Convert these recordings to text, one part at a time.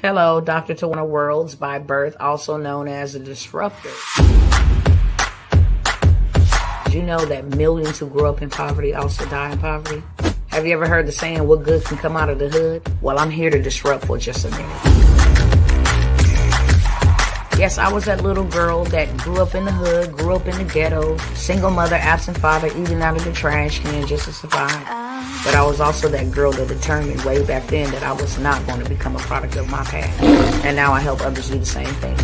Hello, Dr. Tawana Worlds by birth, also known as a disruptor. Did you know that millions who grow up in poverty also die in poverty? Have you ever heard the saying, what good can come out of the hood? Well, I'm here to disrupt for just a minute. Yes, I was that little girl that grew up in the hood, grew up in the ghetto, single mother, absent father, eating out of the trash can just to survive. But I was also that girl that determined way back then that I was not going to become a product of my past. And now I help others do the same thing.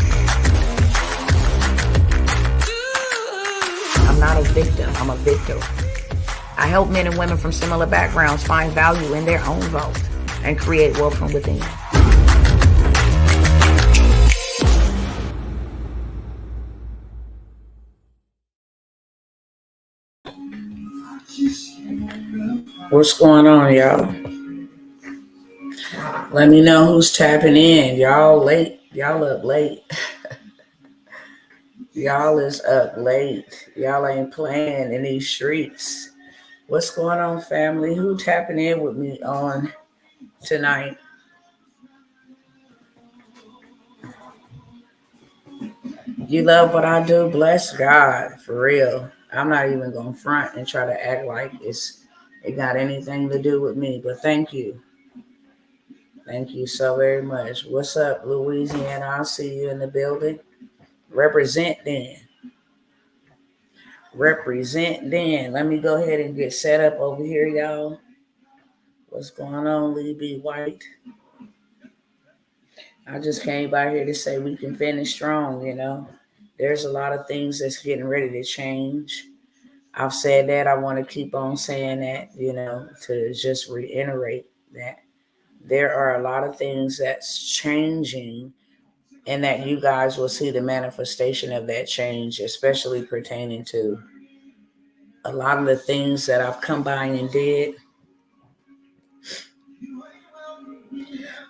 I'm not a victim, I'm a victor. I help men and women from similar backgrounds find value in their own vote and create wealth from within. What's going on, y'all? Let me know who's tapping in. Y'all late. Y'all up late. Y'all is up late. Y'all ain't playing in these streets. What's going on, family? Who tapping in with me on tonight? You love what I do? Bless God, for real. I'm not even going to front and try to act like it got anything to do with me, but thank you. Thank you so very much. What's up, Louisiana? I'll see you in the building. Represent then. Represent then. Let me go ahead and get set up over here, y'all. What's going on, Lee B. White? I just came by here to say we can finish strong, you know. There's a lot of things that's getting ready to change. I've said that. I want to keep on saying that, you know, to just reiterate that there are a lot of things that's changing and that you guys will see the manifestation of that change, especially pertaining to a lot of the things that I've come by and did.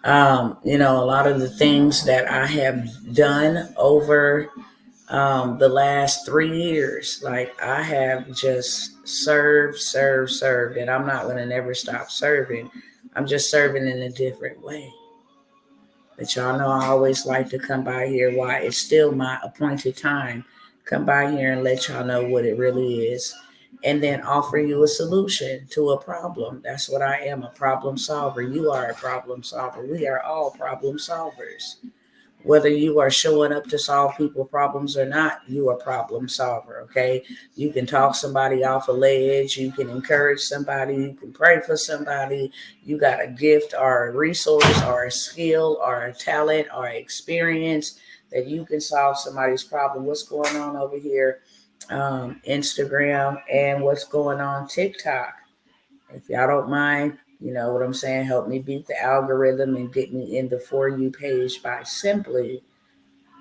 You know, a lot of the things that I have done over the last 3 years, like I have just served, and I'm not going to never stop serving. I'm just serving in a different way. But y'all know I always like to come by here while it's still my appointed time. Come by here and let y'all know what it really is. And then offer you a solution to a problem. That's what I am, a problem solver. You are a problem solver. We are all problem solvers. Whether you are showing up to solve people's problems or not, you are a problem solver, okay? You can talk somebody off a ledge. You can encourage somebody. You can pray for somebody. You got a gift or a resource or a skill or a talent or experience that you can solve somebody's problem. What's going on over here? Instagram and what's going on TikTok. If y'all don't mind, you know what I'm saying, help me beat the algorithm and get me in the For You page by simply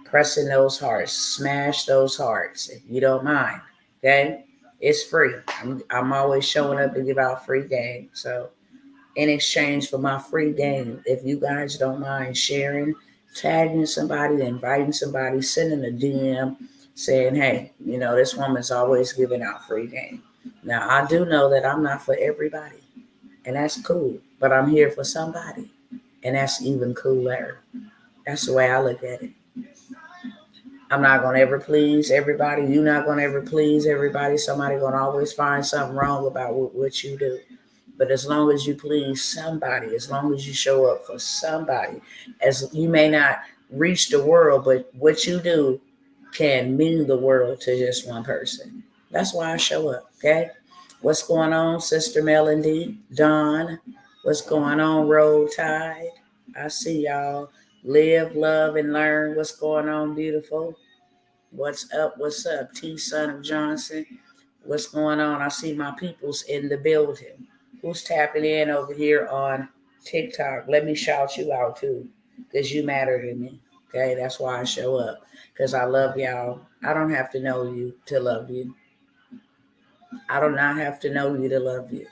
pressing those hearts. Smash those hearts if you don't mind. Okay? It's free. I'm always showing up to give out free game. So in exchange for my free game, if you guys don't mind sharing, tagging somebody, inviting somebody, sending a DM saying, hey, you know, this woman's always giving out free game. Now, I do know that I'm not for everybody, and that's cool, but I'm here for somebody, and that's even cooler. That's the way I look at it. I'm not going to ever please everybody. You're not going to ever please everybody. Somebody's going to always find something wrong about what you do. But as long as you please somebody, as long as you show up for somebody, as you may not reach the world, but what you do can mean the world to just one person. That's why I show up, okay? What's going on, Sister Melody, Dawn? What's going on, Roll Tide? I see y'all. Live, love, and learn. What's going on, beautiful? What's up? What's up, T. Son of Johnson? What's going on? I see my peoples in the building. Who's tapping in over here on TikTok? Let me shout you out too, because you matter to me. Okay, that's why I show up, because I love y'all. I don't have to know you to love you. I do not have to know you to love you.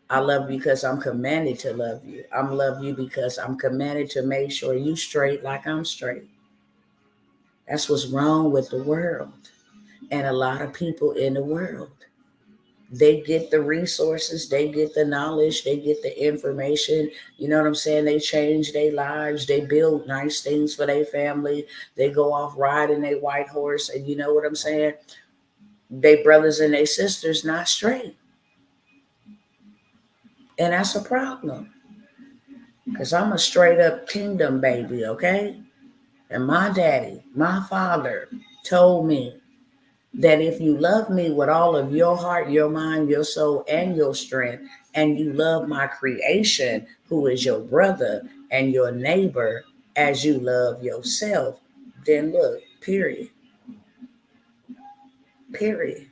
I love you because I'm commanded to love you. I'm love you because I'm commanded to make sure you straight like I'm straight. That's what's wrong with the world and a lot of people in the world. They get the resources, they get the knowledge, they get the information. You know what I'm saying? They change their lives, they build nice things for their family, they go off riding their white horse, and you know what I'm saying? They brothers and they sisters not straight. And that's a problem. Because I'm a straight up kingdom baby, okay? And my daddy, my father, told me that if you love me with all of your heart, your mind, your soul, and your strength, and you love my creation, who is your brother and your neighbor, as you love yourself, then look, period. Period.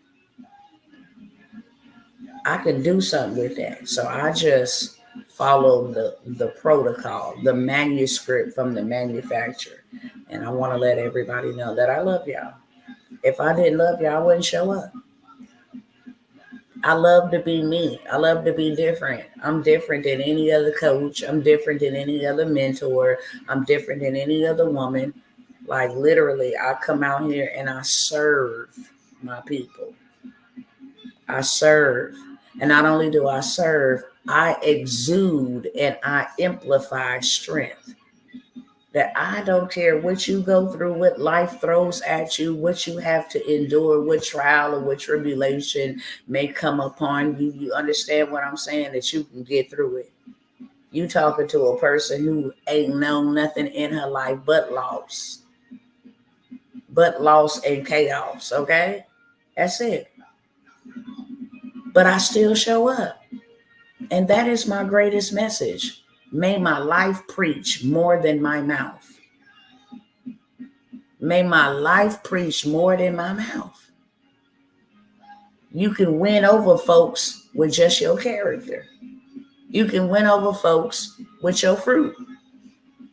I can do something with that. So I just follow the protocol, the manuscript from the manufacturer. And I want to let everybody know that I love y'all. If I didn't love y'all, I wouldn't show up. I love to be me. I love to be different. I'm different than any other coach. I'm different than any other mentor. I'm different than any other woman. Like literally, I come out here and I serve my people. I serve. And not only do I serve, I exude and I amplify strength. That I don't care what you go through, what life throws at you, what you have to endure, what trial or what tribulation may come upon you. You understand what I'm saying? That you can get through it. You talking to a person who ain't known nothing in her life but loss and chaos. Okay, that's it. But I still show up. And that is my greatest message. May my life preach more than my mouth. May my life preach more than my mouth. You can win over folks with just your character. You can win over folks with your fruit.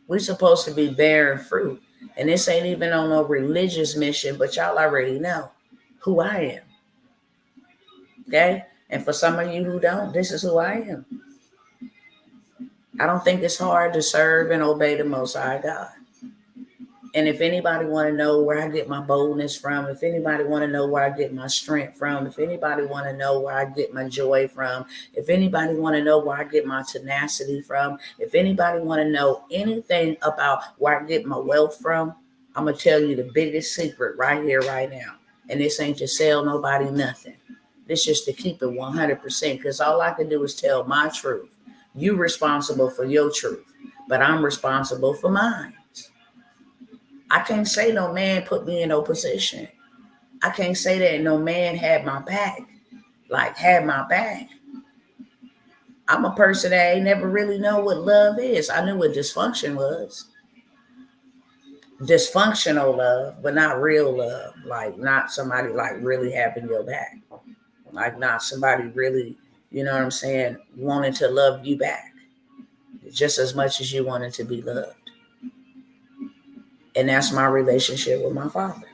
We're supposed to be bearing fruit. And this ain't even on no religious mission, but y'all already know who I am. Okay? And for some of you who don't, this is who I am. I don't think it's hard to serve and obey the Most High God. And if anybody want to know where I get my boldness from, if anybody want to know where I get my strength from, if anybody want to know where I get my joy from, if anybody want to know where I get my tenacity from, if anybody want to know anything about where I get my wealth from, I'm going to tell you the biggest secret right here, right now. And this ain't to sell nobody nothing. This just to keep it 100%, because all I can do is tell my truth. You responsible for your truth, but I'm responsible for mine. I can't say no man put me in no position. I can't say that no man had my back. Like had my back. I'm a person that ain't never really know what love is. I knew what dysfunction was. Dysfunctional love, but not real love. Like not somebody like really having your back. Like not somebody really, you know what I'm saying, wanting to love you back. Just as much as you wanted to be loved. And that's my relationship with my father.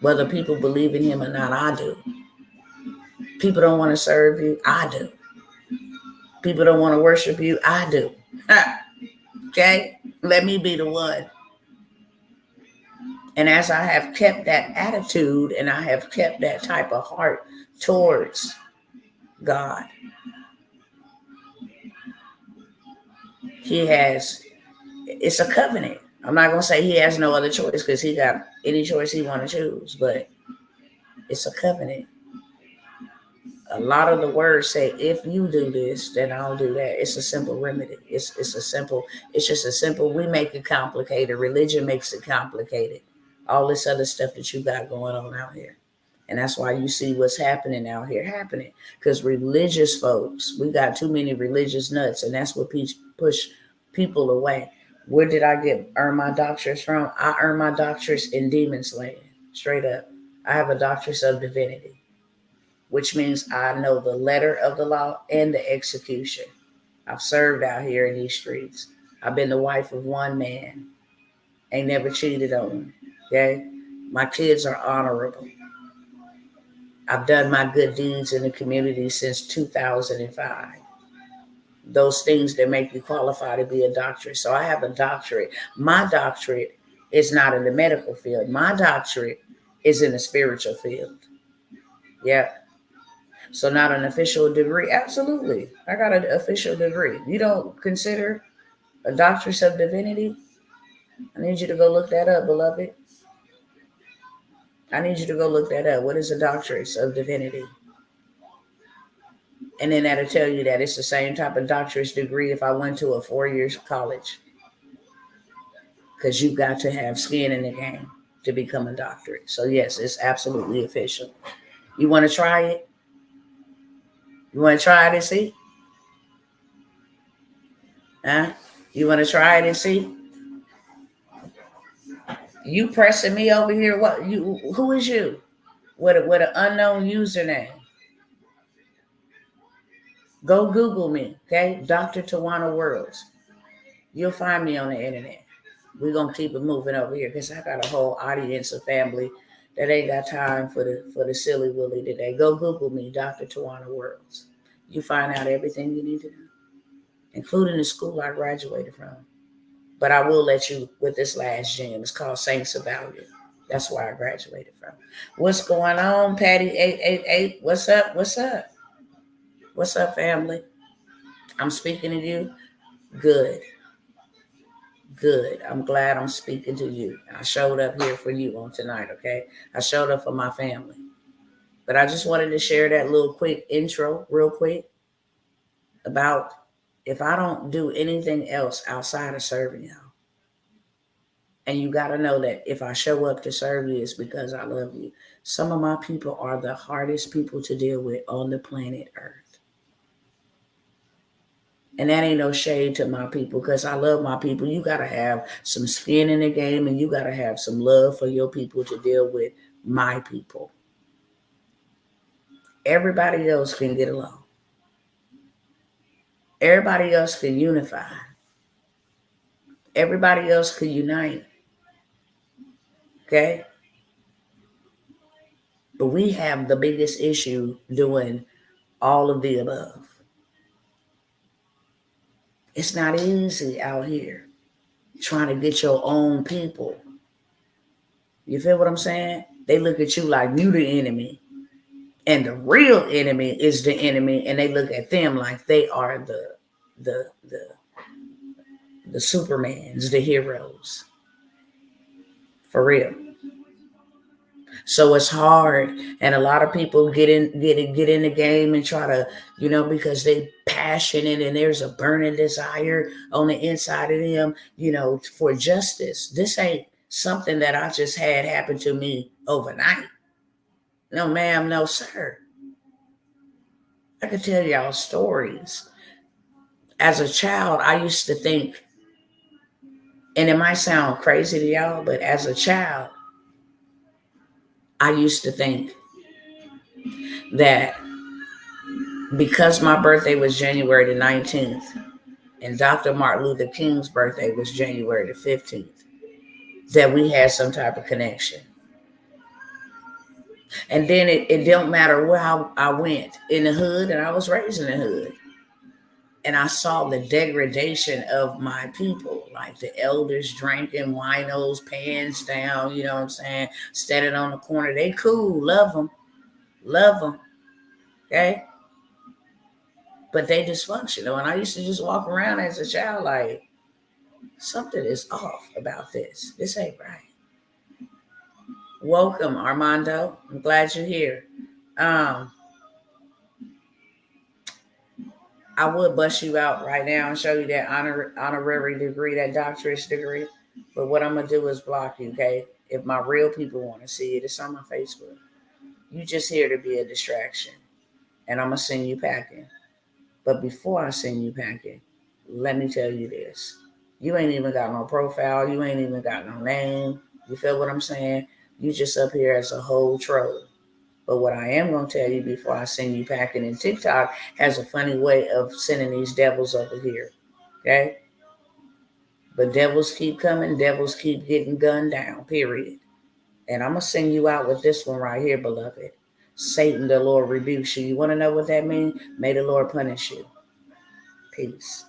Whether people believe in him or not, I do. People don't want to serve you, I do. People don't want to worship you, I do. Okay? Let me be the one. And as I have kept that attitude and I have kept that type of heart towards God, it's a covenant. I'm not going to say he has no other choice because he got any choice he want to choose, but it's a covenant. A lot of the words say, if you do this, then I'll do that. It's a simple remedy. It's just a simple, we make it complicated. Religion makes it complicated. All this other stuff that you got going on out here. And that's why you see what's happening out here happening. Because religious folks, we got too many religious nuts, and that's what push people away. Where did I earn my doctorates from? I earned my doctorates in demon slaying, straight up. I have a doctorate of divinity, which means I know the letter of the law and the execution. I've served out here in these streets. I've been the wife of one man. Ain't never cheated on him. Okay? My kids are honorable. I've done my good deeds in the community since 2005. Those things that make you qualify to be a doctorate. So I have a doctorate. My doctorate is not in the medical field. My doctorate is in the spiritual field. Yeah. So not an official degree? Absolutely. I got an official degree. You don't consider a doctorate of divinity? I need you to go look that up, beloved. I need you to go look that up. What is a doctorate of divinity? And then that'll tell you that it's the same type of doctorate degree if I went to a 4 year college. Because you got to have skin in the game to become a doctorate. So yes, it's absolutely official. You want to try it? You want to try it and see? Huh? You want to try it and see? You pressing me over here? What you? Who is you? With an unknown username? Go Google me, okay? Dr. Tawana Worlds. You'll find me on the internet. We're gonna keep it moving over here because I got a whole audience of family that ain't got time for the silly willy today. Go Google me, Dr. Tawana Worlds. You find out everything you need to know, including the school I graduated from. But I will let you with this last gem. It's called Saints of Value. That's where I graduated from. What's going on, Patty 888? What's up? What's up? What's up, family? I'm speaking to you. Good. Good. I'm glad I'm speaking to you. I showed up here for you on tonight, okay? I showed up for my family. But I just wanted to share that little quick intro, real quick, about if I don't do anything else outside of serving y'all. And you got to know that if I show up to serve you, it's because I love you. Some of my people are the hardest people to deal with on the planet Earth. And that ain't no shade to my people because I love my people. You got to have some skin in the game and you got to have some love for your people to deal with my people. Everybody else can get along. Everybody else can unify. Everybody else can unite. Okay? But we have the biggest issue doing all of the above. It's not easy out here trying to get your own people. You feel what I'm saying? They look at you like you the enemy. And the real enemy is the enemy, and they look at them like they are the Supermans, the heroes. For real. So it's hard, and a lot of people get in the game and try to, because they passionate and there's a burning desire on the inside of them, for justice. This ain't something that I just had happen to me overnight. No, ma'am, no, sir. I could tell y'all stories. As a child, I used to think, and it might sound crazy to y'all, but as a child, I used to think that because my birthday was January the 19th and Dr. Martin Luther King's birthday was January the 15th, that we had some type of connection. And then it don't matter where I went in the hood, and I was raised in the hood. And I saw the degradation of my people, like the elders drinking winos, pants down, you know what I'm saying? Standing on the corner. They cool, love them, okay? But they dysfunctional. And I used to just walk around as a child like, something is off about this. This ain't right. Welcome, Armando. I'm glad you're here. I would bust you out right now and show you that honorary degree, that doctorate degree. But what I'm going to do is block you, okay? If my real people want to see it, it's on my Facebook. You just here to be a distraction. And I'm going to send you packing. But before I send you packing, let me tell you this. You ain't even got no profile. You ain't even got no name. You feel what I'm saying? You just up here as a whole troll. But what I am going to tell you before I send you packing, and TikTok has a funny way of sending these devils over here. Okay? But devils keep coming. Devils keep getting gunned down, period. And I'm going to send you out with this one right here, beloved. Satan, the Lord rebukes you. You want to know what that means? May the Lord punish you. Peace.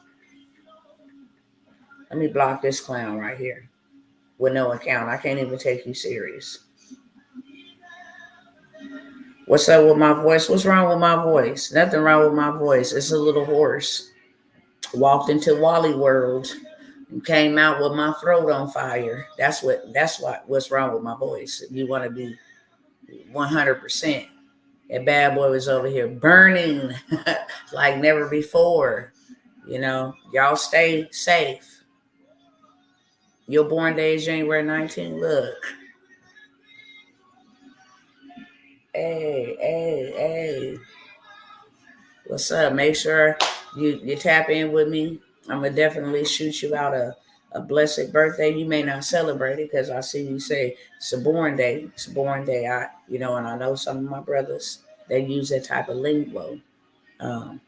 Let me block this clown right here with no account. I can't even take you serious. What's up with my voice? What's wrong with my voice? Nothing wrong with my voice. It's a little hoarse. Walked into Wally World and came out with my throat on fire. What's wrong with my voice. If you want to be 100%. That bad boy was over here burning like never before. Y'all stay safe. Your born day is January 19th. Look. Hey. What's up? Make sure you tap in with me. I'm going to definitely shoot you out a blessed birthday. You may not celebrate it because I see you say it's a born day. It's a born day. And I know some of my brothers, they use that type of lingo. Um,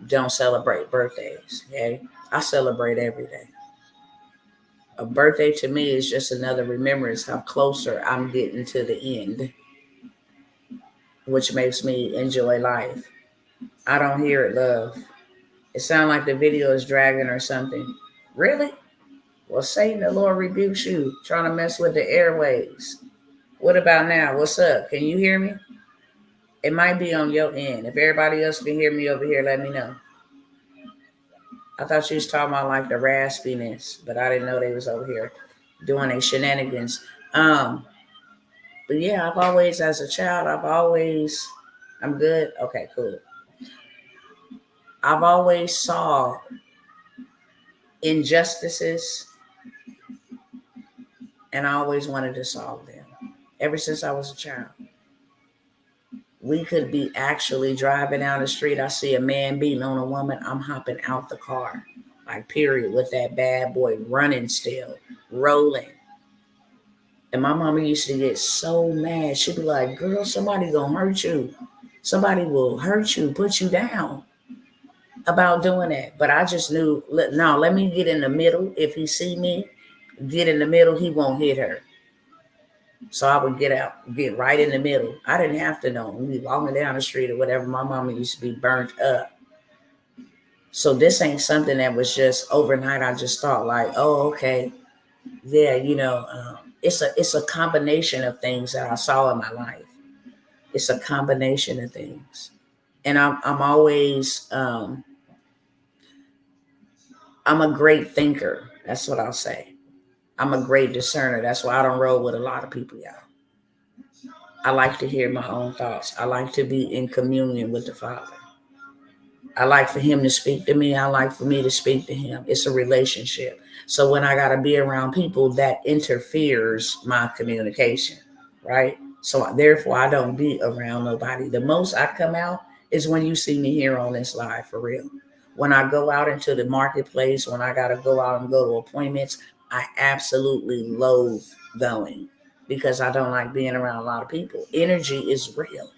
don't celebrate birthdays. Okay. I celebrate every day. A birthday to me is just another remembrance how closer I'm getting to the end, which makes me enjoy life. I don't hear it, love. It sounds like the video is dragging or something. Really? Well, Satan, the Lord rebukes you, trying to mess with the airways. What about now? What's up? Can you hear me? It might be on your end. If everybody else can hear me over here, let me know. I thought you was talking about like the raspiness, but I didn't know they was over here doing their shenanigans. But yeah, as a child, I'm good. Okay, cool. I've always saw injustices and I always wanted to solve them ever since I was a child. We could be actually driving down the street. I see a man beating on a woman. I'm hopping out the car, like period, with that bad boy running still, rolling. And my mama used to get so mad. She'd be like, girl, somebody gonna hurt you. Somebody will hurt you, put you down about doing that. But I just knew, no, let me get in the middle. If he see me, get in the middle, he won't hit her. So I would get right in the middle. I didn't have to know. We'd be walking down the street or whatever. My mama used to be burnt up. So this ain't something that was just overnight. I just thought like, oh, okay. Yeah, it's a combination of things that I saw in my life. It's a combination of things. And I'm always, I'm a great thinker. That's what I'll say. I'm a great discerner. That's why I don't roll with a lot of people, y'all. I like to hear my own thoughts. I like to be in communion with the Father. I like for him to speak to me. I like for me to speak to him. It's a relationship. So when I got to be around people, that interferes my communication, right? So therefore, I don't be around nobody. The most I come out is when you see me here on this live, for real. When I go out into the marketplace, when I got to go out and go to appointments, I absolutely loathe going because I don't like being around a lot of people. Energy is real.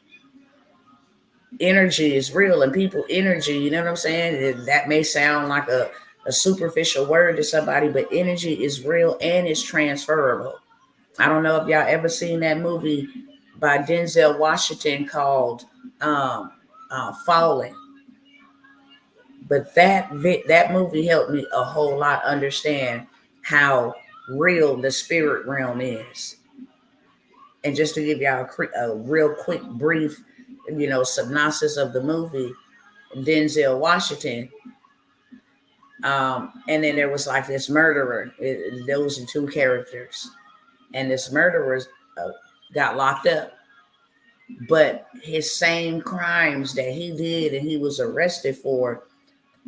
Energy is real, and people energy, you know what I'm saying? That may sound like a superficial word to somebody, but energy is real and it's transferable. I don't know if y'all ever seen that movie by Denzel Washington called Falling, but that movie helped me a whole lot understand how real the spirit realm is. And just to give y'all a real quick brief synopsis of the movie, Denzel Washington. And then there was like this murderer. Those are two characters. And this murderer got locked up. But his same crimes that he did and he was arrested for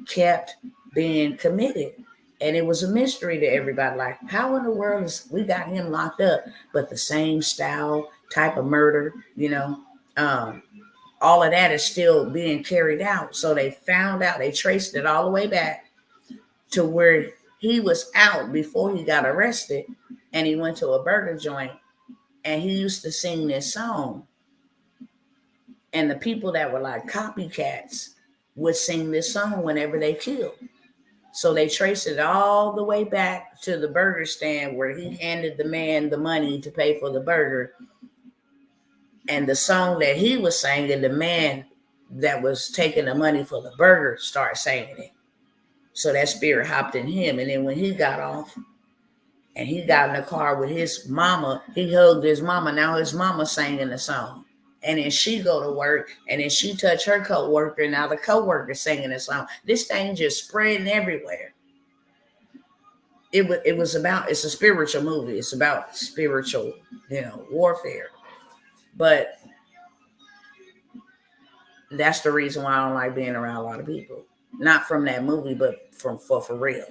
kept being committed. And it was a mystery to everybody. Like, how in the world is we got him locked up? But the same style, type of murder, all of that is still being carried out. So they found out, they traced it all the way back to where he was out before he got arrested, and he went to a burger joint and he used to sing this song. And the people that were like copycats would sing this song whenever they killed. So they traced it all the way back to the burger stand where he handed the man the money to pay for the burger. And the song that he was singing, the man that was taking the money for the burger started singing it. So that spirit hopped in him. And then when he got off and he got in the car with his mama, he hugged his mama. Now his mama singing the song. And then she go to work, and then she touch her coworker. Now the coworker singing a song. This thing just spreading everywhere. It was about, it's a spiritual movie. It's about spiritual, warfare. But that's the reason why I don't like being around a lot of people. Not from that movie, but for real.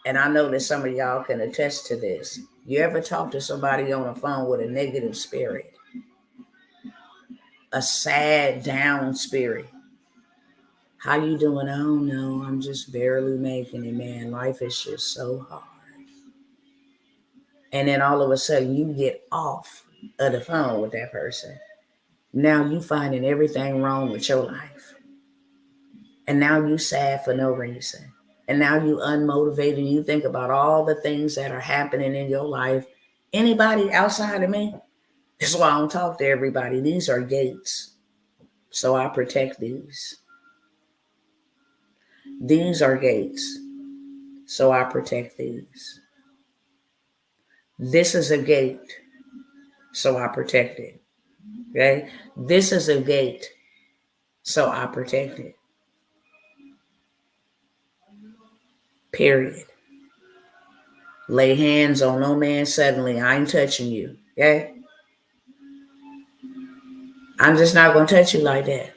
And I know that some of y'all can attest to this. You ever talk to somebody on the phone with a negative spirit? A sad, down spirit. How you doing? I don't know. I'm just barely making it, man. Life is just so hard. And then all of a sudden you get off of the phone with that person. Now you finding everything wrong with your life. And now you sad for no reason. And now you unmotivated. You think about all the things that are happening in your life. Anybody outside of me? That's why I don't talk to everybody. These are gates. So I protect these. These are gates. So I protect these. This is a gate. So I protect it. Okay? This is a gate. So I protect it. Period. Lay hands on no man suddenly. I ain't touching you. Okay? I'm just not going to touch you like that.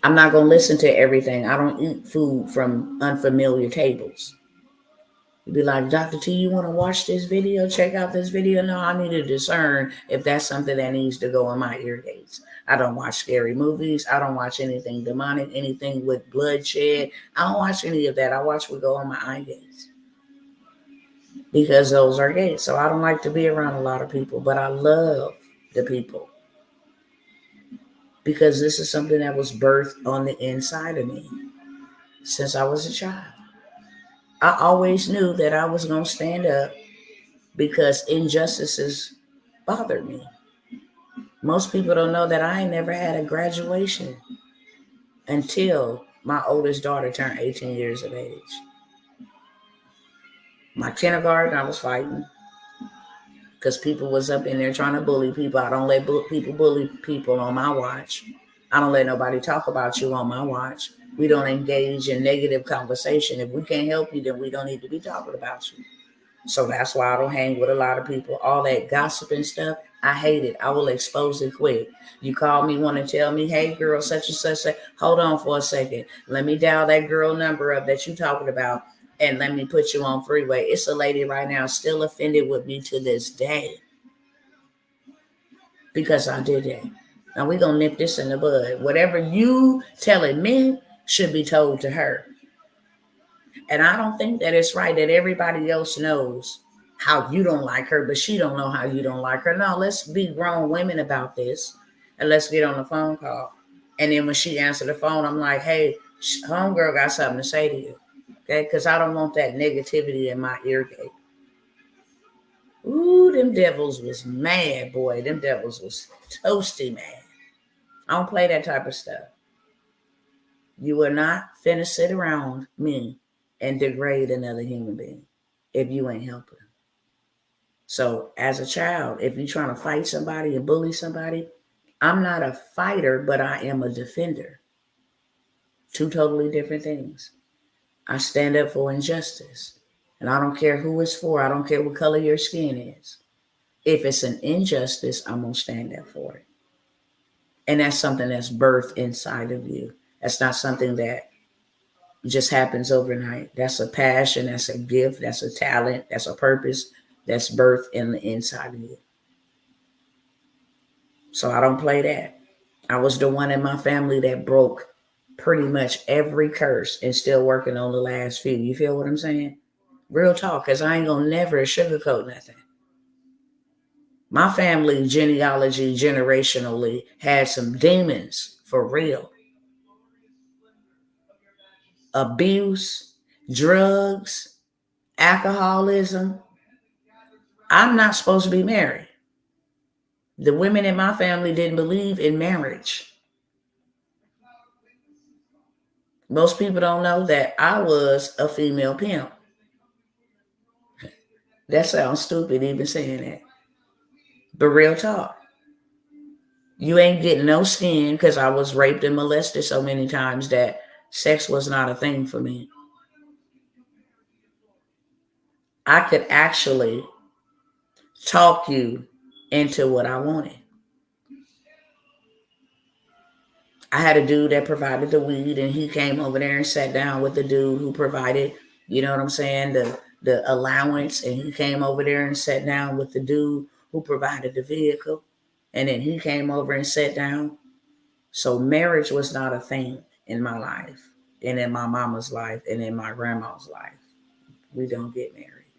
I'm not going to listen to everything. I don't eat food from unfamiliar tables. You'd be like, Dr. T, you want to watch this video? Check out this video? No, I need to discern if that's something that needs to go in my ear gates. I don't watch scary movies. I don't watch anything demonic, anything with bloodshed. I don't watch any of that. I watch what go on my eye gates. Because those are gates. So I don't like to be around a lot of people, but I love the people. Because this is something that was birthed on the inside of me since I was a child. I always knew that I was going to stand up because injustices bothered me. Most people don't know that I ain't never had a graduation until my oldest daughter turned 18 years of age. My kindergarten, I was fighting because people was up in there trying to bully people. I don't let people bully people on my watch. I don't let nobody talk about you on my watch. We don't engage in negative conversation. If we can't help you, then we don't need to be talking about you. So that's why I don't hang with a lot of people. All that gossiping stuff, I hate it. I will expose it quick. You call me, want to tell me, hey, girl, such and such. Hold on for a second. Let me dial that girl number up that you talking about, and let me put you on freeway. It's a lady right now still offended with me to this day because I did that. Now we're going to nip this in the bud. Whatever you telling me should be told to her. And I don't think that it's right that everybody else knows how you don't like her, but she don't know how you don't like her. No, let's be grown women about this, and let's get on the phone call. And then when she answered the phone, I'm like, hey, homegirl got something to say to you. Okay? Because I don't want that negativity in my ear gate. Ooh, them devils was mad, boy. Them devils was toasty mad. I don't play that type of stuff. You are not finna sit around me and degrade another human being if you ain't helping them. So as a child, if you're trying to fight somebody and bully somebody, I'm not a fighter, but I am a defender. Two totally different things. I stand up for injustice. And I don't care who it's for. I don't care what color your skin is. If it's an injustice, I'm going to stand up for it. And that's something that's birthed inside of you. That's not something that just happens overnight. That's a passion. That's a gift. That's a talent. That's a purpose. That's birthed in the inside of you. So I don't play that. I was the one in my family that broke pretty much every curse and still working on the last few. You feel what I'm saying? Real talk, because I ain't going to never sugarcoat nothing. My family genealogy, generationally, had some demons for real. Abuse, drugs, alcoholism. I'm not supposed to be married. The women in my family didn't believe in marriage. Most people don't know that I was a female pimp. That sounds stupid even saying that. But real talk, you ain't getting no skin because I was raped and molested so many times that sex was not a thing for me. I could actually talk you into what I wanted. I had a dude that provided the weed, and he came over there and sat down with the dude who provided, you know what I'm saying, the allowance, and he came over there and sat down with the dude who provided the vehicle, and then he came over and sat down. So marriage was not a thing in my life, and in my mama's life, and in my grandma's life. We don't get married,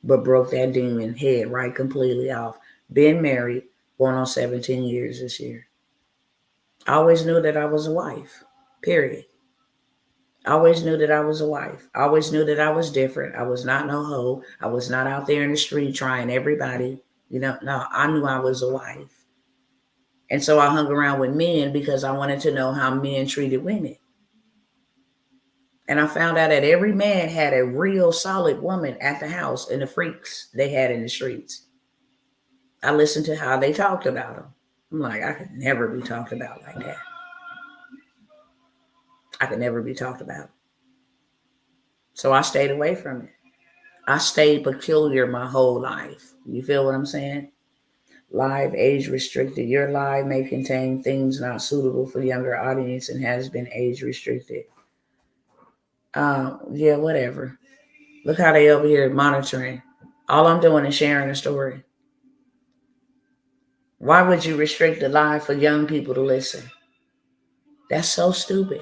but broke that demon head right completely off. Been married, going on 17 years this year. I always knew that I was a wife, period. I always knew that I was a wife. I always knew that I was different. I was not no hoe. I was not out there in the street trying everybody. No, I knew I was a wife. And so I hung around with men because I wanted to know how men treated women. And I found out that every man had a real solid woman at the house and the freaks they had in the streets. I listened to how they talked about them. I'm like, I could never be talked about like that. I could never be talked about. So I stayed away from it. I stayed peculiar my whole life. You feel what I'm saying? Live, age restricted. Your live may contain things not suitable for younger audience and has been age restricted. Yeah, whatever. Look how they over here monitoring. All I'm doing is sharing a story. Why would you restrict the live for young people to listen? That's so stupid.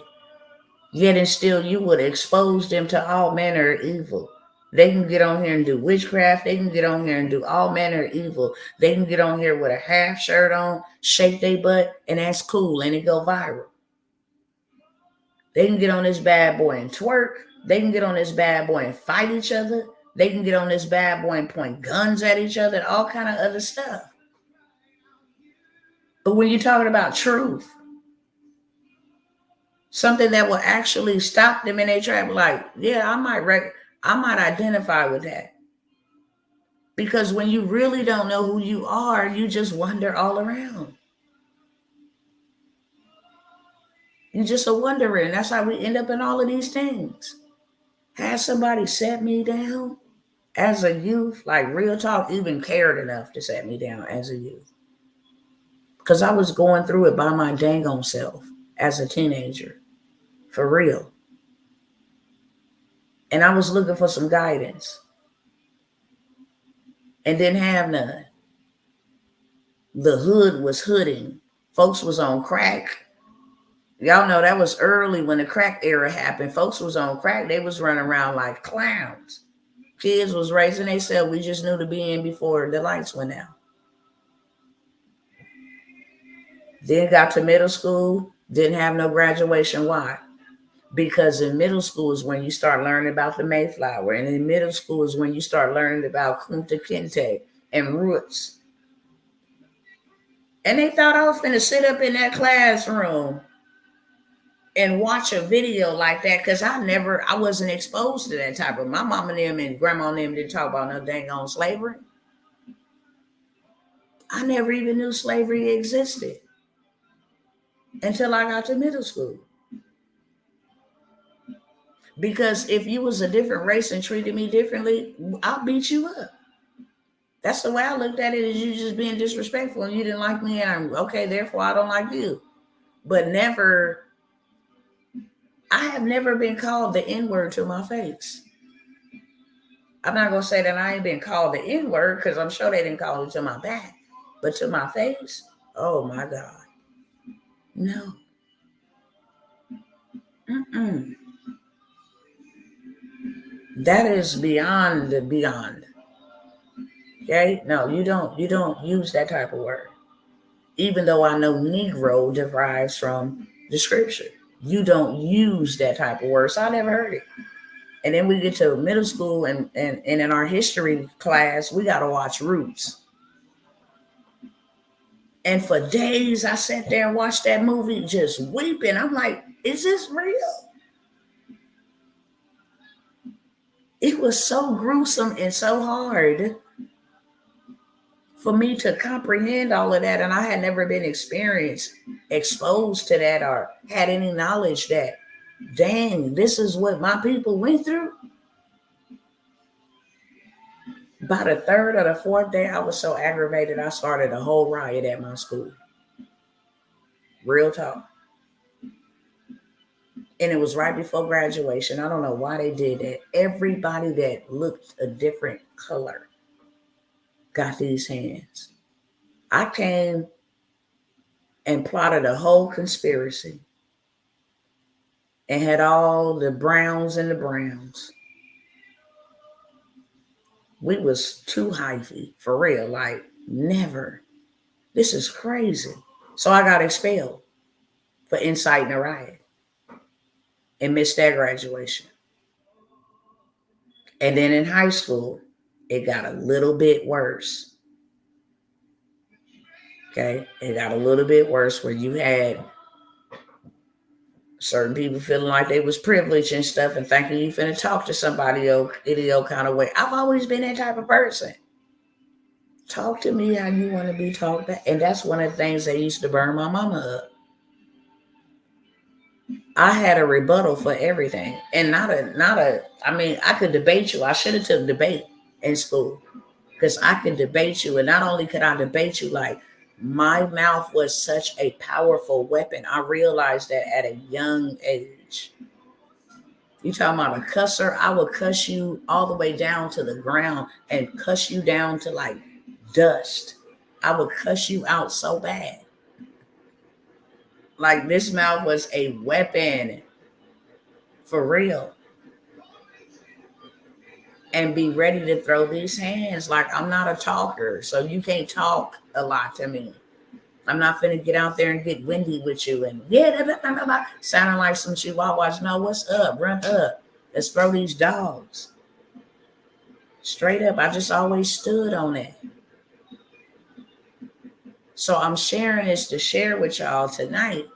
Yet and still you would expose them to all manner of evil. They can get on here and do witchcraft. They can get on here and do all manner of evil. They can get on here with a half shirt on, shake their butt, and that's cool, and it go viral. They can get on this bad boy and twerk. They can get on this bad boy and fight each other. They can get on this bad boy and point guns at each other and all kind of other stuff. But when you're talking about truth, something that will actually stop them in their trap, like, yeah, I might identify with that. Because when you really don't know who you are, you just wander all around. You're just a wanderer. And that's how we end up in all of these things. Had somebody set me down as a youth, like real talk, even cared enough to set me down as a youth. Because I was going through it by my dang on self as a teenager. For real. And I was looking for some guidance. And didn't have none. The hood was hooding. Folks was on crack. Y'all know that was early when the crack era happened. Folks was on crack. They was running around like clowns. Kids was raising themselves. We just knew to be in before the lights went out. Then got to middle school. Didn't have no graduation. Why? Because in middle school is when you start learning about the Mayflower. And in middle school is when you start learning about Kunta Kinte and Roots. And they thought I was going to sit up in that classroom and watch a video like that because I wasn't exposed to that type of. My mom and them and grandma and them didn't talk about no dang on slavery. I never even knew slavery existed until I got to middle school. Because if you was a different race and treated me differently, I'll beat you up. That's the way I looked at it, is you just being disrespectful and you didn't like me and I'm okay, therefore I don't like you. But I have never been called the N-word to my face. I'm not going to say that I ain't been called the N-word because I'm sure they didn't call it to my back. But to my face, oh my God. No. Mm-mm. That is beyond the beyond. Okay? No, you don't use that type of word. Even though I know Negro derives from the scripture. You don't use that type of word. So I never heard it. And then we get to middle school and in our history class, we got to watch Roots. And for days I sat there and watched that movie just weeping. I'm like, is this real? It was so gruesome and so hard for me to comprehend all of that, and I had never been exposed to that or had any knowledge that, dang, this is what my people went through. By the third or the fourth day, I was so aggravated, I started a whole riot at my school. Real talk. And it was right before graduation. I don't know why they did that. Everybody that looked a different color got these hands. I came and plotted a whole conspiracy and had all the browns and the browns. We was too hyphy, for real, like never. This is crazy. So I got expelled for inciting a riot and missed that graduation. And then in high school, it got a little bit worse. Okay, it got a little bit worse where you had certain people feeling like they was privileged and stuff and thinking you finna talk to somebody any kind of way. I've always been that type of person. Talk to me how you want to be talked to. And that's one of the things that used to burn my mama up. I had a rebuttal for everything. And I mean, I could debate you. I should have took debate in school. Because I could debate you. And not only could I debate you, like my mouth was such a powerful weapon. I realized that at a young age. You talking about a cusser? I would cuss you all the way down to the ground and cuss you down to like dust. I would cuss you out so bad. Like this mouth was a weapon for real. And be ready to throw these hands. Like I'm not a talker, so you can't talk a lot to me. I'm not finna get out there and get windy with you and sounding like some chihuahuas. No, what's up? Run up. Let's throw these dogs. Straight up, I just always stood on it. So I'm sharing this to share with y'all tonight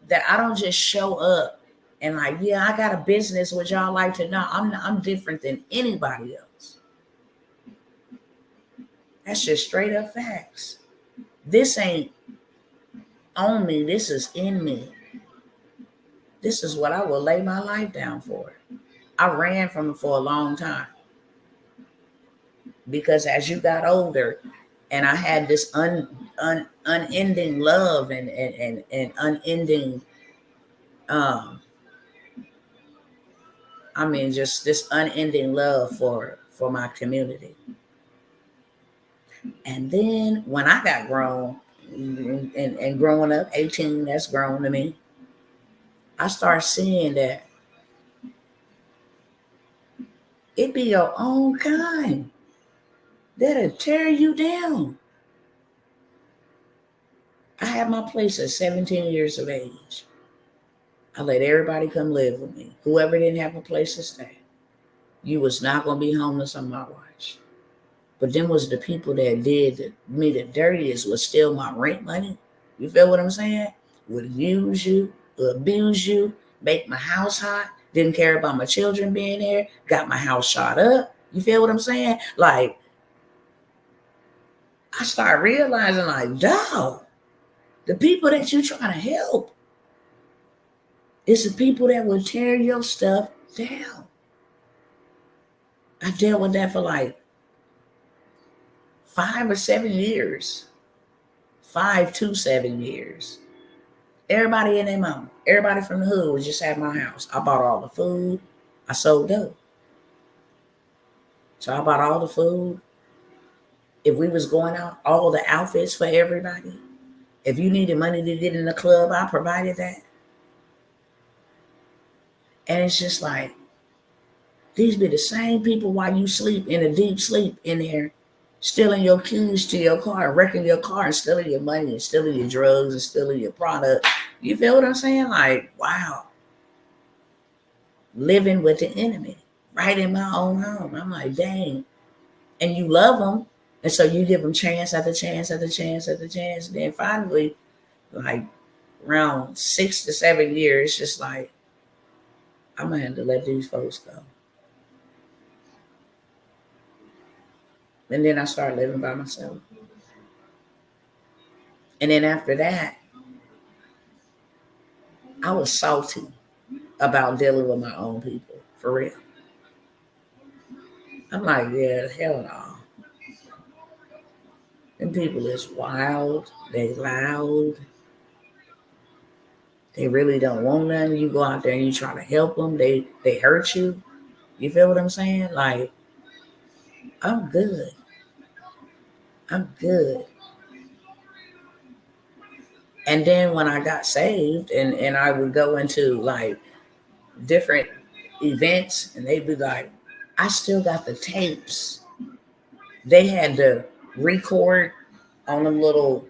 that I don't just show up and like, yeah, I got a business, which y'all like to know. I'm different than anybody else. That's just straight up facts. This ain't on me. This is in me. This is what I will lay my life down for. I ran from it for a long time. Because as you got older, and I had this unending love and unending, just this unending love for my community. And then when I got grown and growing up, 18, that's grown to me, I started seeing that it be your own kind that'll tear you down. I had my place at 17 years of age. I let everybody come live with me. Whoever didn't have a place to stay. You was not going to be homeless on my watch. But then was the people that did me the dirtiest would steal my rent money. You feel what I'm saying? Would use you, would abuse you, make my house hot, didn't care about my children being there, got my house shot up. You feel what I'm saying? Like, I started realizing like, dog, the people that you trying to help is the people that will tear your stuff down. I dealt with that for like 5 or 7 years. 5 to 7 years. Everybody and their mama, everybody from the hood was just at my house. I bought all the food. I sold dope. So I bought all the food. If we was going out, all the outfits for everybody. If you needed money to get in the club, I provided that. And it's just like, these be the same people while you sleep in a deep sleep in there, stealing your keys to your car, wrecking your car, and stealing your money, and stealing your drugs, and stealing your product. You feel what I'm saying? Like, wow. Living with the enemy right in my own home. I'm like, dang. And you love them. And so you give them chance after chance after chance after chance. And then finally, like around 6 to 7 years, it's just like, I'm going to have to let these folks go. And then I started living by myself. And then after that, I was salty about dealing with my own people, for real. I'm like, yeah, hell no. Them people is wild. They loud. They really don't want nothing. You go out there and you try to help them. They hurt you. You feel what I'm saying? Like, I'm good. I'm good. And then when I got saved and I would go into like different events and they'd be like, I still got the tapes. They had to record on them little,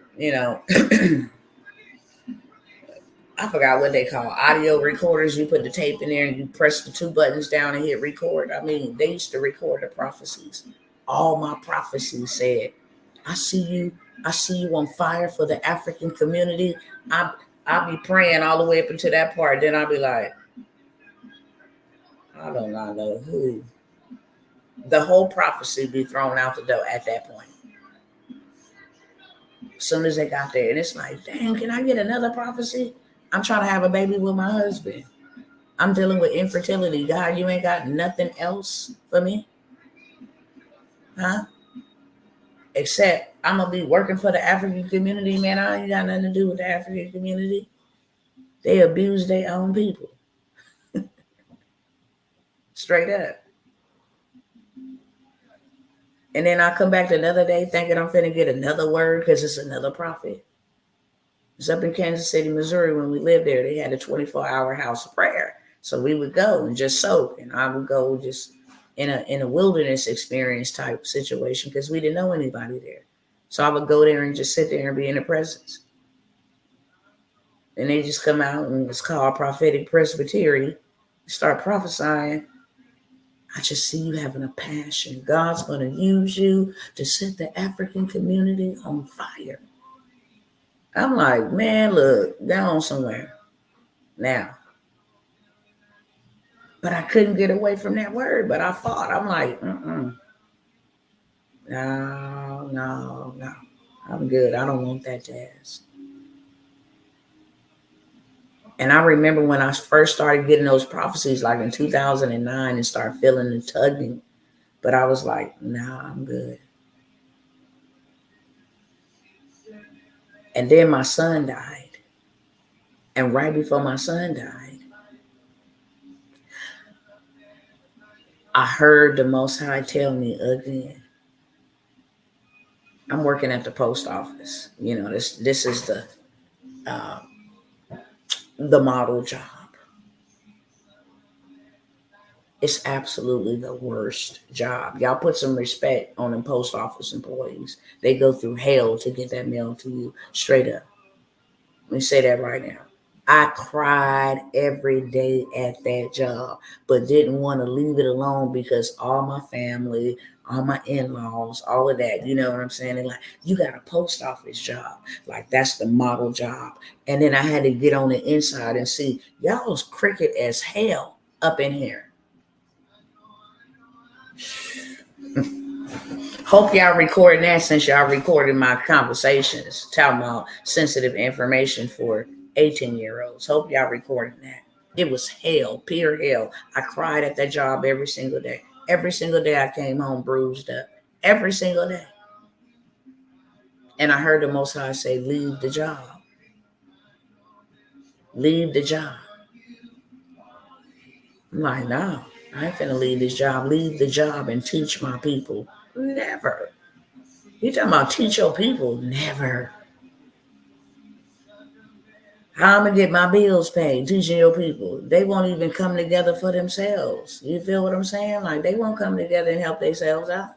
I forgot what they call audio recorders. You put the tape in there and you press the two buttons down and hit record. I mean, they used to record the prophecies. All my prophecies said, I see you. I see you on fire for the African community. I'll be praying all the way up until that part. Then I'll be like, I do not know who. The whole prophecy be thrown out the door at that point. As soon as they got there. And it's like, dang, can I get another prophecy? I'm trying to have a baby with my husband. I'm dealing with infertility. God, you ain't got nothing else for me? Huh? Except I'm going to be working for the African community. Man, I ain't got nothing to do with the African community. They abuse their own people. Straight up. And then I come back to another day thinking I'm finna get another word because it's another prophet. It's up in Kansas City, Missouri. When we lived there, they had a 24-hour house of prayer. So we would go and just soak. And I would go just in a wilderness experience type situation because we didn't know anybody there. So I would go there and just sit there and be in the presence. And they just come out and it's called prophetic presbytery. Start prophesying. I just see you having a passion. God's going to use you to set the African community on fire. I'm like, man, look, down somewhere now. But I couldn't get away from that word. But I fought. I'm like, no. I'm good. I don't want that jazz. And I remember when I first started getting those prophecies, like in 2009, and start feeling the tugging. But I was like, nah, I'm good. And then my son died. And right before my son died, I heard the Most High tell me again, I'm working at the post office. This is the model job. It's absolutely the worst job. Y'all put some respect on them post office employees. They go through hell to get that mail to you straight up. Let me say that right now. I cried every day at that job, but didn't want to leave it alone because all my family, all my in-laws, all of that, you know what I'm saying? They're like, you got a post office job. Like, that's the model job. And then I had to get on the inside and see, y'all was cricket as hell up in here. Hope y'all recording that since y'all recorded my conversations, talking about sensitive information for 18-year-olds. Hope y'all recording that. It was hell, pure hell. I cried at that job every single day. Every single day I came home bruised up. Every single day. And I heard the Most High say, leave the job. Leave the job. I'm like, no, I ain't finna leave this job. Leave the job and teach my people. Never. You talking about teach your people? Never. How I'm gonna get my bills paid? Teaching your people. They won't even come together for themselves. You feel what I'm saying? Like, they won't come together and help themselves out.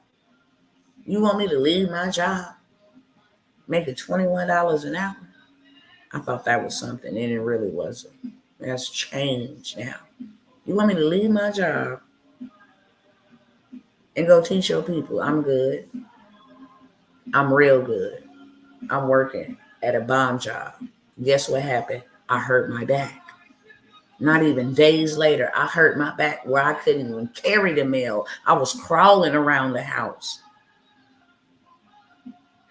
You want me to leave my job, making $21 an hour? I thought that was something, and it really wasn't. That's changed now. You want me to leave my job and go teach your people? I'm good. I'm real good. I'm working at a bomb job. Guess what happened? I hurt my back. Not even days later, I hurt my back where I couldn't even carry the mail. I was crawling around the house.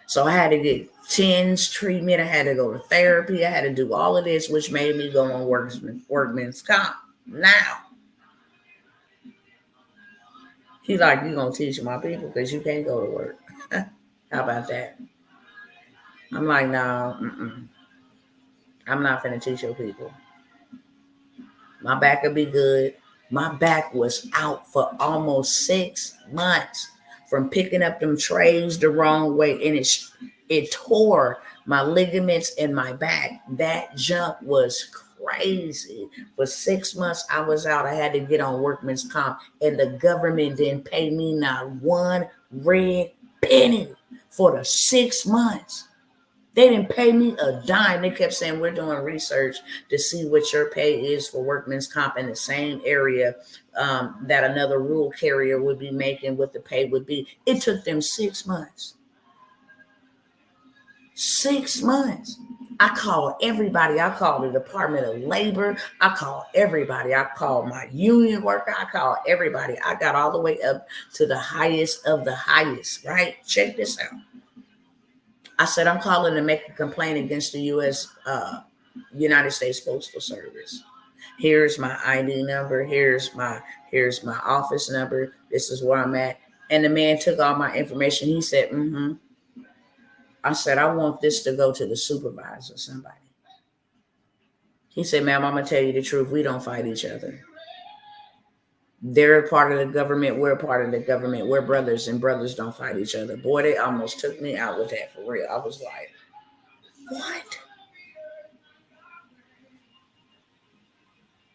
So I had to get TENS treatment. I had to go to therapy. I had to do all of this, which made me go on workman's comp. Now, he's like, you going to teach my people because you can't go to work. How about that? I'm like, no, I'm not finna teach your people. My back will be good. My back was out for almost 6 months from picking up them trays the wrong way, and it tore my ligaments in my back. That junk was crazy. For 6 months, I was out. I had to get on workman's comp, and the government didn't pay me not one red penny for the 6 months. They didn't pay me a dime. They kept saying, we're doing research to see what your pay is for workman's comp in the same area that another rural carrier would be making, what the pay would be. It took them 6 months. 6 months. I called everybody. I called the Department of Labor. I called everybody. I called my union worker. I called everybody. I got all the way up to the highest of the highest, right? Check this out. I said, I'm calling to make a complaint against the United States Postal Service. Here's my ID number. Here's my office number. This is where I'm at. And the man took all my information. He said, I said, I want this to go to the supervisor, somebody. He said, ma'am, I'm going to tell you the truth. We don't fight each other. They're a part of the government. We're a part of the government. We're brothers, and brothers don't fight each other. Boy, they almost took me out with that, for real. I was like, what?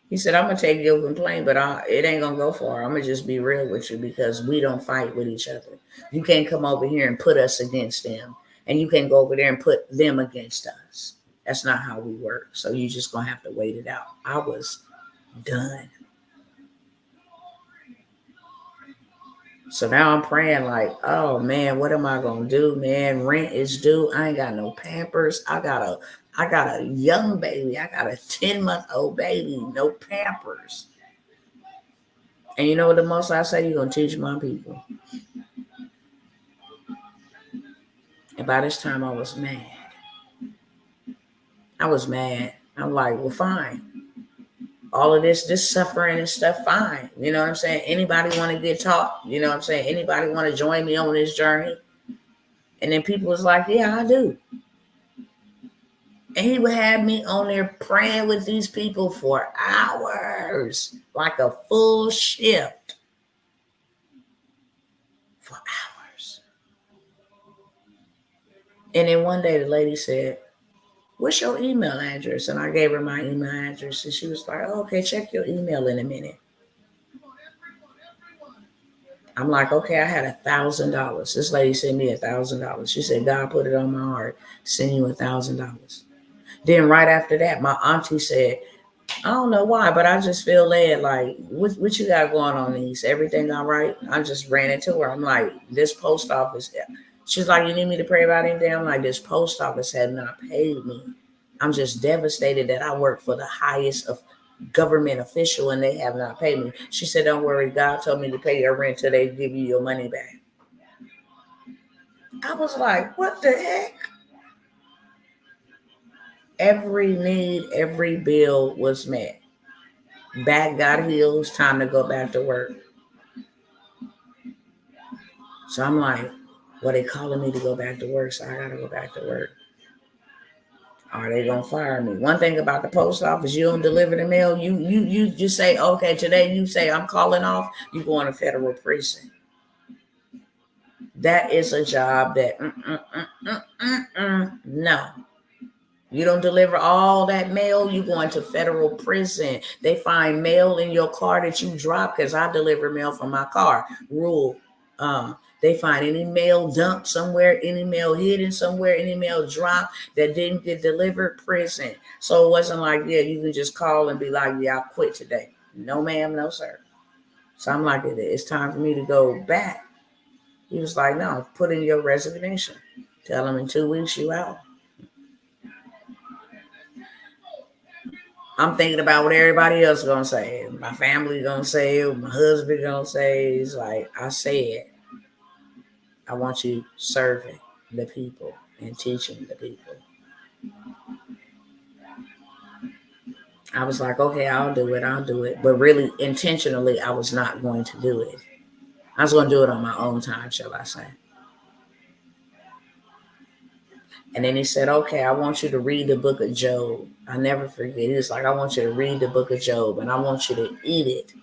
He said, I'm going to take your complaint, but it ain't going to go far. I'm going to just be real with you because we don't fight with each other. You can't come over here and put us against them, and you can't go over there and put them against us. That's not how we work. So you just going to have to wait it out. I was done. So now I'm praying like, oh man, what am I gonna do, man? Rent is due. I ain't got no Pampers. I got a young baby. I got a 10-month-old baby. No Pampers. And you know what the most I say? You're gonna teach my people. And by this time, I was mad. I'm like, well, fine. All of this suffering and stuff, fine. You know what I'm saying? Anybody want to get taught? You know what I'm saying? Anybody want to join me on this journey? And then people was like, yeah, I do. And he would have me on there praying with these people for hours, like a full shift for hours. And then one day the lady said, what's your email address? And I gave her my email address. And she was like, oh, okay, check your email in a minute. I'm like, okay, I had $1,000. This lady sent me $1,000. She said, God put it on my heart, send you $1,000. Then right after that, my auntie said, I don't know why, but I just feel led. Like, what you got going on, niece? Everything all right? I just ran into her. I'm like, this post office. She's like, you need me to pray about anything? I'm like, this post office had not paid me. I'm just devastated that I work for the highest of government official and they have not paid me. She said, don't worry. God told me to pay your rent till they give you your money back. I was like, what the heck? Every need, every bill was met. Back got healed. It's time to go back to work. So I'm like, well, they calling me to go back to work, so I got to go back to work. Are they gonna fire me? One thing about the post office, you don't deliver the mail. You just say, okay, today you say I'm calling off. You go to federal prison. That is a job that no. You don't deliver all that mail, you go into federal prison. They find mail in your car that you drop because I deliver mail from my car. Rule. They find any mail dumped somewhere, any mail hidden somewhere, any mail dropped that didn't get delivered, prison. So it wasn't like, yeah, you can just call and be like, yeah, I quit today. No, ma'am, no, sir. So I'm like, it's time for me to go back. He was like, no, put in your resignation. Tell them in 2 weeks you out. I'm thinking about what everybody else is going to say. My family going to say, my husband going to say. It's like, I said, I want you serving. the people and teaching the people. I was like, okay, I'll do it. But really, intentionally, I was not going to do it. I was going to do it on my own time, shall I say. And then he said, okay, I want you to read the book of Job. I never forget. He was like, I want you to read the book of Job and I want you to eat it.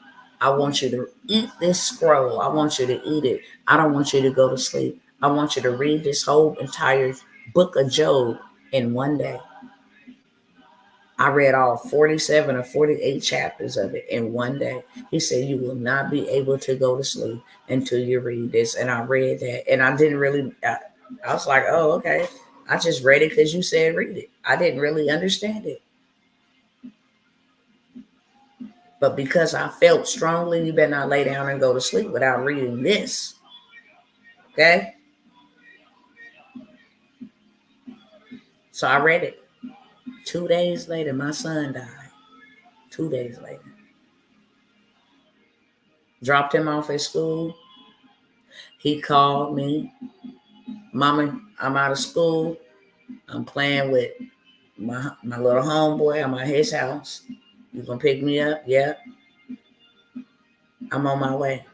I want you to eat this scroll. I want you to eat it. I don't want you to go to sleep. I want you to read this whole entire book of Job in one day. I read all 47 or 48 chapters of it in one day. He said, you will not be able to go to sleep until you read this. And I read that. And I didn't really, I was like, oh, okay. I just read it because you said read it. I didn't really understand it. But because I felt strongly, you better not lay down and go to sleep without reading this. Okay? So I read it. 2 days later, my son died. 2 days later. Dropped him off at school. He called me. Mama, I'm out of school. I'm playing with my little homeboy. I'm at his house. You gonna pick me up? Yeah. I'm on my way.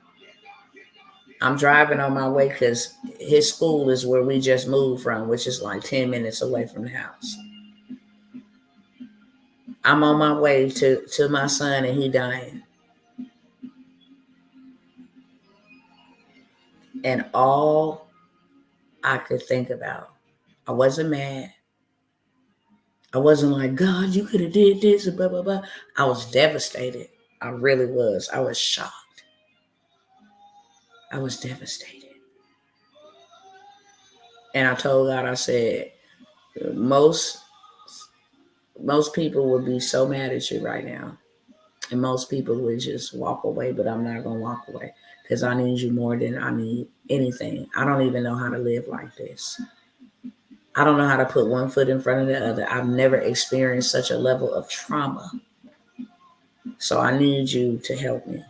I'm driving on my way because his school is where we just moved from, which is like 10 minutes away from the house. I'm on my way to my son and he dying. And all I could think about, I wasn't mad. I wasn't like, God, you could have did this and blah, blah, blah. I was devastated. I really was. I was shocked. I was devastated. And I told God, I said, most people would be so mad at you right now. And most people would just walk away, but I'm not going to walk away because I need you more than I need anything. I don't even know how to live like this. I don't know how to put one foot in front of the other. I've never experienced such a level of trauma. So I need you to help me.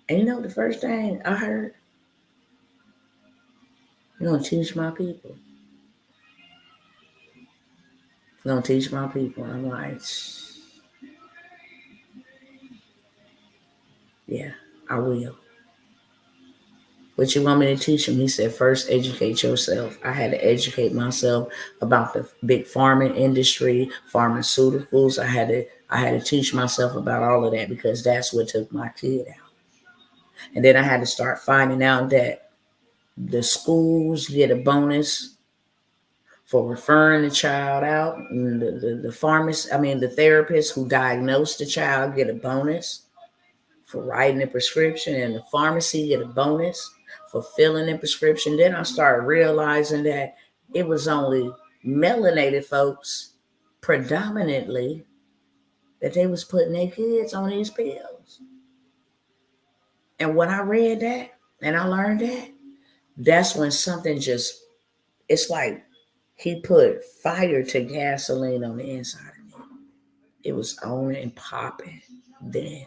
And you know, the first thing I heard, you're going to teach my people. You're going to teach my people. And I'm like, yeah, I will. What you want me to teach him? He said, first educate yourself. I had to educate myself about the big farming industry, pharmaceuticals. I had to teach myself about all of that because that's what took my kid out. And then I had to start finding out that the schools get a bonus for referring the child out. And the pharmacist, the therapist who diagnosed the child get a bonus for writing the prescription, and the pharmacy get a bonus for filling the prescription. Then I started realizing that it was only melanated folks predominantly that they was putting their kids on these pills. And when I read that and I learned that, that's when something just, it's like he put fire to gasoline on the inside of me. It was on and popping then.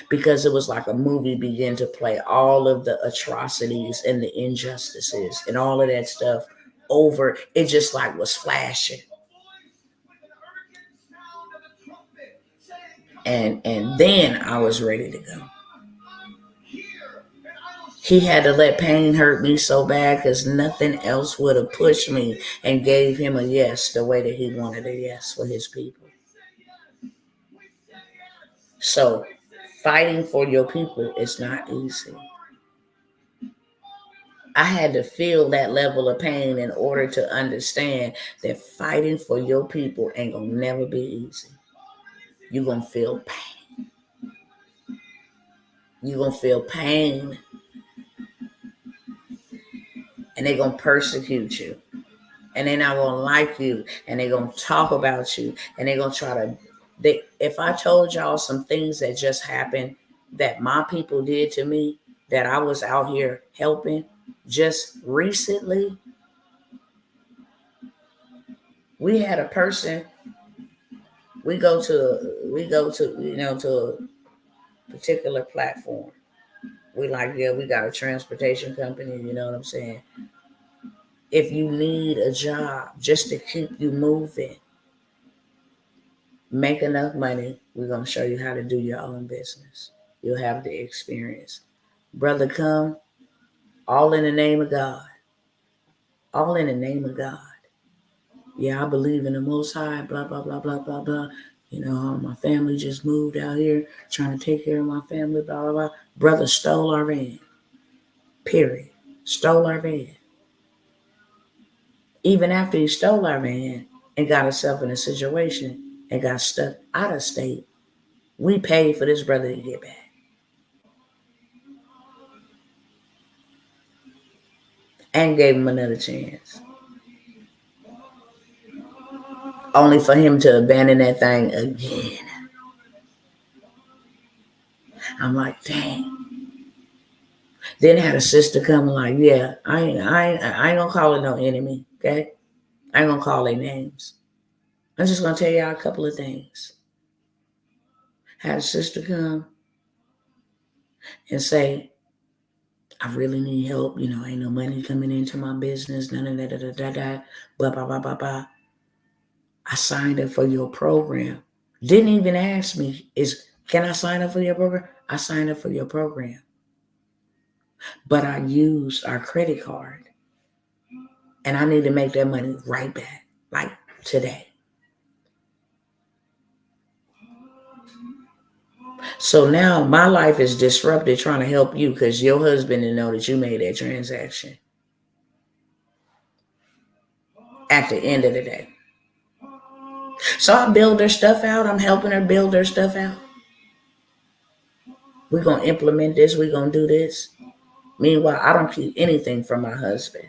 Because it was like a movie began to play all of the atrocities and the injustices and all of that stuff over. It just like was flashing. And then I was ready to go. He had to let pain hurt me so bad because nothing else would have pushed me and gave him a yes the way that he wanted a yes for his people. So fighting for your people is not easy. I had to feel that level of pain in order to understand that fighting for your people ain't gonna never be easy. You're gonna feel pain. You're gonna feel pain. And they're gonna persecute you. And they're not gonna like you. And they're gonna talk about you. And they're gonna try to if I told y'all some things that just happened that my people did to me, that I was out here helping just recently. We had a person, we go to to a particular platform, We like, yeah, we got a transportation company, you know what I'm saying? If you need a job just to keep you moving, make enough money, we're going to show you how to do your own business. You'll have the experience. Brother, come, all in the name of God. All in the name of God. Yeah, I believe in the Most High, blah, blah, blah, blah, blah, blah. You know, my family just moved out here trying to take care of my family, blah, blah, blah. Brother stole our van. Period. Stole our van. Even after he stole our van and got himself in a situation and got stuck out of state, we paid for this brother to get back and gave him another chance. Only for him to abandon that thing again. I'm like, dang. Then had a sister come and like, yeah, I ain't gonna call it no enemy, okay? I ain't gonna call their names. I'm just gonna tell y'all a couple of things. Had a sister come and say, I really need help. You know, ain't no money coming into my business. None of that, blah, blah, blah, blah, blah. I signed up for your program. Didn't even ask me, can I sign up for your program? I signed up for your program. But I used our credit card. And I need to make that money right back, like today. So now my life is disrupted trying to help you because your husband didn't know that you made that transaction at the end of the day. So I build her stuff out. I'm helping her build her stuff out. We're going to implement this. We're going to do this. Meanwhile, I don't keep anything from my husband.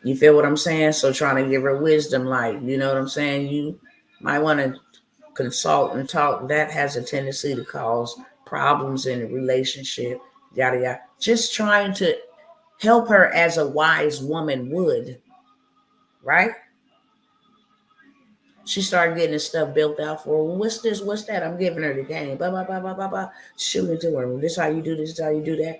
You feel what I'm saying? So trying to give her wisdom, like, you know what I'm saying? You might want to consult and talk. That has a tendency to cause problems in a relationship, yada, yada. Just trying to help her as a wise woman would, right? She started getting this stuff built out for her. Well, what's this? What's that? I'm giving her the game. Blah, blah, blah, blah, blah, blah. Shooting to her. This is how you do this. This is how you do that.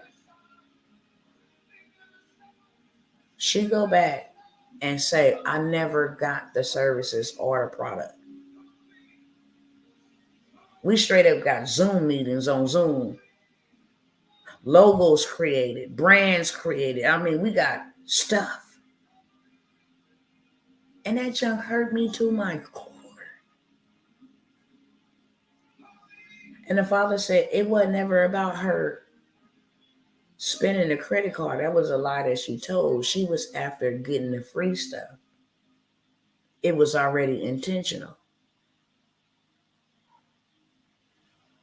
She go back and say, I never got the services or the product. We straight up got Zoom meetings on Zoom. Logos created. Brands created. I mean, we got stuff. And that junk hurt me to my core. And the father said it wasn't ever about her spending the credit card. That was a lie that she told. She was after getting the free stuff. It was already intentional.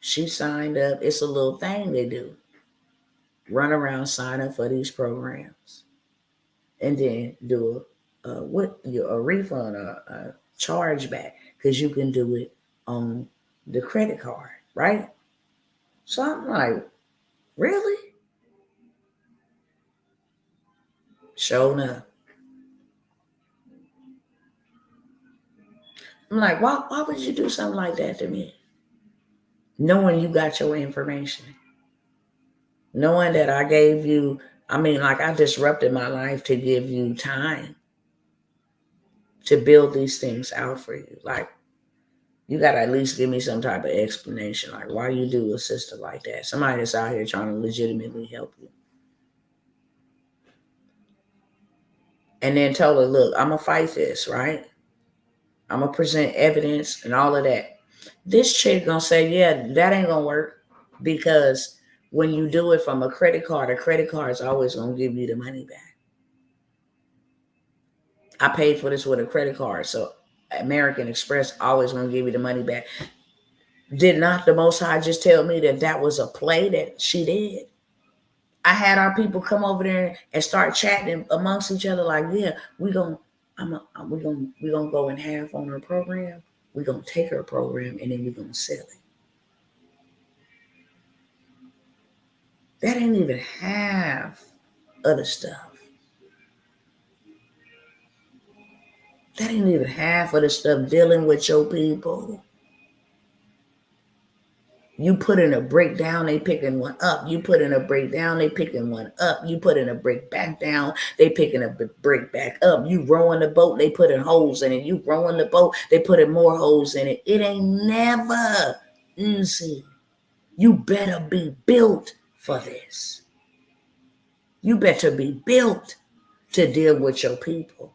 She signed up. It's a little thing they do. Run around, sign up for these programs, and then do a refund or a chargeback because you can do it on the credit card, right? So I'm like, really? Showing up. I'm like, why would you do something like that to me? Knowing you got your information. Knowing that I gave you, I mean, like I disrupted my life to give you time to build these things out for you. Like, you got to at least give me some type of explanation. Like, why you do a sister like that? Somebody that's out here trying to legitimately help you. And then told her, look, I'm going to fight this, right? I'm going to present evidence and all of that. This chick going to say, yeah, that ain't going to work. Because when you do it from a credit card is always going to give you the money back. I paid for this with a credit card. So American Express always going to give you the money back. Did not the Most High just tell me that that was a play that she did? I had our people come over there and start chatting amongst each other like, yeah, we gonna go in half on her program. We're gonna take her program and then we're gonna sell it. That ain't even half of the stuff. That ain't even half of the stuff dealing with your people. You put in a brick down, they picking one up. You put in a brick down, they picking one up. You put in a brick back down, they picking a brick back up. You rowing the boat, they putting holes in it. You rowing the boat, they putting more holes in it. It ain't never easy. You better be built for this. You better be built to deal with your people.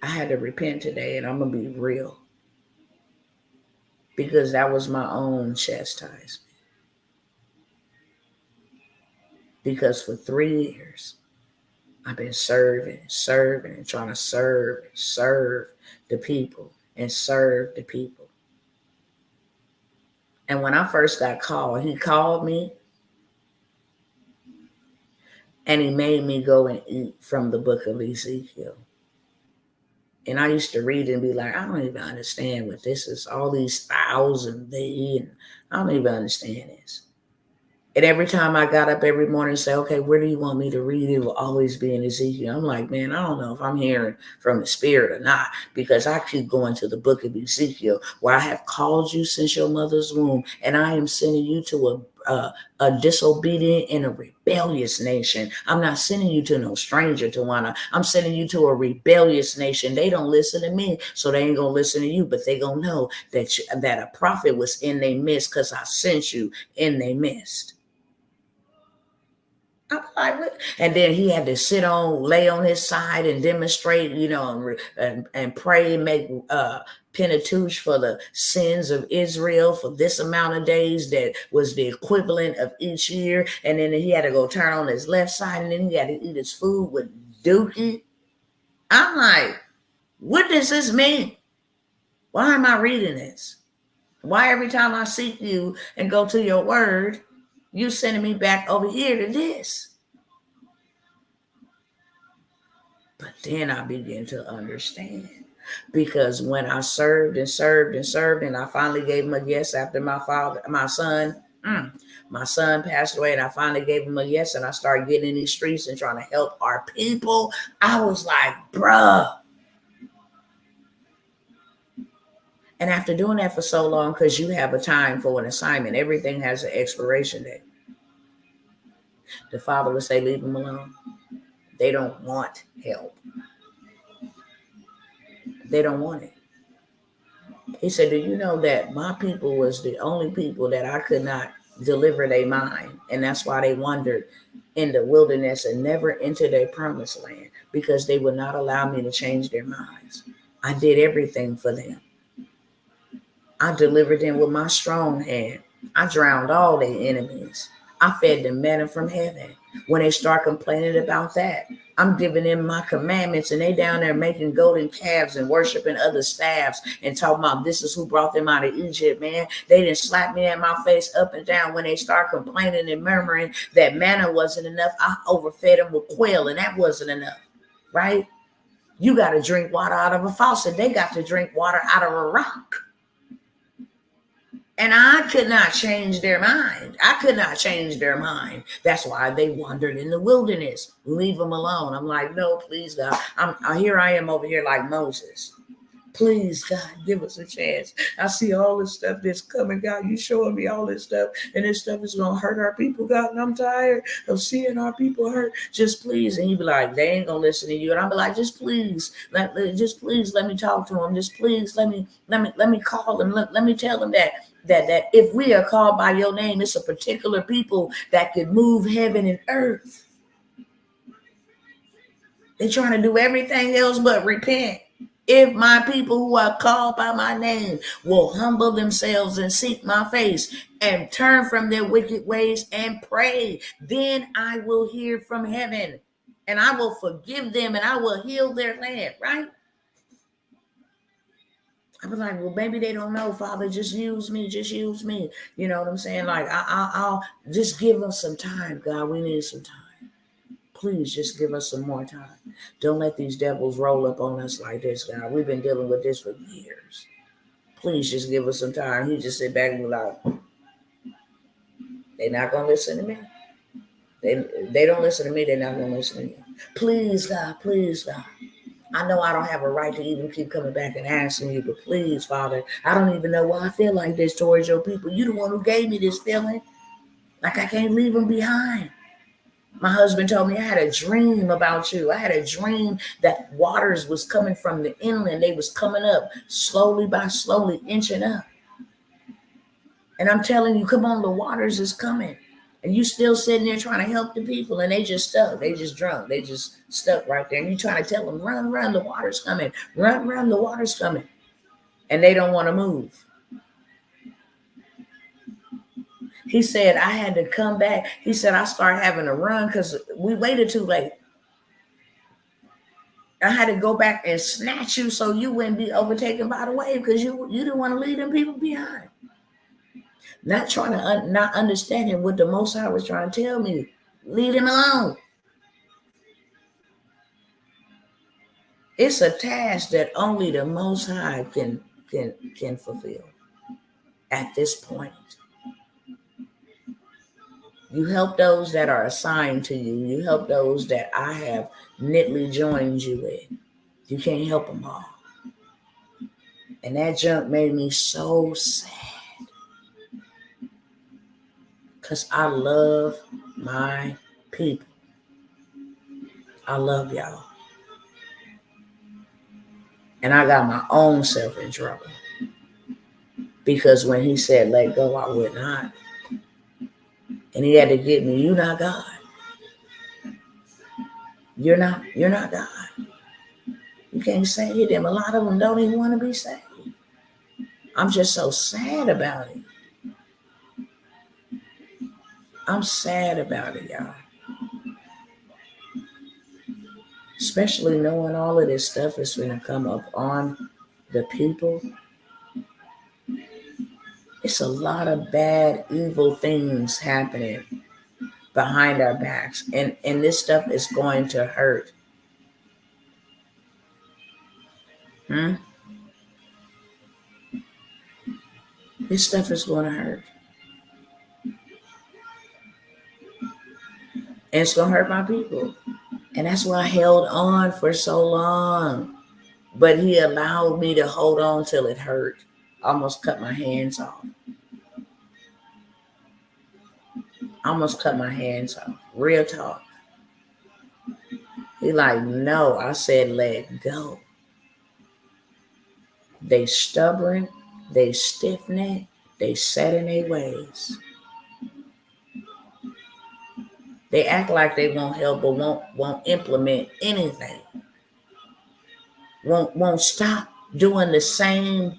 I had to repent today, and I'm going to be real, because that was my own chastisement. Because for 3 years, I've been serving, and trying to serve the people, and serve the people. And when I first got called, he called me, and he made me go and eat from the book of Ezekiel. And I used to read and be like, I don't even understand what this is. All these thousand thee, and I don't even understand this. And every time I got up every morning and say, okay, where do you want me to read? It will always be in Ezekiel. I'm like, man, I don't know if I'm hearing from the Spirit or not, because I keep going to the book of Ezekiel, where I have called you since your mother's womb, and I am sending you to a disobedient and a rebellious nation. I'm not sending you to no stranger, Tawana. I'm sending you to a rebellious nation. They don't listen to me, so they ain't gonna listen to you, but they gonna know that a prophet was in their midst, because I sent you in their midst. I'm like, what? And then he had to lay on his side and demonstrate, and pray, make penitentiary for the sins of Israel for this amount of days. That was the equivalent of each year. And then he had to go turn on his left side, and then he had to eat his food with dookie. I'm like, what does this mean? Why am I reading this? Why every time I seek you and go to your word, you sending me back over here to this? But then I began to understand, because when I served and served and served, and I finally gave him a yes after my son passed away, and I finally gave him a yes, and I started getting in these streets and trying to help our people. I was like, bruh. And after doing that for so long, because you have a time for an assignment, everything has an expiration date. The Father would say, leave them alone. They don't want help. They don't want it. He said, do you know that my people was the only people that I could not deliver their mind? And that's why they wandered in the wilderness and never entered their promised land, because they would not allow me to change their minds. I did everything for them. I delivered them with my strong hand. I drowned all their enemies. I fed them manna from heaven. When they start complaining about that, I'm giving them my commandments, and they down there making golden calves and worshiping other staffs and talking about this is who brought them out of Egypt, man. They didn't slap me in my face up and down when they start complaining and murmuring that manna wasn't enough. I overfed them with quail, and that wasn't enough, right? You got to drink water out of a faucet. They got to drink water out of a rock. And I could not change their mind. That's why they wandered in the wilderness. Leave them alone. I'm like, no, please, God. Here I am over here like Moses. Please, God, give us a chance. I see all this stuff that's coming, God. You showing me all this stuff, and this stuff is going to hurt our people, God, and I'm tired of seeing our people hurt. Just please. And he'd be like, they ain't going to listen to you. And I'll be like, just please let me talk to them. Just please let me call them. Let me tell them that if we are called by your name, it's a particular people that could move heaven and earth. They're trying to do everything else but repent. If my people who are called by my name will humble themselves and seek my face and turn from their wicked ways and pray, then I will hear from heaven, and I will forgive them, and I will heal their land, right? I was like, well, maybe they don't know, Father. Just use me. You know what I'm saying? Like, I'll just give us some time, God. We need some time. Please just give us some more time. Don't let these devils roll up on us like this, God. We've been dealing with this for years. Please just give us some time. He just sit back and be like, they're not going to listen to me. They don't listen to me. They're not going to listen to you. Please, God. Please, God. I know I don't have a right to even keep coming back and asking you, but please, Father, I don't even know why I feel like this towards your people. You the one who gave me this feeling. Like I can't leave them behind. My husband told me I had a dream about you. I had a dream that waters was coming from the inland. They was coming up slowly by slowly, inching up. And I'm telling you, come on, the waters is coming. And you still sitting there trying to help the people, and they just stuck. They just drunk. They just stuck right there. And you trying to tell them, run, run, the water's coming. Run, run, the water's coming. And they don't want to move. He said, I had to come back. He said, I started having to run because we waited too late. I had to go back and snatch you so you wouldn't be overtaken by the wave because you didn't want to leave them people behind. Not trying to, not understanding what the Most High was trying to tell me. Leave him alone. It's a task that only the Most High can fulfill. At this point, you help those that are assigned to you. You help those that I have knitly joined you with. You can't help them all. And that junk made me so sad. Because I love my people. I love y'all. And I got my own self in trouble. Because when he said let go, I would not. And he had to get me, you're not God. You're not God. You can't save them. A lot of them don't even want to be saved. I'm just so sad about it. I'm sad about it, y'all. Especially knowing all of this stuff is going to come up on the people. It's a lot of bad, evil things happening behind our backs. And this stuff is going to hurt. This stuff is going to hurt. And it's going to hurt my people. And that's why I held on for so long. But he allowed me to hold on till it hurt. Almost cut my hands off. Real talk. He like, no. I said, let go. They stubborn. They stiff-necked. They set in their ways. They act like they won't help, but won't implement anything. Won't stop doing the same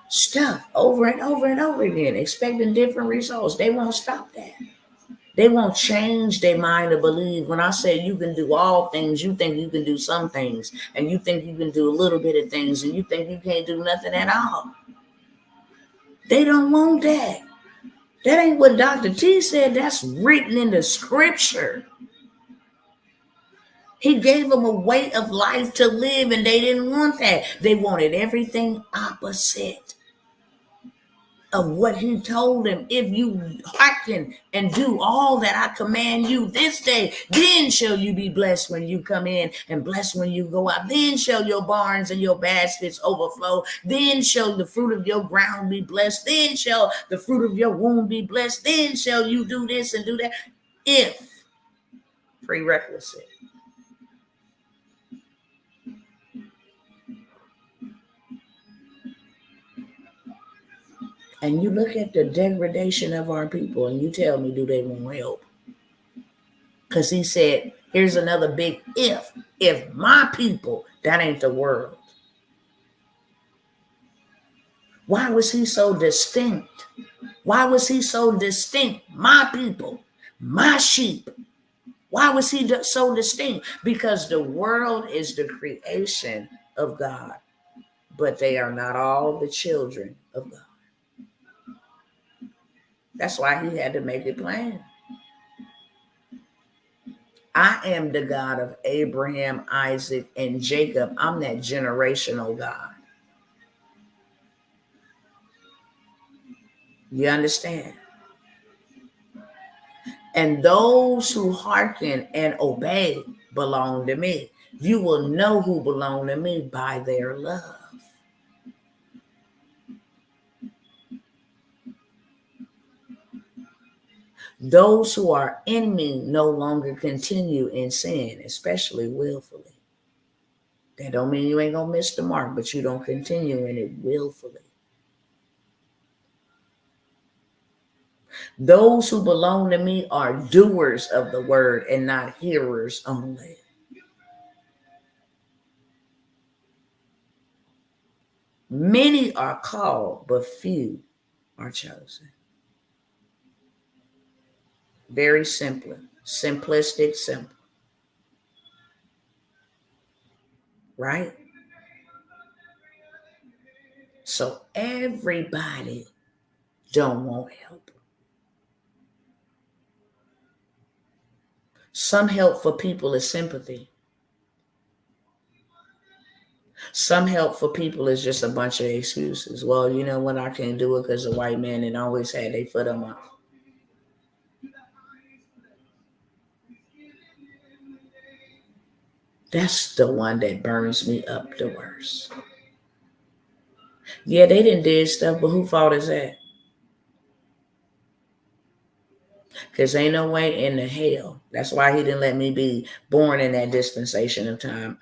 stuff over and over and over again, expecting different results. They won't stop that. They won't change their mind to believe. When I say you can do all things, you think you can do some things, and you think you can do a little bit of things, and you think you can't do nothing at all. They don't want that. That ain't what Dr. T said. That's written in the scripture. He gave them a way of life to live, and they didn't want that. They wanted everything opposite of what he told them. If you hearken and do all that I command you this day, then shall you be blessed when you come in and blessed when you go out. Then shall your barns and your baskets overflow. Then shall the fruit of your ground be blessed. Then shall the fruit of your womb be blessed. Then shall you do this and do that. If prerequisite. And you look at the degradation of our people and you tell me, do they want help? Because he said, here's another big if. If my people, that ain't the world. Why was he so distinct? Why was he so distinct? My people, my sheep. Why was he so distinct? Because the world is the creation of God, but they are not all the children of God. That's why he had to make it plain. I am the God of Abraham, Isaac, and Jacob. I'm that generational God. You understand? And those who hearken and obey belong to me. You will know who belong to me by their love. Those who are in me no longer continue in sin, especially willfully. That don't mean you ain't gonna miss the mark, but you don't continue in it willfully. Those who belong to me are doers of the word and not hearers only. Many are called, but few are chosen. Very simple, simplistic, simple, right? So everybody don't want help. Some help for people is sympathy. Some help for people is just a bunch of excuses. Well, you know what? I can't do it because the white man and always had their foot on my. That's the one that burns me up the worst. Yeah, they didn't did stuff, but who fault is that? Because ain't no way in the hell. That's why he didn't let me be born in that dispensation of time.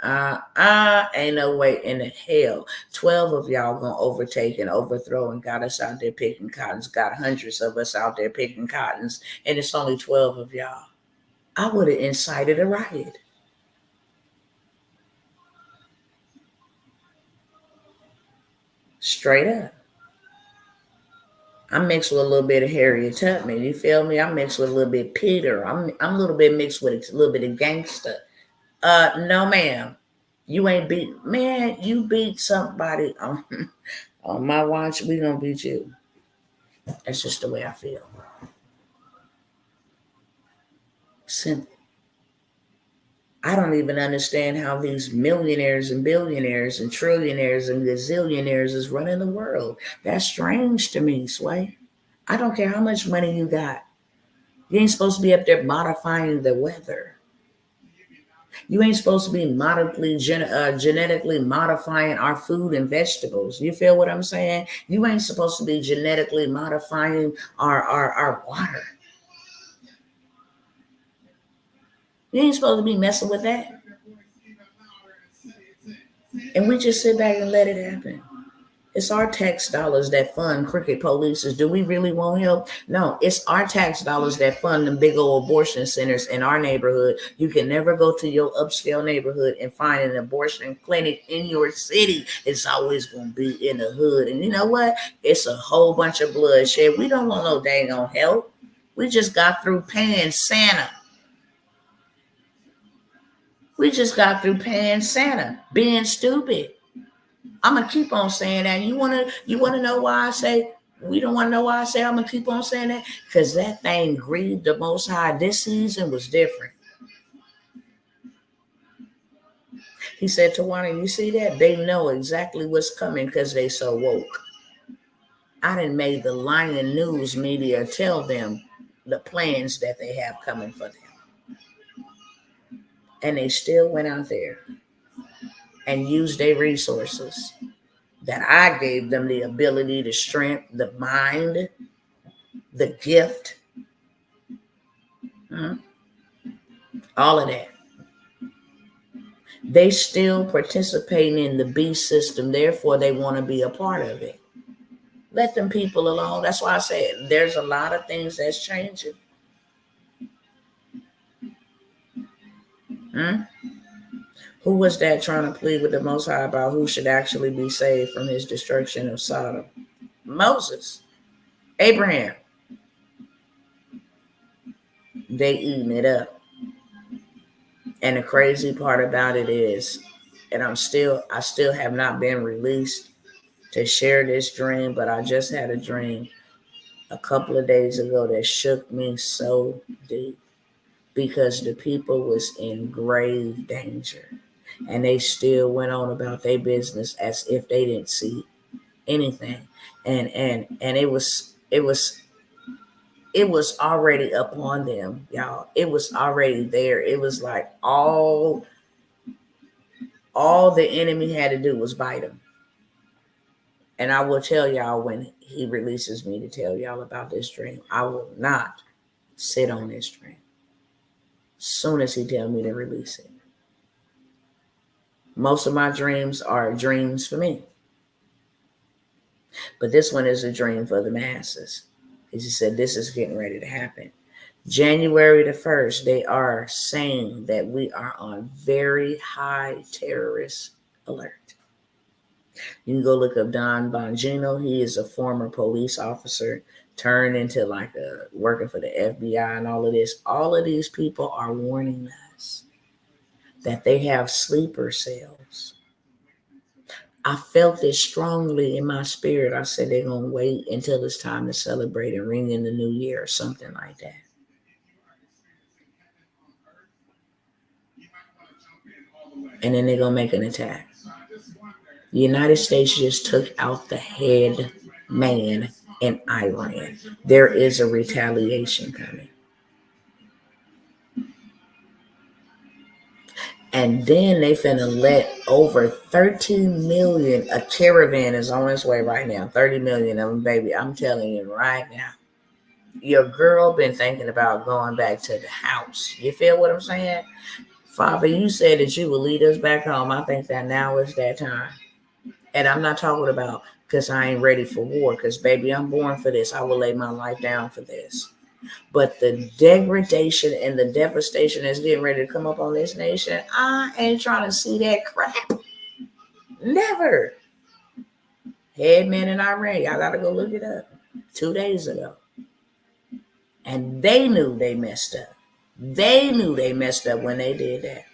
Ain't no way in the hell. 12 of y'all gonna overtake and overthrow and got us out there picking cottons. Got hundreds of us out there picking cottons. And it's only 12 of y'all. I would have incited a riot. Straight up. I'm mixed with a little bit of Harriet Tubman. You feel me? I'm mixed with a little bit of Peter. I'm a little bit mixed with a little bit of gangster. No, ma'am. You ain't beat, man. You beat somebody on my watch. We gonna beat you. That's just the way I feel. Simple. I don't even understand how these millionaires and billionaires and trillionaires and gazillionaires is running the world. That's strange to me, Sway. I don't care how much money you got. You ain't supposed to be up there modifying the weather. You ain't supposed to be genetically modifying our food and vegetables. You feel what I'm saying? You ain't supposed to be genetically modifying our water. You ain't supposed to be messing with that. And we just sit back and let it happen. It's our tax dollars that fund cricket polices. Do we really want help? No, it's our tax dollars that fund the big old abortion centers in our neighborhood. You can never go to your upscale neighborhood and find an abortion clinic in your city. It's always going to be in the hood. And you know what? It's a whole bunch of bloodshed. We don't want no dang on help. We just got through paying Santa. We just got through paying Santa, being stupid. I'm gonna keep on saying that. You wanna know why I say we don't want to know why I say I'm gonna keep on saying that? Because that thing grieved the Most High. This season was different. He said, Tawana, you see that? They know exactly what's coming because they so woke. I done made the lying news media tell them the plans that they have coming for them. And they still went out there and used their resources that I gave them the ability, the strength, the mind, the gift, all of that. They still participating in the beast system, therefore they want to be a part of it. Let them people alone. That's why I said there's a lot of things that's changing. Who was that trying to plead with the Most High about who should actually be saved from his destruction of Sodom? Moses, Abraham. They eating it up. And the crazy part about it is, and I still have not been released to share this dream, but I just had a dream a couple of days ago that shook me so deep because the people was in grave danger and they still went on about their business as if they didn't see anything. And it was already upon them, y'all. It was already there. It was like all All the enemy had to do was bite him. And I will tell y'all when he releases me to tell y'all about this dream. I will not sit on this dream. Soon as he tell me to release it. Most of my dreams are dreams for me. But this one is a dream for the masses. He said, this is getting ready to happen. January the 1st, they are saying that we are on very high terrorist alert. You can go look up Don Bongino. He is a former police officer turned into like working for the FBI and all of this. All of these people are warning us that they have sleeper cells. I felt it strongly in my spirit. I said they're going to wait until it's time to celebrate and ring in the new year or something like that. And then they're going to make an attack. The United States just took out the head man in Iran. There is a retaliation coming. And then they finna let over 13 million, a caravan is on its way right now. 30 million of them, baby. I'm telling you right now. Your girl been thinking about going back to the house. You feel what I'm saying? Father, you said that you will lead us back home. I think that now is that time. And I'm not talking about because I ain't ready for war, because baby, I'm born for this. I will lay my life down for this. But the degradation and the devastation that's getting ready to come up on this nation, I ain't trying to see that crap. Never. Headman in Iran, y'all gotta go look it up. 2 days ago. And they knew they messed up. They knew they messed up when they did that.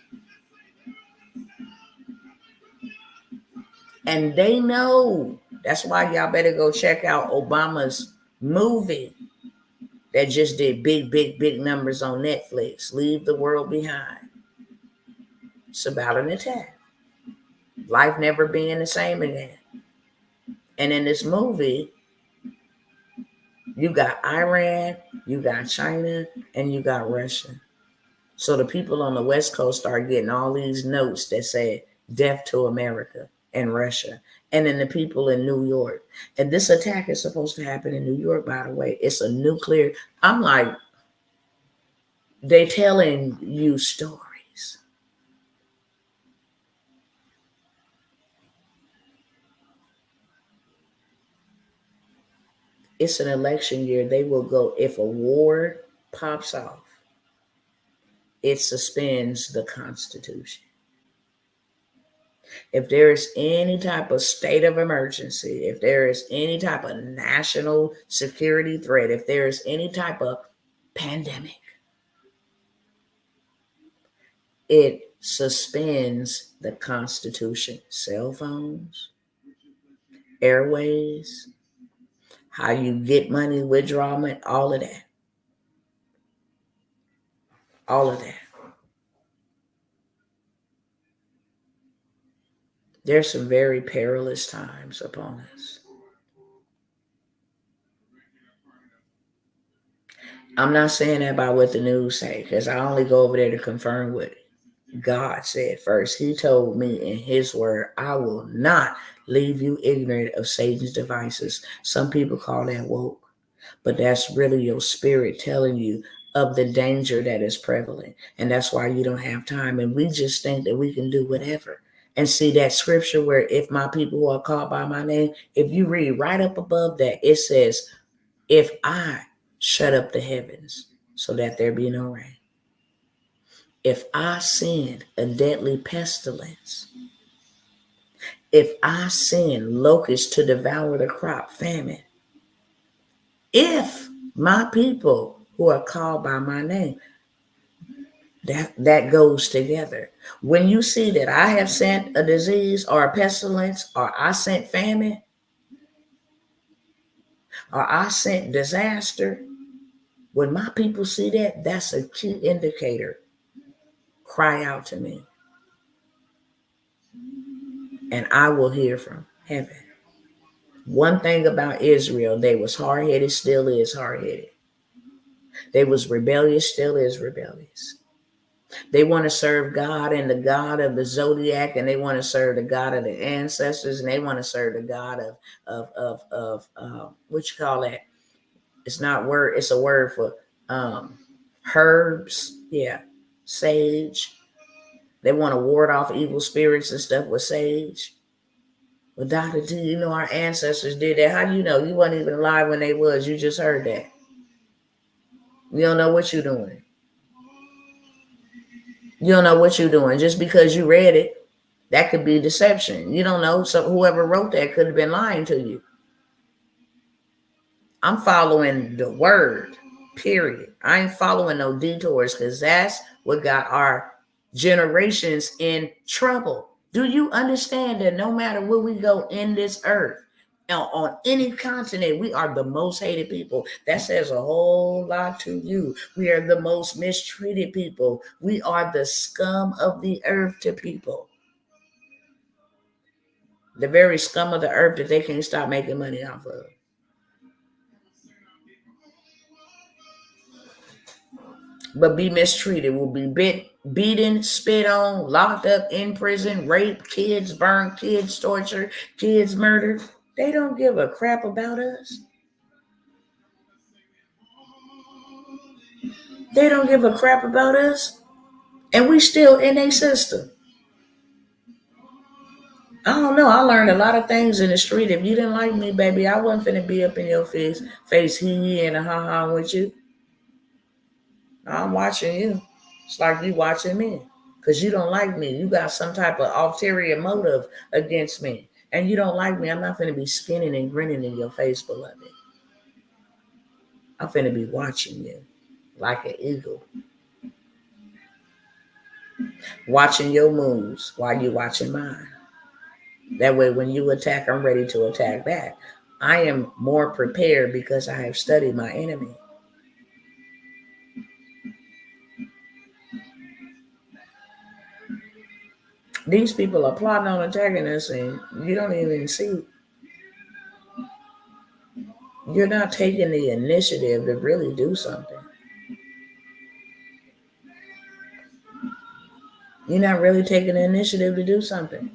And they know. That's why y'all better go check out Obama's movie that just did big numbers on Netflix. Leave the World Behind. It's about an attack. Life never being the same again. And in this movie, you got Iran, you got China, and you got Russia. So the people on the West Coast start getting all these notes that say death to America and Russia. And then the people in New York. And this attack is supposed to happen in New York, by the way. It's a nuclear. I'm like, they telling you stories. It's an election year. They will go, if a war pops off, it suspends the Constitution. If there is any type of state of emergency, if there is any type of national security threat, if there is any type of pandemic, it suspends the Constitution. Cell phones, airways, how you get money, withdraw money, all of that. All of that. There's some very perilous times upon us. I'm not saying that by what the news say, because I only go over there to confirm what God said first. He told me in his word, I will not leave you ignorant of Satan's devices. Some people call that woke, but that's really your spirit telling you of the danger that is prevalent. And that's why you don't have time. And we just think that we can do whatever. And see that scripture where if my people who are called by my name, if you read right up above that, it says, if I shut up the heavens so that there be no rain, if I send a deadly pestilence, if I send locusts to devour the crop, famine, if my people who are called by my name, that goes together. When you see that I have sent a disease or a pestilence, or I sent famine, or I sent disaster, when my people see that, that's a key indicator. Cry out to me, and I will hear from heaven. One thing about Israel, they was hard-headed, still is hard-headed. They was rebellious, still is rebellious. They want to serve God and the God of the zodiac, and they want to serve the God of the ancestors, and they want to serve the God of what you call that? It's not word. It's a word for um, herbs. Yeah, sage. They want to ward off evil spirits and stuff with sage. Well, Dr. T, you know our ancestors did that. How do you know? You weren't even alive when they was. You just heard that. You don't know what you're doing. You don't know what you're doing. Just because you read it, that could be deception. You don't know. So whoever wrote that could have been lying to you. I'm following the word, period. I ain't following no detours because that's what got our generations in trouble. Do you understand that no matter where we go in this earth, on any continent, we are the most hated people? That says a whole lot to you. We are the most mistreated people. We are the scum of the earth to people. The very scum of the earth that they can't stop making money off of. But be mistreated, will be beaten, spit on, locked up in prison, raped, kids burned, kids tortured, kids murdered. They don't give a crap about us. They don't give a crap about us. And we still in a system. I don't know. I learned a lot of things in the street. If you didn't like me, baby, I wasn't finna be up in your face hee and a ha ha with you. I'm watching you. It's like you watching me. Because you don't like me. You got some type of ulterior motive against me. And you don't like me. I'm not going to be skinning and grinning in your face, beloved. I'm going to be watching you like an eagle. Watching your moves while you're watching mine. That way, when you attack, I'm ready to attack back. I am more prepared because I have studied my enemy. These people are plotting on attacking us, and you don't even see. You're not taking the initiative to really do something. You're not really taking the initiative to do something.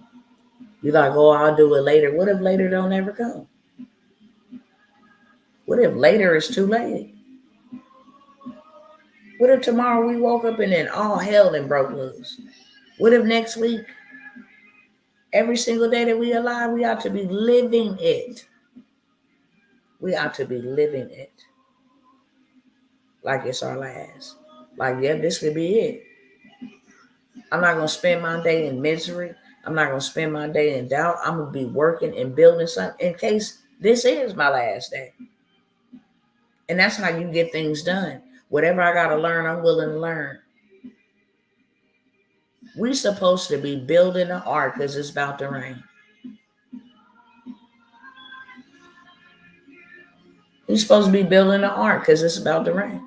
You're like, oh, I'll do it later. What if later don't ever come? What if later is too late? What if tomorrow we woke up and then all hell and broke loose? What if next week, every single day that we are alive, we ought to be living it. We ought to be living it like it's our last. Like, yeah, this could be it. I'm not going to spend my day in misery. I'm not going to spend my day in doubt. I'm going to be working and building something in case this is my last day. And that's how you get things done. Whatever I got to learn, I'm willing to learn. We're supposed to be building an ark because it's about to rain. You're supposed to be building an ark because it's about to rain.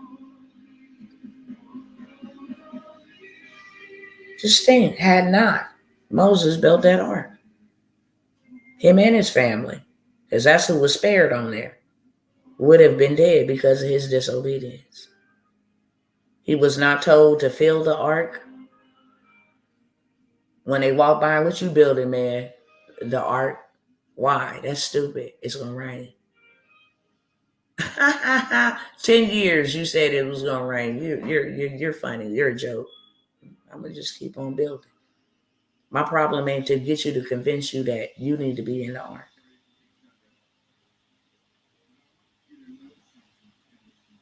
Just think, had not Moses built that ark, him and his family, because that's who was spared on there, would have been dead because of his disobedience. He was not told to fill the ark. When they walk by, what you building, man? The ark. Why? That's stupid. It's gonna rain. 10 years you said it was gonna rain. You're funny. You're a joke. I'm gonna just keep on building. My problem ain't to get you to convince you that you need to be in the ark.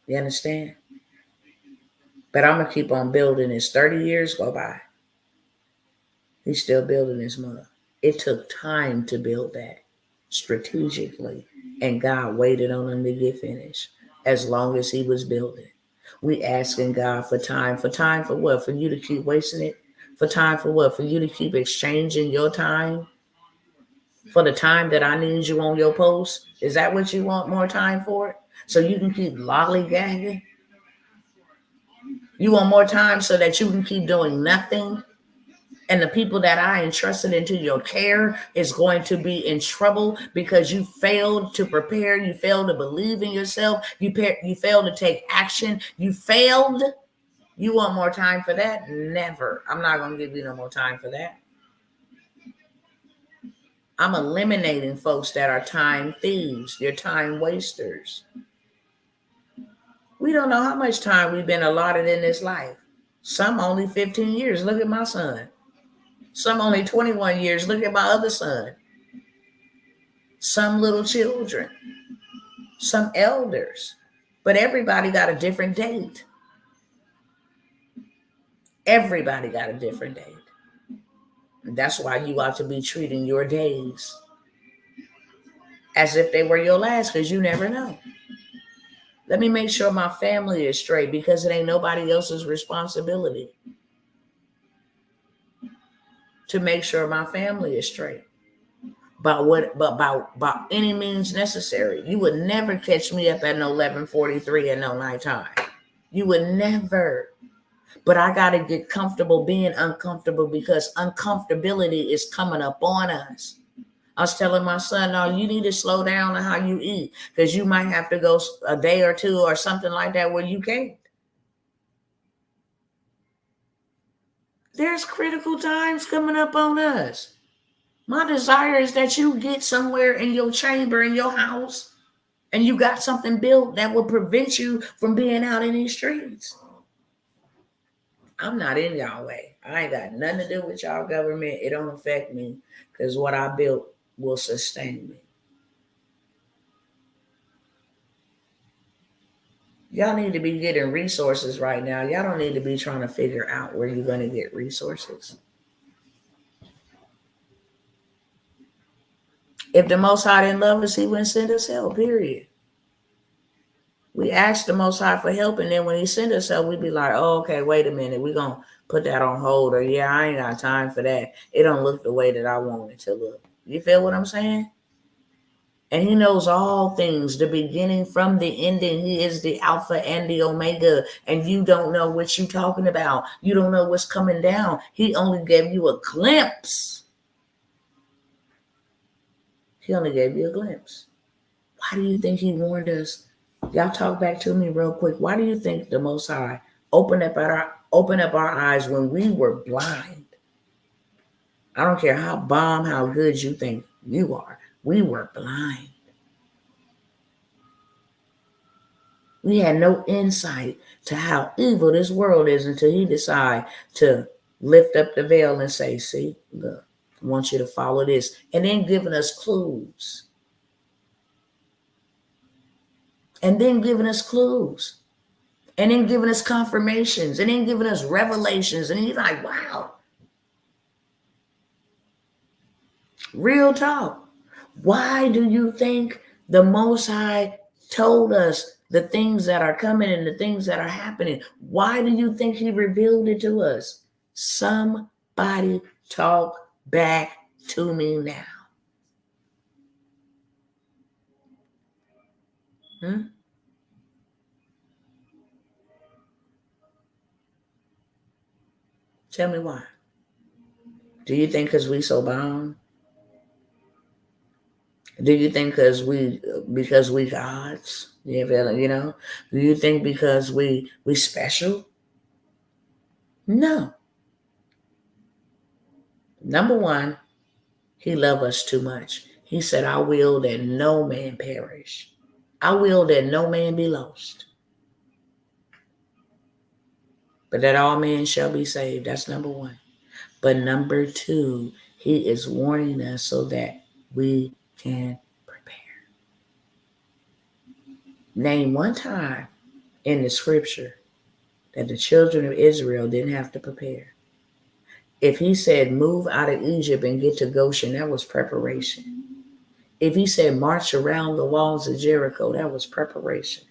You understand? But I'm gonna keep on building. As 30 years go by, he's still building his mother. It took time to build that strategically, and God waited on him to get finished. As long as he was building, we asking God for time. For time for what? For you to keep wasting it. For time for what? For you to keep exchanging your time for the time that I need you on your post. Is that what you want more time for? So you can keep lollygagging? You want more time so that you can keep doing nothing? And the people that I entrusted into your care is going to be in trouble because you failed to prepare. You failed to believe in yourself. You failed to take action. You failed. You want more time for that? Never. I'm not going to give you no more time for that. I'm eliminating folks that are time thieves. They're time wasters. We don't know how much time we've been allotted in this life. Some only 15 years. Look at my son. Some only 21 years. Look at my other son. Some little children. Some elders. But everybody got a different date. Everybody got a different date. And that's why you ought to be treating your days as if they were your last, because you never know. Let me make sure my family is straight, because it ain't nobody else's responsibility to make sure my family is straight. By any means necessary. You would never catch me up at no 11:43 at no nighttime. You would never. But I got to get comfortable being uncomfortable, because uncomfortability is coming up on us. I was telling my son, no, you need to slow down on how you eat, because you might have to go a day or two or something like that where you can't. There's critical times coming up on us. My desire is that you get somewhere in your chamber, in your house, and you got something built that will prevent you from being out in these streets. I'm not in y'all way. I ain't got nothing to do with y'all government. It don't affect me, because what I built will sustain me. Y'all need to be getting resources right now. Y'all don't need to be trying to figure out where you're going to get resources. If the Most High didn't love us, he wouldn't send us help, period. We asked the Most High for help, and then when he sent us help, we'd be like, oh, okay, wait a minute. We're going to put that on hold, or yeah, I ain't got time for that. It don't look the way that I want it to look. You feel what I'm saying? And he knows all things, the beginning from the ending. He is the Alpha and the Omega. And you don't know what you're talking about. You don't know what's coming down. He only gave you a glimpse. He only gave you a glimpse. Why do you think he warned us? Y'all talk back to me real quick. Why do you think the Most High opened up our eyes when we were blind? I don't care how bomb, how good you think you are. We were blind. We had no insight to how evil this world is until he decided to lift up the veil and say, see, look, I want you to follow this. And then giving us clues. And then giving us clues. And then giving us confirmations. And then giving us revelations. And he's like, wow. Real talk. Why do you think the Most High told us the things that are coming and the things that are happening? Why do you think he revealed it to us? Somebody talk back to me now. Tell me why. Do you think because we so bound? Do you think because we gods? You know? Do you think because we special? No. Number one, he loved us too much. He said, I will that no man perish. I will that no man be lost, but that all men shall be saved. That's number one. But number two, he is warning us so that we can prepare. Name one time in the scripture that the children of Israel didn't have to prepare. If he said move out of Egypt and get to Goshen, that was preparation. If he said march around the walls of Jericho, that was preparation.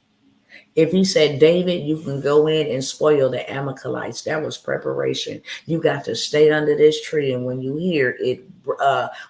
If he said, David, you can go in and spoil the Amalekites, that was preparation. You got to stay under this tree, and when you hear it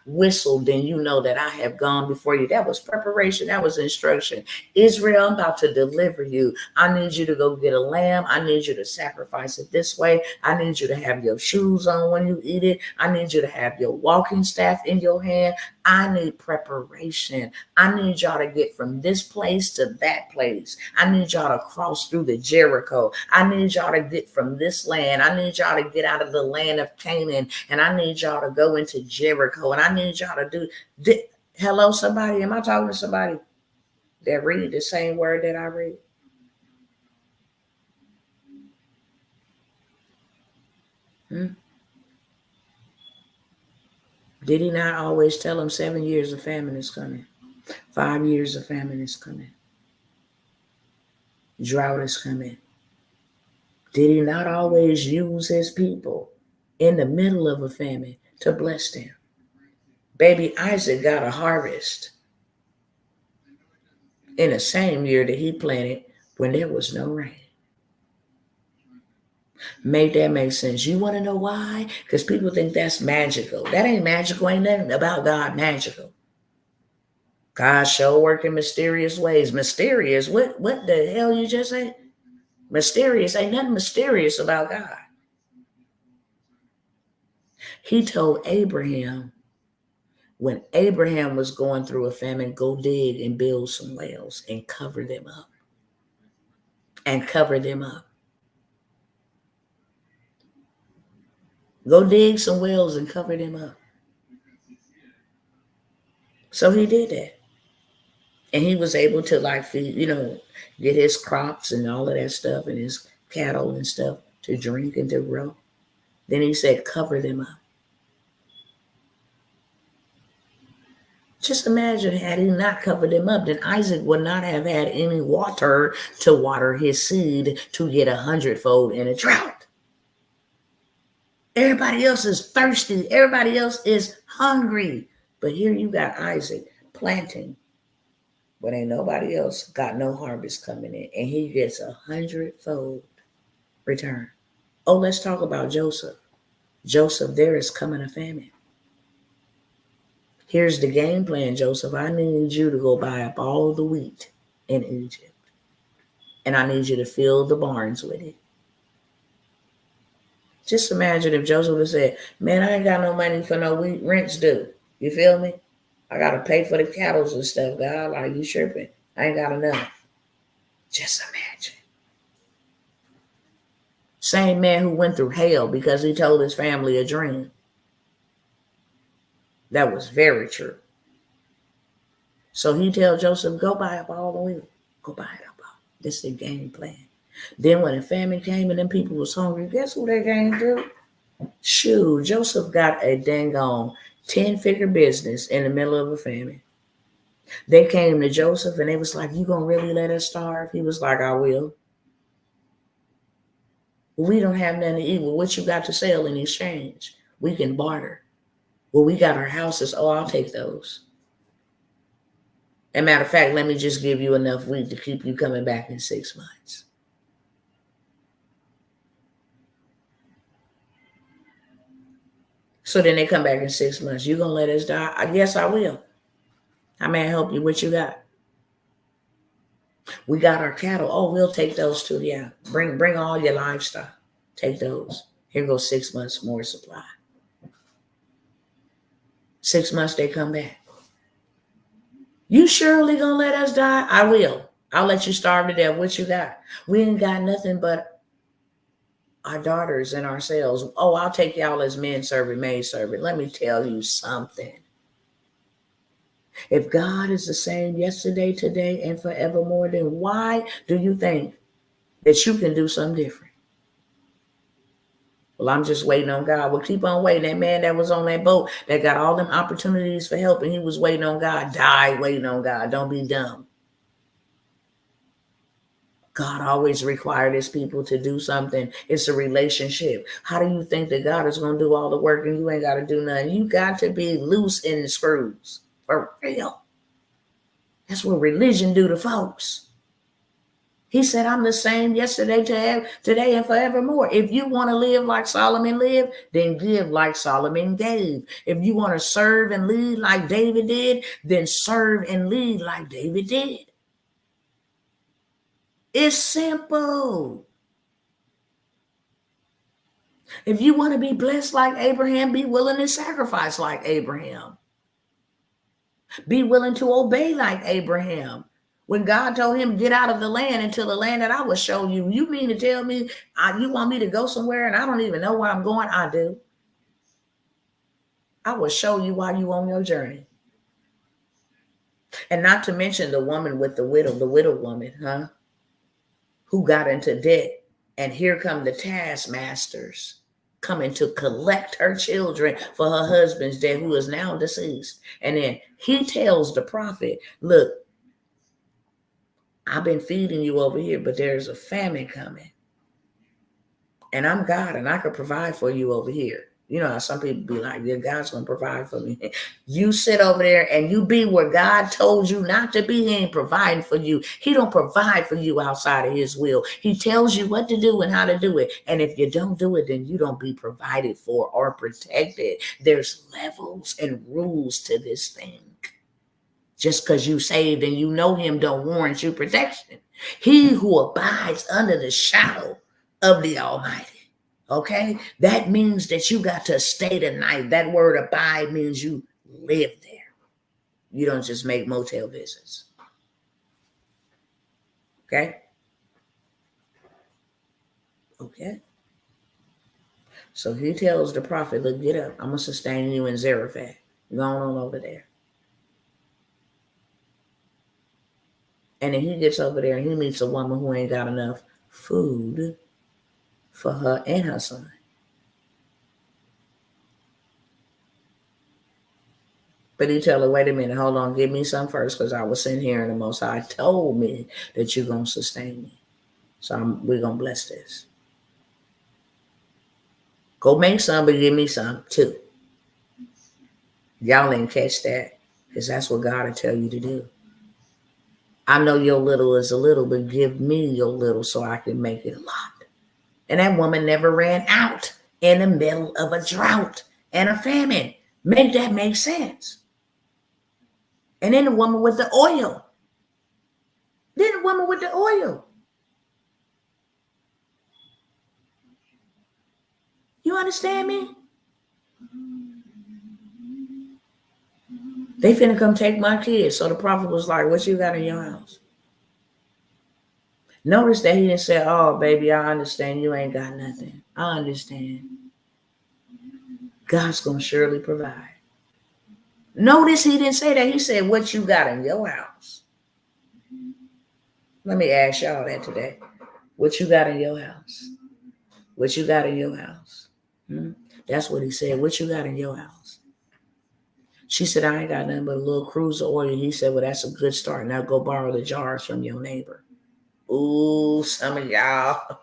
whistle, then you know that I have gone before you. That was preparation. That was instruction. Israel, I'm about to deliver you. I need you to go get a lamb. I need you to sacrifice it this way. I need you to have your shoes on when you eat it. I need you to have your walking staff in your hand. I need preparation. I need y'all to get from this place to that place. I need y'all to cross through the Jericho. I need y'all to get from this land. I need y'all to get out of the land of Canaan. And I need y'all to go into Jericho. And I need y'all to do. Hello, somebody. Am I talking to somebody that read the same word that I read? Hmm? Did he not always tell them 7 years of famine is coming? 5 years of famine is coming. Drought is coming. Did he not always use his people in the middle of a famine to bless them? Baby Isaac got a harvest in the same year that he planted when there was no rain. Make that make sense? You want to know why? Because people think that's magical. That ain't magical. Ain't nothing about God magical. God show work in mysterious ways. Mysterious? What the hell you just said? Mysterious? Ain't nothing mysterious about God. He told Abraham, when Abraham was going through a famine, go dig and build some wells and cover them up. And cover them up. Go dig some wells and cover them up. So he did that. And he was able to like feed, get his crops and all of that stuff and his cattle and stuff to drink and to grow. Then he said, cover them up. Just imagine had he not covered them up, then Isaac would not have had any water to water his seed to get 100-fold in a drought. Everybody else is thirsty. Everybody else is hungry. But here you got Isaac planting, but ain't nobody else got no harvest coming in. And he gets 100-fold return. Oh, let's talk about Joseph. Joseph, there is coming a famine. Here's the game plan, Joseph. I need you to go buy up all the wheat in Egypt. And I need you to fill the barns with it. Just imagine if Joseph would said, man, I ain't got no money for no wheat, rent's due. You feel me? I got to pay for the cattle and stuff, God. Like, you tripping? I ain't got enough. Just imagine. Same man who went through hell because he told his family a dream. That was very true. So he tell Joseph, go buy up all the wheat. Go buy it up. This is the game plan. Then when the famine came and them people was hungry, guess who they came to? Shoot, Joseph got a dang on 10-figure business in the middle of a famine. They came to Joseph and they was like, you gonna really let us starve? He was like, I will. Well, we don't have nothing to eat. Well, what you got to sell in exchange? We can barter. Well, we got our houses. Oh, I'll take those. And matter of fact, let me just give you enough wheat to keep you coming back in 6 months. So then they come back in 6 months. You gonna let us die? I guess I will. I may help you. What you got? We got our cattle. Oh, we'll take those too. Yeah. Bring all your livestock. Take those. Here goes 6 months more supply. 6 months they come back. You surely gonna let us die? I will. I'll let you starve to death. What you got? We ain't got nothing but our daughters and ourselves. Oh, I'll take y'all as men servant, maid servant. Let me tell you something. If God is the same yesterday, today, and forevermore, then why do you think that you can do something different? Well, I'm just waiting on God. Well, keep on waiting. That man that was on that boat that got all them opportunities for help and he was waiting on God, died waiting on God. Don't be dumb. God always required his people to do something. It's a relationship. How do you think that God is going to do all the work and you ain't got to do nothing? You got to be loose in the screws. For real. That's what religion do to folks. He said, I'm the same yesterday, today, and forevermore. If you want to live like Solomon lived, then give like Solomon gave. If you want to serve and lead like David did, then serve and lead like David did. It's simple. If you want to be blessed like Abraham, be willing to sacrifice like Abraham. Be willing to obey like Abraham. When God told him, get out of the land until the land that I will show you. You mean to tell me you want me to go somewhere and I don't even know where I'm going? I do. I will show you while you on your journey. And not to mention the woman with the widow woman, who got into debt. And here come the taskmasters coming to collect her children for her husband's debt, who is now deceased. And then he tells the prophet, look, I've been feeding you over here, but there's a famine coming. And I'm God, and I can provide for you over here. You know how some people be like, yeah, God's going to provide for me. You sit over there and you be where God told you not to be. He ain't providing for you. He don't provide for you outside of his will. He tells you what to do and how to do it. And if you don't do it, then you don't be provided for or protected. There's levels and rules to this thing. Just because you saved and you know him don't warrant you protection. He who abides under the shadow of the Almighty. Okay, that means that you got to stay the night. That word abide means you live there. You don't just make motel visits. Okay. So he tells the prophet, look, get up. I'm going to sustain you in Zarephath. Go on over there. And then he gets over there and he meets a woman who ain't got enough food for her and her son. But he tell her, wait a minute, hold on, give me some first, because I was sitting here and the Most High told me that you're going to sustain me. So we're going to bless this. Go make some, but give me some too. Y'all ain't catch that, because that's what God will tell you to do. I know your little is a little, but give me your little so I can make it a lot. And that woman never ran out in the middle of a drought and a famine. Make that make sense. And then the woman with the oil. You understand me? They finna come take my kids. So the prophet was like, what you got in your house? Notice that he didn't say, oh, baby, I understand you ain't got nothing. I understand. God's going to surely provide. Notice he didn't say that. He said, what you got in your house? Let me ask y'all that today. What you got in your house? What you got in your house? That's what he said. What you got in your house? She said, I ain't got nothing but a little cruiser oil. He said, well, that's a good start. Now go borrow the jars from your neighbor. Ooh, some of y'all,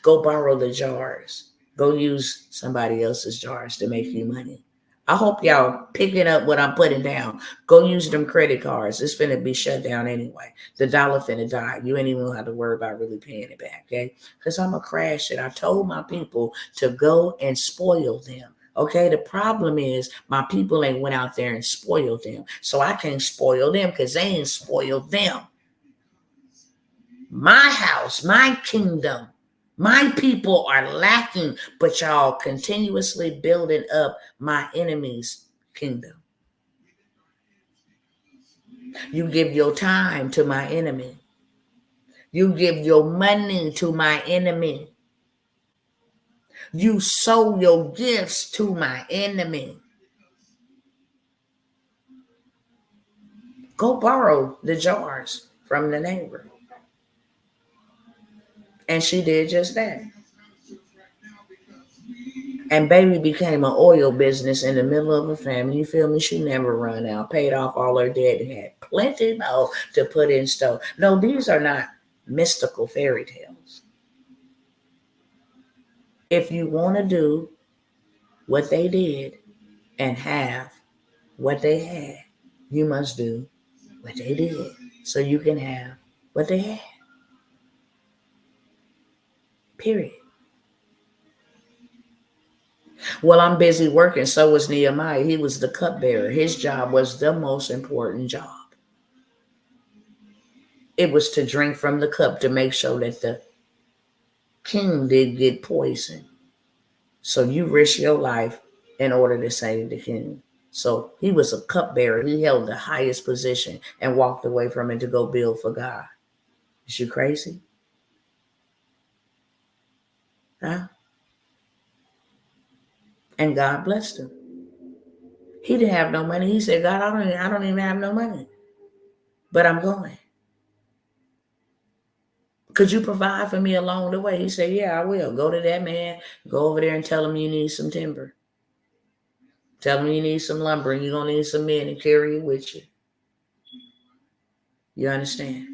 go borrow the jars. Go use somebody else's jars to make you money. I hope y'all picking up what I'm putting down. Go use them credit cards. It's finna be shut down anyway. The dollar finna die. You ain't even gonna have to worry about really paying it back, okay? Because I'm gonna crash it. I told my people to go and spoil them. Okay, the problem is my people ain't went out there and spoiled them. So I can't spoil them because they ain't spoiled them. My house, my kingdom, my people are lacking, but y'all continuously building up my enemy's kingdom. You give your time to my enemy. You give your money to my enemy. You sow your gifts to my enemy. Go borrow the jars from the neighbor. And she did just that. And baby became an oil business in the middle of a famine. You feel me? She never run out. Paid off all her debt and had plenty more to put in store. No, these are not mystical fairy tales. If you want to do what they did and have what they had, you must do what they did so you can have what they had. Period. Well, I'm busy working. So was Nehemiah. He was the cupbearer. His job was the most important job. It was to drink from the cup to make sure that the king did get poisoned. So you risk your life in order to save the king. So he was a cupbearer. He held the highest position and walked away from it to go build for God. Is you crazy? Huh? And God blessed him. He didn't have no money. He said, God, I don't even have no money. But I'm going. Could you provide for me along the way? He said, yeah, I will. Go to that man. Go over there and tell him you need some timber. Tell him you need some lumber and you're going to need some men to carry it with you. You understand?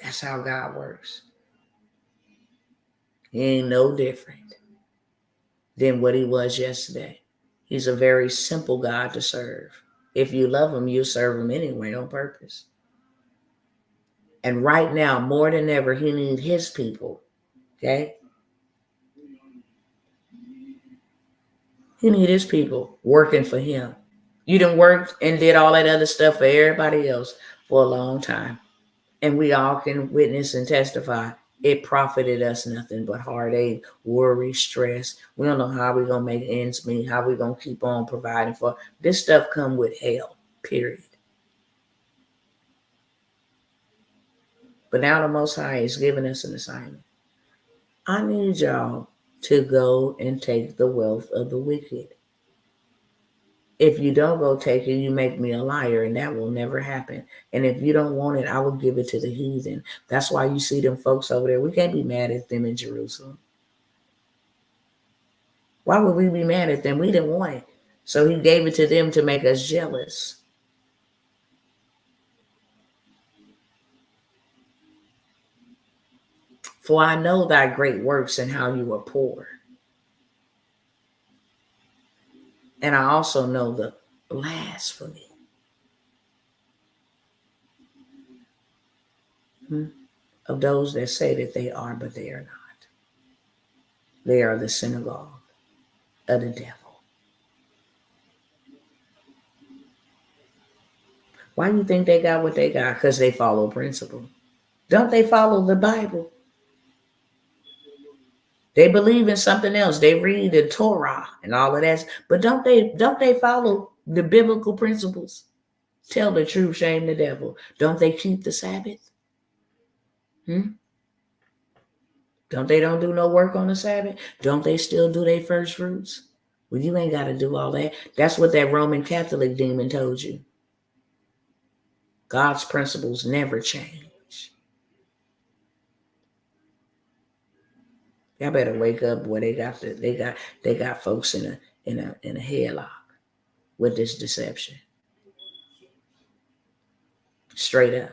That's how God works. He ain't no different than what he was yesterday. He's a very simple God to serve. If you love him, you'll serve him anyway on purpose. And right now, more than ever, he needs his people. Okay? He needs his people working for him. You done worked and did all that other stuff for everybody else for a long time. And we all can witness and testify. It profited us nothing but heartache, worry, stress. We don't know how we're going to make ends meet, how we're going to keep on providing for. This stuff come with hell, period. But now the Most High is giving us an assignment. I need y'all to go and take the wealth of the wicked. If you don't go take it, you make me a liar, and that will never happen. And if you don't want it, I will give it to the heathen. That's why you see them folks over there. We can't be mad at them in Jerusalem. Why would we be mad at them? We didn't want it. So he gave it to them to make us jealous. For I know thy great works and how you are poor. And I also know the blasphemy of those that say that they are, but they are not. They are the synagogue of the devil. Why do you think they got what they got? Because they follow principle. Don't they follow the Bible? They believe in something else. They read the Torah and all of that. But don't they follow the biblical principles? Tell the truth, shame the devil. Don't they keep the Sabbath? Don't do no work on the Sabbath? Don't they still do their first fruits? Well, you ain't got to do all that. That's what that Roman Catholic demon told you. God's principles never change. Y'all better wake up. Where they got folks in a headlock with this deception. Straight up.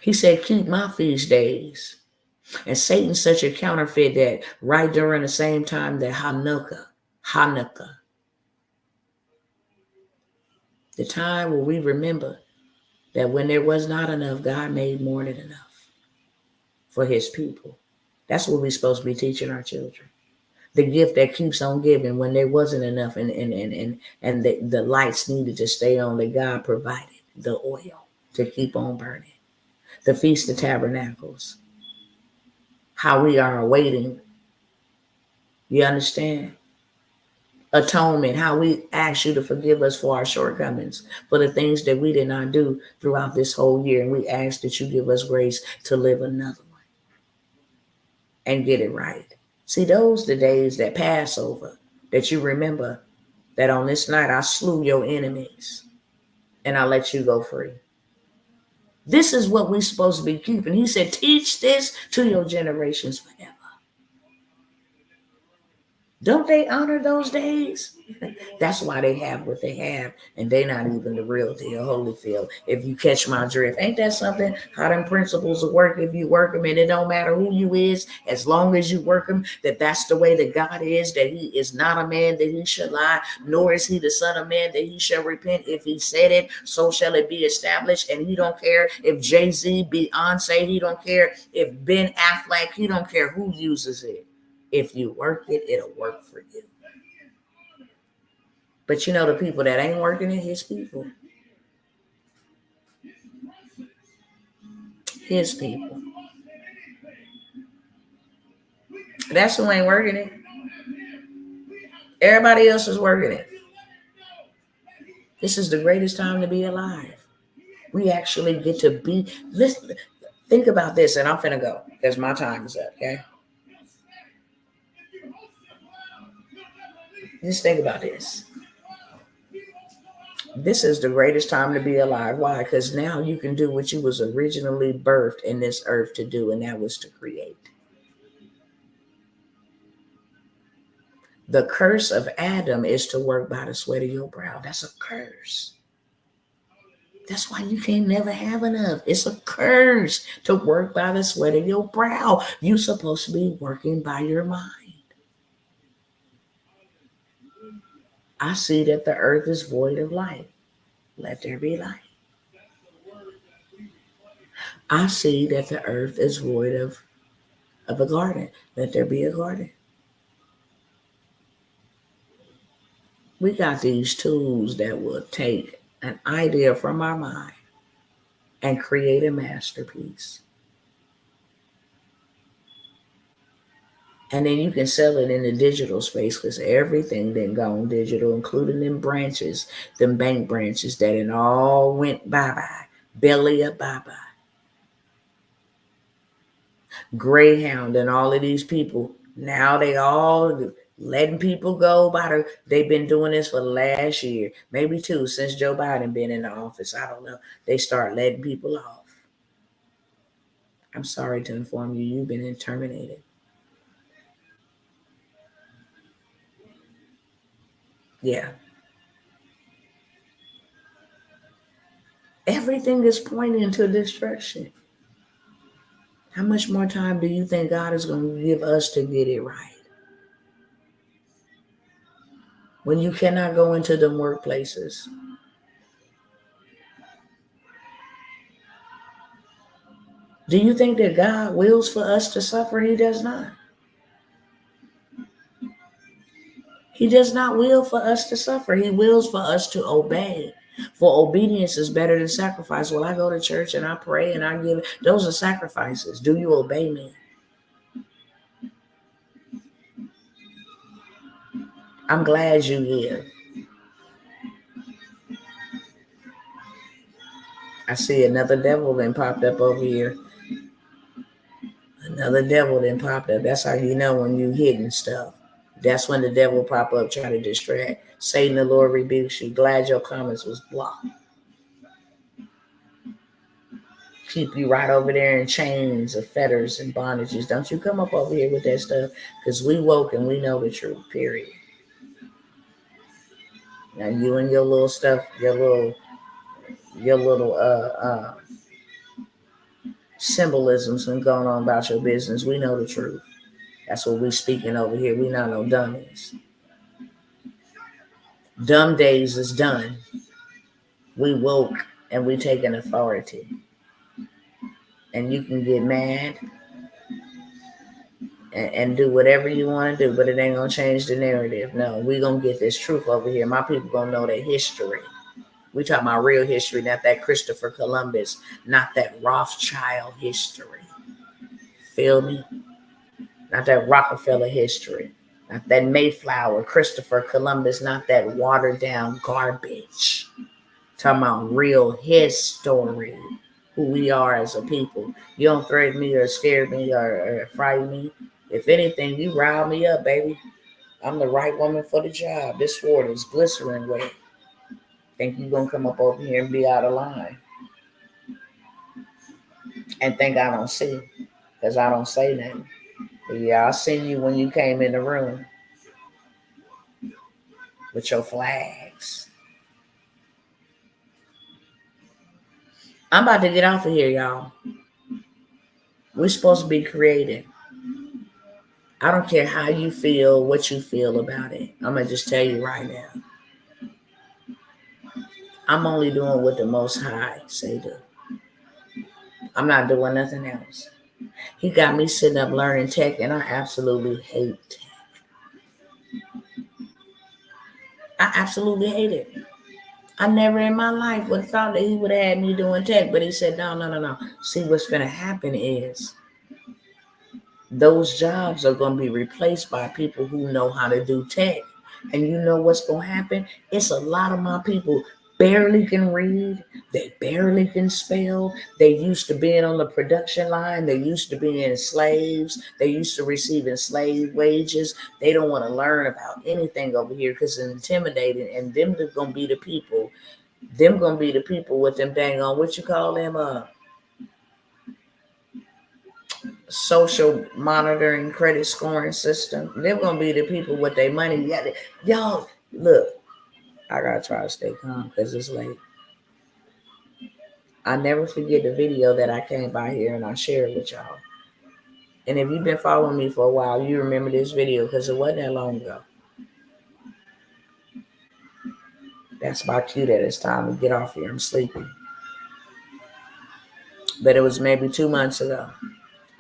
He said, keep my feast days. And Satan's such a counterfeit that right during the same time that Hanukkah, the time where we remember that when there was not enough, God made more than enough for his people. That's what we're supposed to be teaching our children. The gift that keeps on giving when there wasn't enough and the lights needed to stay on, that God provided the oil to keep on burning. The Feast of Tabernacles. How we are awaiting. You understand? Atonement, how we ask you to forgive us for our shortcomings, for the things that we did not do throughout this whole year. And we ask that you give us grace to live another one and get it right. See, those the days that Passover, that you remember that on this night I slew your enemies and I let you go free. This is what we're supposed to be keeping. He said, teach this to your generations forever. Don't they honor those days? That's why they have what they have, and they not even the real deal, Holyfield. If you catch my drift, ain't that something? How them principles will work if you work them, and it don't matter who you is, as long as you work them. That's the way that God is. That He is not a man that He should lie, nor is He the Son of Man that He shall repent. If He said it, so shall it be established. And He don't care if Jay-Z, Beyonce, He don't care if Ben Affleck, He don't care who uses it. If you work it, it'll work for you. But you know the people that ain't working it, his people. His people. That's who ain't working it. Everybody else is working it. This is the greatest time to be alive. We actually get to be. Listen, think about this, and I'm finna go because my time is up. Okay, just think about this. This is the greatest time to be alive. Why? Because now you can do what you was originally birthed in this earth to do, and that was to create. The curse of Adam is to work by the sweat of your brow. That's a curse. That's why you can't never have enough. It's a curse to work by the sweat of your brow. You're supposed to be working by your mind. I see that the earth is void of light. Let there be light. I see that the earth is void of a garden. Let there be a garden. We got these tools that will take an idea from our mind and create a masterpiece. And then you can sell it in the digital space because everything then gone digital, including them branches, them bank branches that it all went bye-bye. Belly up bye-bye. Greyhound and all of these people, now they all letting people go they've been doing this for the last year, maybe two, since Joe Biden been in the office. I don't know. They start letting people off. I'm sorry to inform you, you've been terminated. Yeah. Everything is pointing to destruction. How much more time do you think God is going to give us to get it right? When you cannot go into them workplaces. Do you think that God wills for us to suffer? He does not. He does not will for us to suffer. He wills for us to obey. For obedience is better than sacrifice. Well, I go to church and I pray and I give. Those are sacrifices. Do you obey me? I'm glad you give. I see another devil then popped up over here. Another devil then popped up. That's how you know when you hitting stuff. That's when the devil pop up, try to distract. Satan, the Lord rebukes you. Glad your comments was blocked. Keep you right over there in chains of fetters and bondages. Don't you come up over here with that stuff, because we woke and we know the truth, period. Now you and your little stuff, your little symbolisms and going on about your business. We know the truth. That's what we speaking over here. We not no dummies. Dumb days is done. We woke and we taking authority. And you can get mad and do whatever you want to do, but it ain't gonna change the narrative. No, we gonna get this truth over here. My people gonna know their history. We talking about real history, not that Christopher Columbus, not that Rothschild history. Feel me? Not that Rockefeller history, not that Mayflower, Christopher Columbus, not that watered down garbage. Talking about real history, who we are as a people. You don't threaten me or scare me or frighten me. If anything, you rile me up, baby. I'm the right woman for the job. This sword is glistening with it. Think you gonna come up over here and be out of line and think I don't see, because I don't say nothing. But yeah, I seen you when you came in the room with your flags. I'm about to get off of here, y'all. We're supposed to be creative. I don't care how you feel, what you feel about it. I'm going to just tell you right now. I'm only doing what the Most High say do. I'm not doing nothing else. He got me sitting up learning tech, and I absolutely hate tech. I absolutely hate it. I never in my life would have thought that he would have had me doing tech, but he said, no. See, what's going to happen is Those jobs are going to be replaced by people who know how to do tech. And you know what's going to happen? It's a lot of my people barely can read. They barely can spell. They used to being on the production line. They used to being slaves. They used to receiving slave wages. They don't want to learn about anything over here because it's intimidating. And them are going to be the people. Them going to be the people with them dang on, what you call them? Social monitoring credit scoring system. They're gonna be the people with their money. Yeah, y'all look. I gotta try to stay calm because it's late. I never forget the video that I came by here and I shared with y'all. And if you've been following me for a while, you remember this video because it wasn't that long ago. That's my cue that it's time to get off here. I'm sleeping. But it was maybe 2 months ago.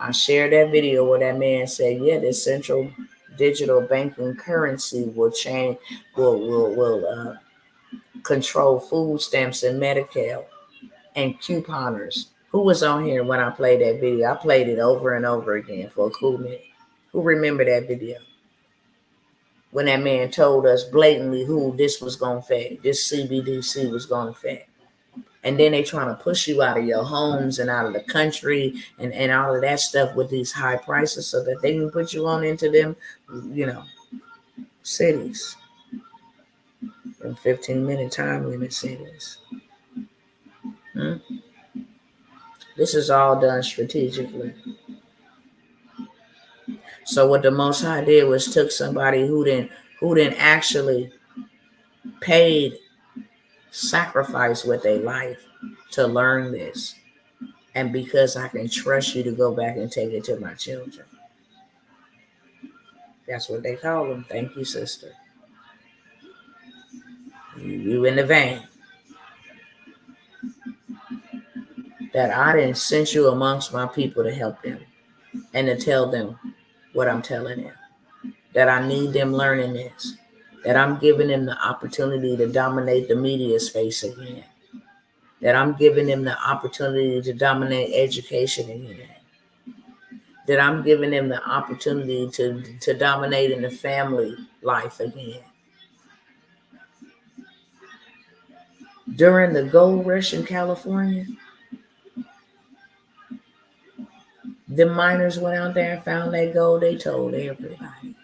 I shared that video where that man said, "Yeah, this central digital banking currency will change, will control food stamps and Medicare and couponers." Who was on here when I played that video? I played it over and over again for a cool minute. Who remember that video? When that man told us blatantly who this was going to affect, this CBDC was going to affect. And then they trying to push you out of your homes and out of the country and all of that stuff with these high prices so that they can put you on into them, cities. In 15-minute time limit cities. This is all done strategically. So what the Most High did was took somebody who didn't actually paid, sacrifice with their life to learn this. And because I can trust you to go back and take it to my children. That's what they call them. Thank you, sister. You in the vein. That I didn't send you amongst my people to help them and to tell them what I'm telling them. That I need them learning this. That I'm giving them the opportunity to dominate the media space again. That I'm giving them the opportunity to dominate education again. That I'm giving them the opportunity to dominate in the family life again. During the gold rush in California, the miners went out there and found that gold. They told everybody.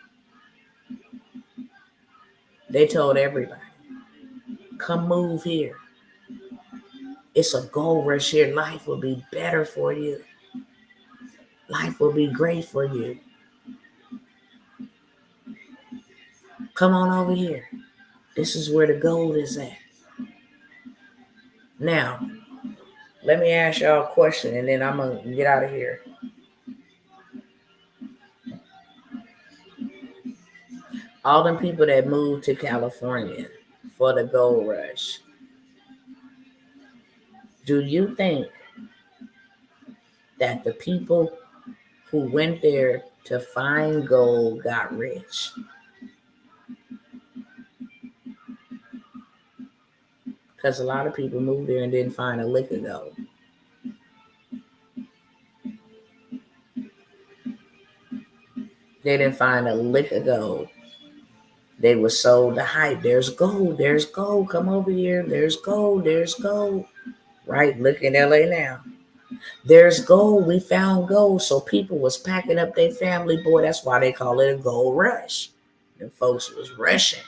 They told everybody, come move here. It's a gold rush here. Life will be better for you. Life will be great for you. Come on over here. This is where the gold is at. Now, let me ask y'all a question and then I'm going to get out of here. All them people that moved to California for the gold rush, do you think that the people who went there to find gold got rich? Because a lot of people moved there and didn't find a lick of gold. They didn't find a lick of gold. They were sold the hype. There's gold. There's gold. Come over here. There's gold. There's gold. Right? Look in LA now. There's gold. We found gold. So people was packing up their family. Boy, that's why they call it a gold rush. And folks was rushing.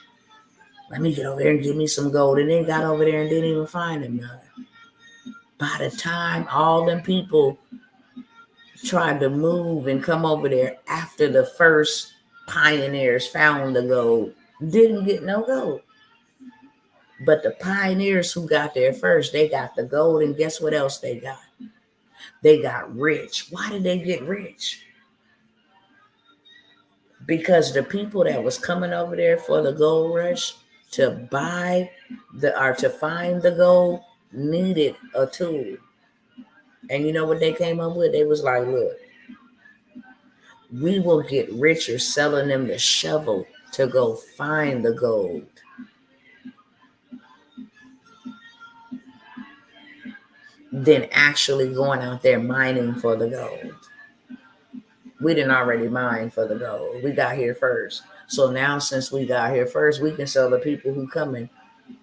Let me get over there and give me some gold. And then got over there and didn't even find them none. By the time all them people tried to move and come over there after the first pioneers found the gold, didn't get no gold. But the pioneers who got there first, they got the gold, and guess what else they got? They got rich. Why did they get rich? Because the people that was coming over there for the gold rush to buy to find the gold needed a tool. And you know what they came up with? They was like, look, we will get richer selling them the shovel to go find the gold than actually going out there mining for the gold. We didn't already mine for the gold. We got here first. So now, since we got here first, we can sell the people who coming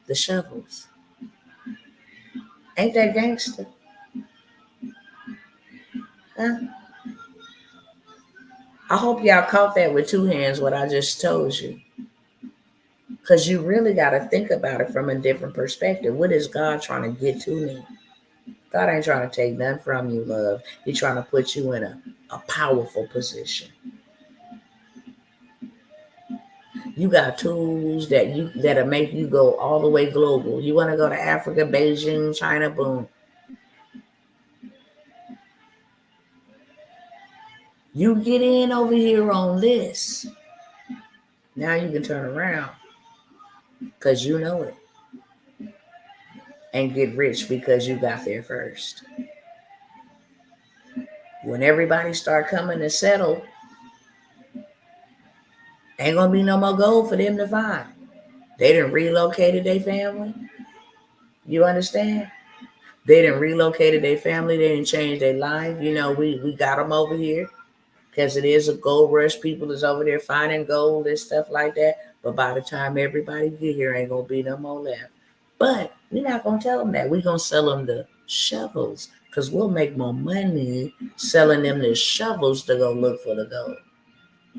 the shovels. Ain't that gangster? Huh? I hope y'all caught that with two hands, what I just told you. Because you really got to think about it from a different perspective. What is God trying to get to me? God ain't trying to take nothing from you, love. He's trying to put you in a powerful position. You got tools that'll make you go all the way global. You want to go to Africa, Beijing, China, boom. You get in over here on this. Now you can turn around because you know it and get rich because you got there first. When everybody start coming to settle, ain't gonna be no more gold for them to find. They done relocated their family. You understand? They done relocated their family. They didn't change their life. You know, we got them over here because it is a gold rush. People is over there finding gold and stuff like that. But by the time everybody get here, ain't gonna be no more left. But we're not gonna tell them that. We're gonna sell them the shovels because we'll make more money selling them the shovels to go look for the gold.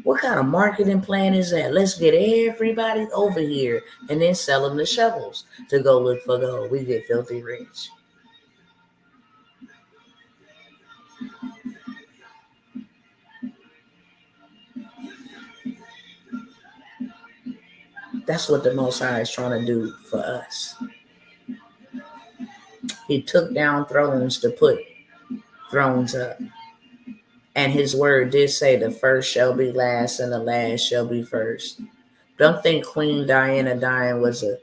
What kind of marketing plan is that? Let's get everybody over here and then sell them the shovels to go look for gold. We get filthy rich. That's what the Most High is trying to do for us. He took down thrones to put thrones up. And his word did say the first shall be last and the last shall be first. Don't think Queen Diana dying was a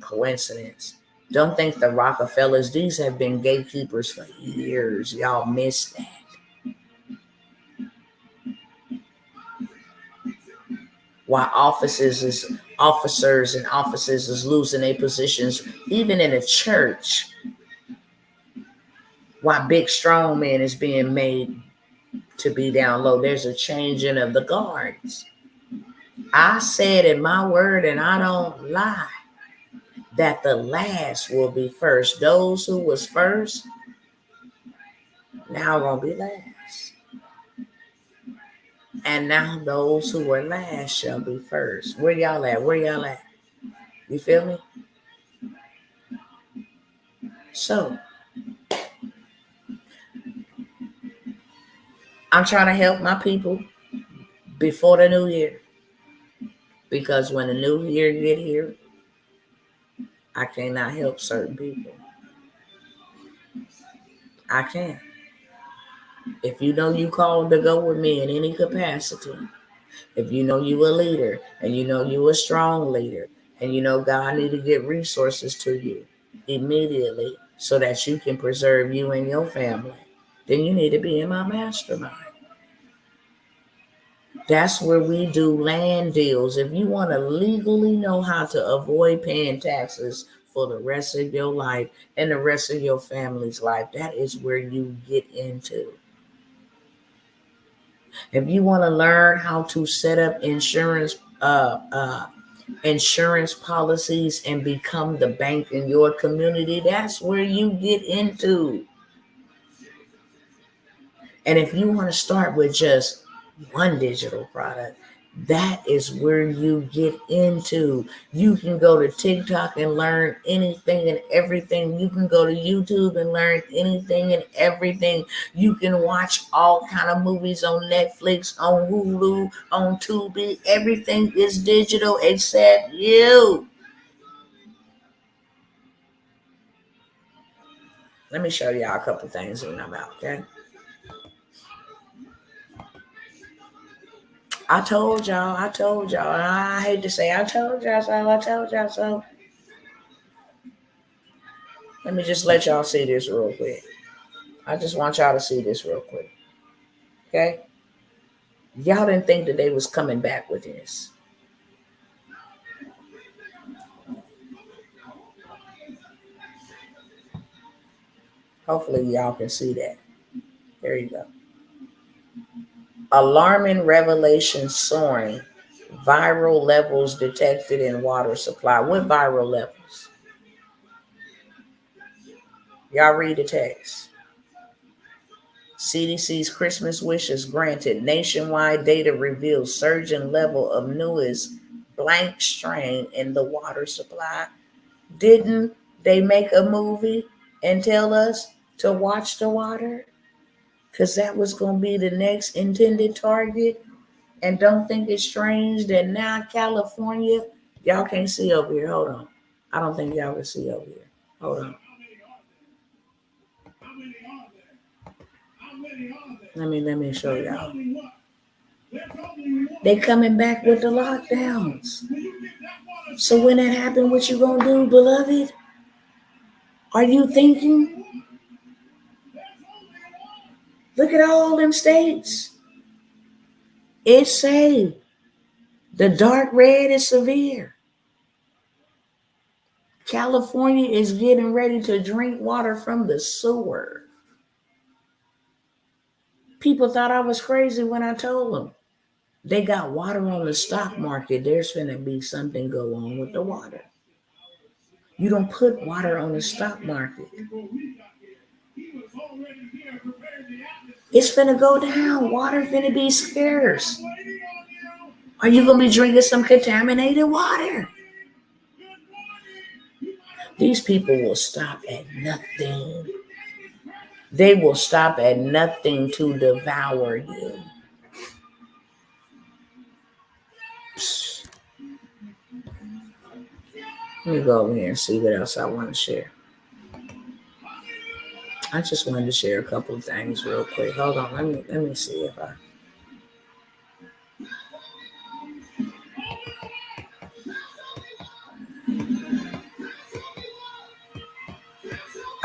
coincidence. Don't think the Rockefellers, these have been gatekeepers for years. Y'all missed that. Why officers and officers is losing their positions, even in the church. Why big strong man is being made to be down low. There's a changing of the guards. I said in my word, and I don't lie, that the last will be first. Those who was first now gonna be last. And now those who were last shall be first. Where y'all at? Where y'all at? You feel me? So I'm trying to help my people before the new year. Because when the new year get here, I cannot help certain people. I can't. If you know you called to go with me in any capacity, if you know you a leader and you know you a strong leader and you know God need to get resources to you immediately so that you can preserve you and your family, then you need to be in my mastermind. That's where we do land deals. If you want to legally know how to avoid paying taxes for the rest of your life and the rest of your family's life, that is where you get into. If you want to learn how to set up insurance policies and become the bank in your community, that's where you get into. And if you want to start with just one digital product, that is where you get into. You can go to TikTok and learn anything and everything. You can go to YouTube and learn anything and everything. You can watch all kind of movies on Netflix, on Hulu, on Tubi. Everything is digital except you. Let me show y'all a couple things when I'm out, okay? I told y'all. And I hate to say I told y'all so, I told y'all so. Let me just let y'all see this real quick. I just want y'all to see this real quick. Okay? Y'all didn't think that they was coming back with this. Hopefully y'all can see that. There you go. Alarming revelation soaring. Viral levels detected in water supply. What viral levels? Y'all read the text. CDC's Christmas wishes granted. Nationwide data reveals surging level of newest blank strain in the water supply. Didn't they make a movie and tell us to watch the water? Because that was going to be the next intended target. And don't think it's strange that now California, y'all can't see over here. Hold on. I don't think y'all can see over here. Hold on. Let me show y'all. They coming back with the lockdowns. So when that happen, what you gonna do, beloved? Are you thinking? Look at all them states. It's safe. The dark red is severe. California is getting ready to drink water from the sewer. People thought I was crazy when I told them. They got water on the stock market. There's finna be something go on with the water. You don't put water on the stock market. It's finna go down. Water finna be scarce. Are you gonna be drinking some contaminated water? These people will stop at nothing. They will stop at nothing to devour you. Psst. Let me go over here and see what else I want to share. I just wanted to share a couple of things real quick. Hold on, let me see if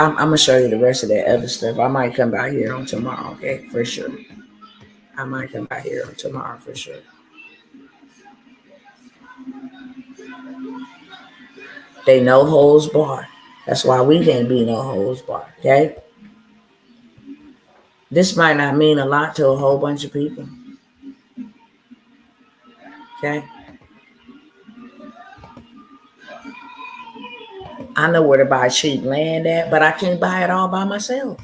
I'm gonna show you the rest of that other stuff. I might come by here on tomorrow, okay, for sure. I might come by here on tomorrow for sure. They no holds barred. That's why we can't be no holds barred, okay? This might not mean a lot to a whole bunch of people, okay? I know where to buy cheap land at, but I can't buy it all by myself.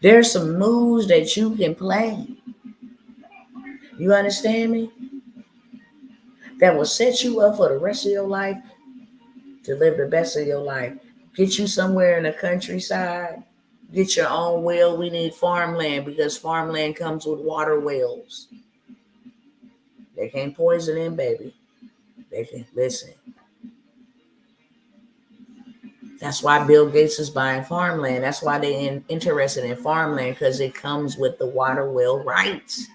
There's some moves that you can play. You understand me? That will set you up for the rest of your life to live the best of your life. Get you somewhere in the countryside. Get your own well. We need farmland because farmland comes with water wells. They can't poison in, baby. They can listen. That's why Bill Gates is buying farmland. That's why they're interested in farmland, because it comes with the water well rights.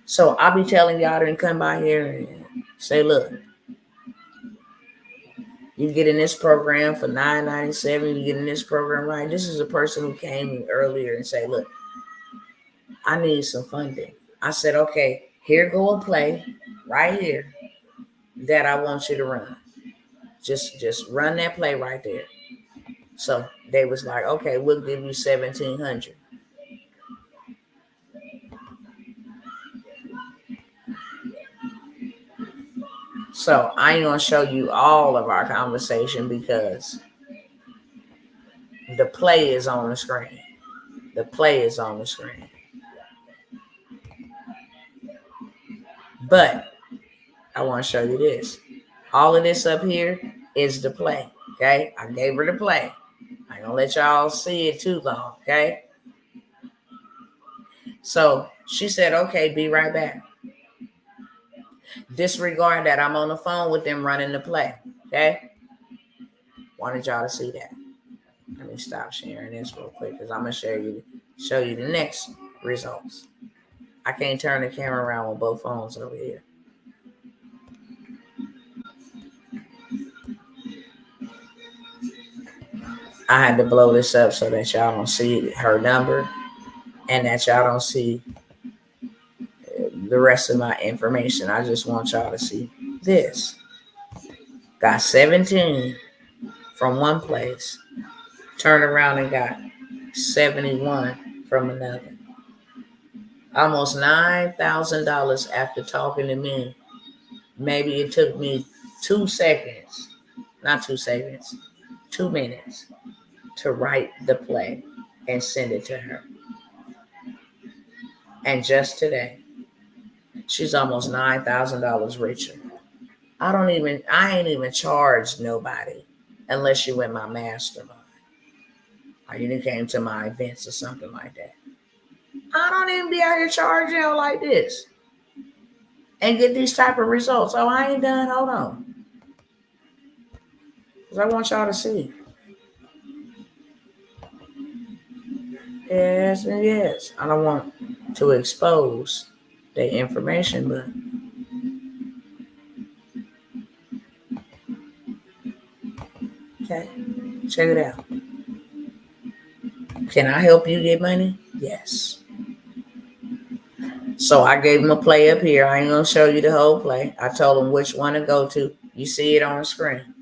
So I'll be telling y'all to come by here and say, look, you get in this program for $9.97. You get in this program, right? This is a person who came earlier and say, look, I need some funding. I said, okay, here go a play right here that I want you to run. Just run that play right there. So they was like, okay, we'll give you $1,700. So I ain't gonna show you all of our conversation because the play is on the screen. The play is on the screen. But I want to show you this. All of this up here is the play. Okay, I gave her the play. I ain't gonna let y'all see it too long. Okay. So she said, okay, be right back. Disregard that I'm on the phone with them running the play. Okay. Wanted y'all to see that. Let me stop sharing this real quick because I'm gonna show you the next results. I can't turn the camera around with both phones over here. I had to blow this up so that y'all don't see her number and that y'all don't see the rest of my information. I just want y'all to see this. Got 17 from one place. Turned around and got 71 from another. Almost $9,000 after talking to me. Maybe it took me 2 seconds, not 2 seconds, 2 minutes to write the play and send it to her. And just today, she's almost $9,000 richer. I ain't even charged nobody unless you in my mastermind or you came to my events or something like that. I don't even be out here charging y'all like this and get these type of results. Oh, I ain't done. Hold on. Because I want y'all to see. Yes and yes. I don't want to expose the information, but okay, check it out. Can I help you get money? Yes. So I gave him a play up here. I ain't gonna show you the whole play. I told him which one to go to. You see it on the screen.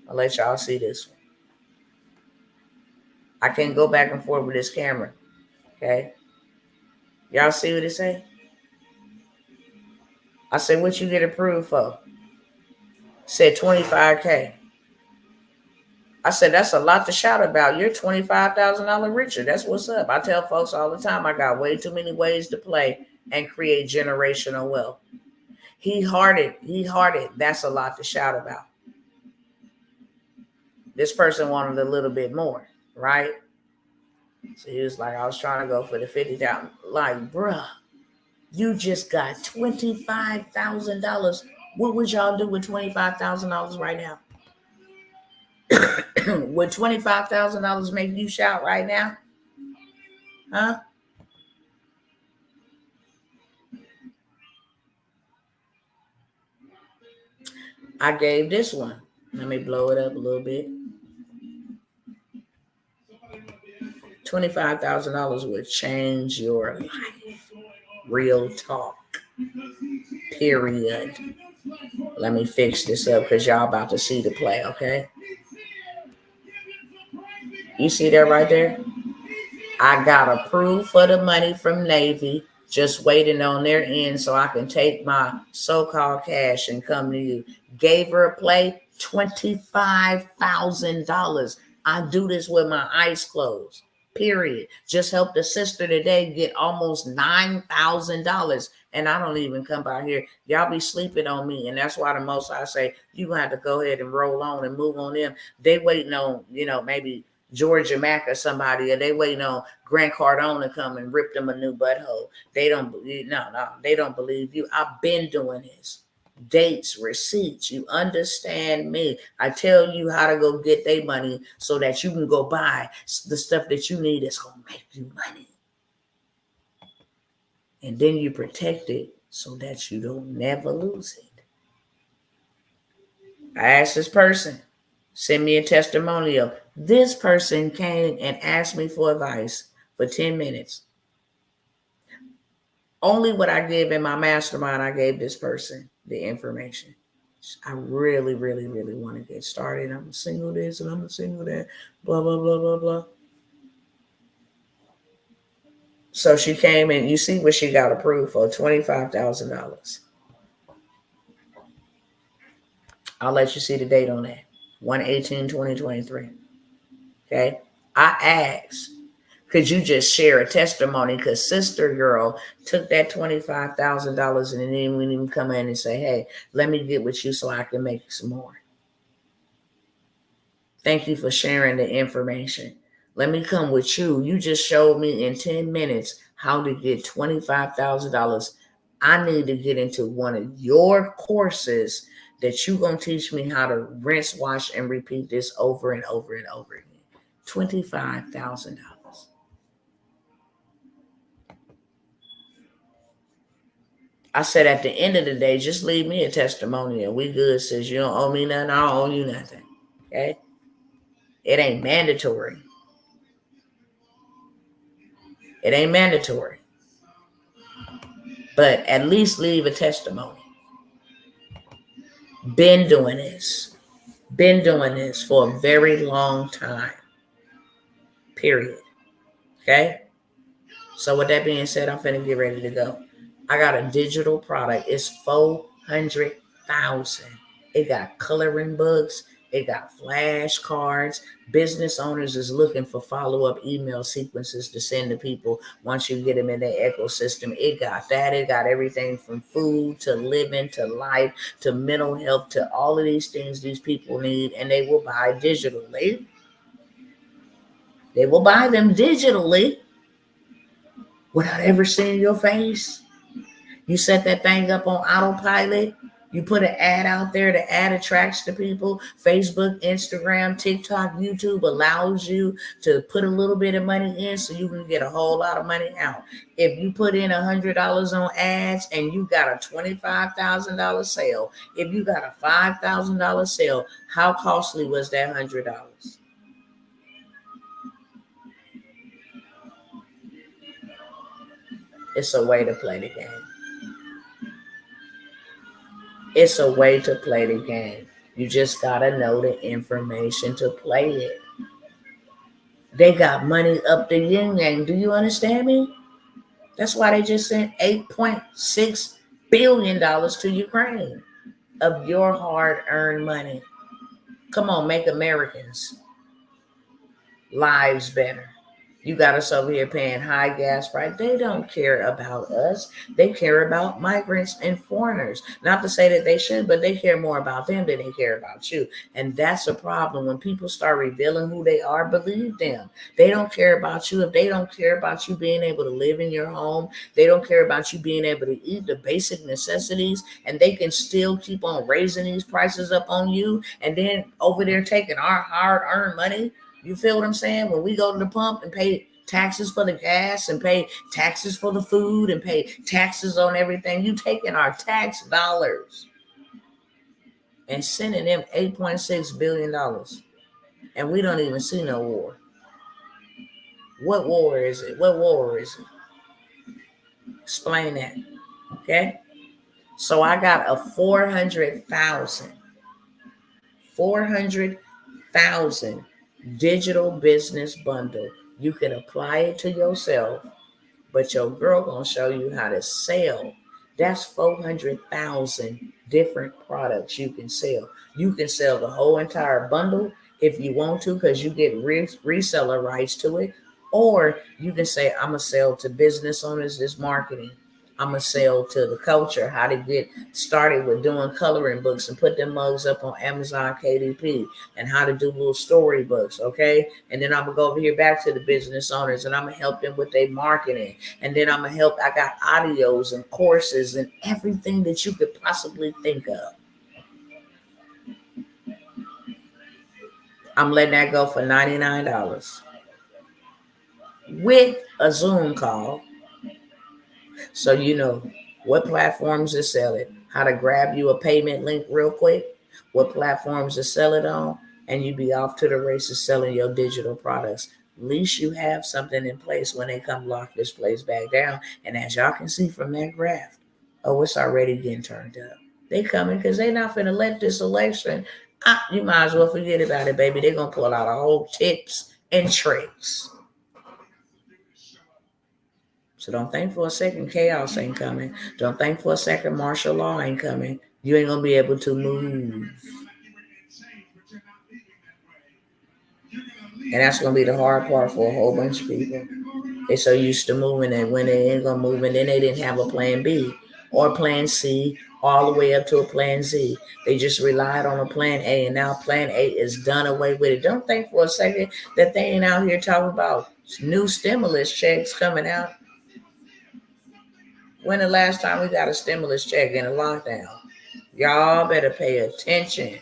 I'll let y'all see this one. I can't go back and forth with this camera. Okay. Y'all see what it say? I said, what you get approved for? Said 25K. I said, that's a lot to shout about. You're $25,000 richer. That's what's up. I tell folks all the time, I got way too many ways to play and create generational wealth. He hearted. That's a lot to shout about. This person wanted a little bit more, right? So he was like, I was trying to go for the 50,000. Like, bruh, you just got $25,000. What would y'all do with $25,000 right now? Would $25,000 make you shout right now? Huh? I gave this one. Let me blow it up a little bit. $25,000 would change your life. Real talk. Period. Let me fix this up because y'all about to see the play, okay? You see that right there? I got approved for the money from Navy, just waiting on their end so I can take my so-called cash and come to you. Gave her a play, $25,000. I do this with my eyes closed. Period. Just helped the sister today get almost $9,000. And I don't even come by here. Y'all be sleeping on me. And that's why the most I say, you have to go ahead and roll on and move on them. They waiting on, maybe Georgia Mack or somebody, or they waiting on Grant Cardone to come and rip them a new butthole. They don't believe, they don't believe you. I've been doing this. Dates, receipts, you understand me. I tell you how to go get their money so that you can go buy the stuff that you need that's going to make you money. And then you protect it so that you don't never lose it. I asked this person, send me a testimonial. This person came and asked me for advice for 10 minutes. Only what I gave in my mastermind, I gave this person the information. I really, really, really want to get started. I'm a single this and I'm a single that, blah, blah, blah, blah, blah. So she came and you see what she got approved for, $25,000. I'll let you see the date on that, 1/18/2023. Okay. I asked, could you just share a testimony? Because sister girl took that $25,000 and then didn't even come in and say, hey, let me get with you so I can make some more. Thank you for sharing the information. Let me come with you. You just showed me in 10 minutes how to get $25,000. I need to get into one of your courses that you're going to teach me how to rinse, wash, and repeat this over and over and over again. $25,000. I said at the end of the day, just leave me a testimonial. We good, sis. You don't owe me nothing. I don't owe you nothing. Okay? It ain't mandatory. It ain't mandatory. But at least leave a testimony. Been doing this. Been doing this for a very long time. Period. Okay? So with that being said, I'm finna get ready to go. I got a digital product. It's 400,000. It got coloring books. It got flashcards. Business owners is looking for follow-up email sequences to send to people once you get them in their ecosystem. It got that. It got everything from food to living to life to mental health to all of these things these people need, and they will buy digitally. They will buy them digitally without ever seeing your face. You set that thing up on autopilot. You put an ad out there. The ad attracts the people. Facebook, Instagram, TikTok, YouTube allows you to put a little bit of money in so you can get a whole lot of money out. If you put in $100 on ads and you got a $25,000 sale, if you got a $5,000 sale, how costly was that $100? It's a way to play the game. It's a way to play the game. You just gotta know the information to play it. They got money up the yin yang. Do you understand me? That's why they just sent $8.6 billion to Ukraine of your hard-earned money. Come on, make Americans' lives better. You got us over here paying high gas price. They don't care about us. They care about migrants and foreigners. Not to say that they should, but they care more about them than they care about you. And that's a problem. When people start revealing who they are, believe them. They don't care about you. If they don't care about you being able to live in your home, they don't care about you being able to eat the basic necessities, and they can still keep on raising these prices up on you, and then over there taking our hard-earned money. You feel what I'm saying? When we go to the pump and pay taxes for the gas and pay taxes for the food and pay taxes on everything, you taking our tax dollars and sending them $8.6 billion. And we don't even see no war. What war is it? What war is it? Explain that. Okay? So I got a 400,000 digital business bundle. You can apply it to yourself, but your girl gonna show you how to sell. That's 400,000 different products you can sell. You can sell the whole entire bundle if you want to, because you get reseller rights to it. Or you can say, I'm gonna sell to business owners this marketing. I'm gonna sell to the culture, how to get started with doing coloring books and put them mugs up on Amazon KDP, and how to do little storybooks, okay? And then I'm gonna go over here back to the business owners and I'm gonna help them with their marketing. And then I'm gonna help, I got audios and courses and everything that you could possibly think of. I'm letting that go for $99 with a Zoom call. So you know what platforms to sell it, how to grab you a payment link real quick, what platforms to sell it on, and you be off to the races selling your digital products. At least you have something in place when they come lock this place back down. And as y'all can see from that graph, oh, it's already getting turned up. They coming because they not finna let this election. You might as well forget about it, baby. They're gonna pull out a whole tips and tricks. So don't think for a second chaos ain't coming. Don't think for a second martial law ain't coming. You ain't gonna be able to move. And that's gonna be the hard part for a whole bunch of people. They're so used to moving, and when they ain't gonna move, and then they didn't have a plan B or plan C all the way up to a plan Z. They just relied on a plan A, and now plan A is done away with it. Don't think for a second that they ain't out here talking about new stimulus checks coming out. When the last time we got a stimulus check in a lockdown? Y'all better pay attention.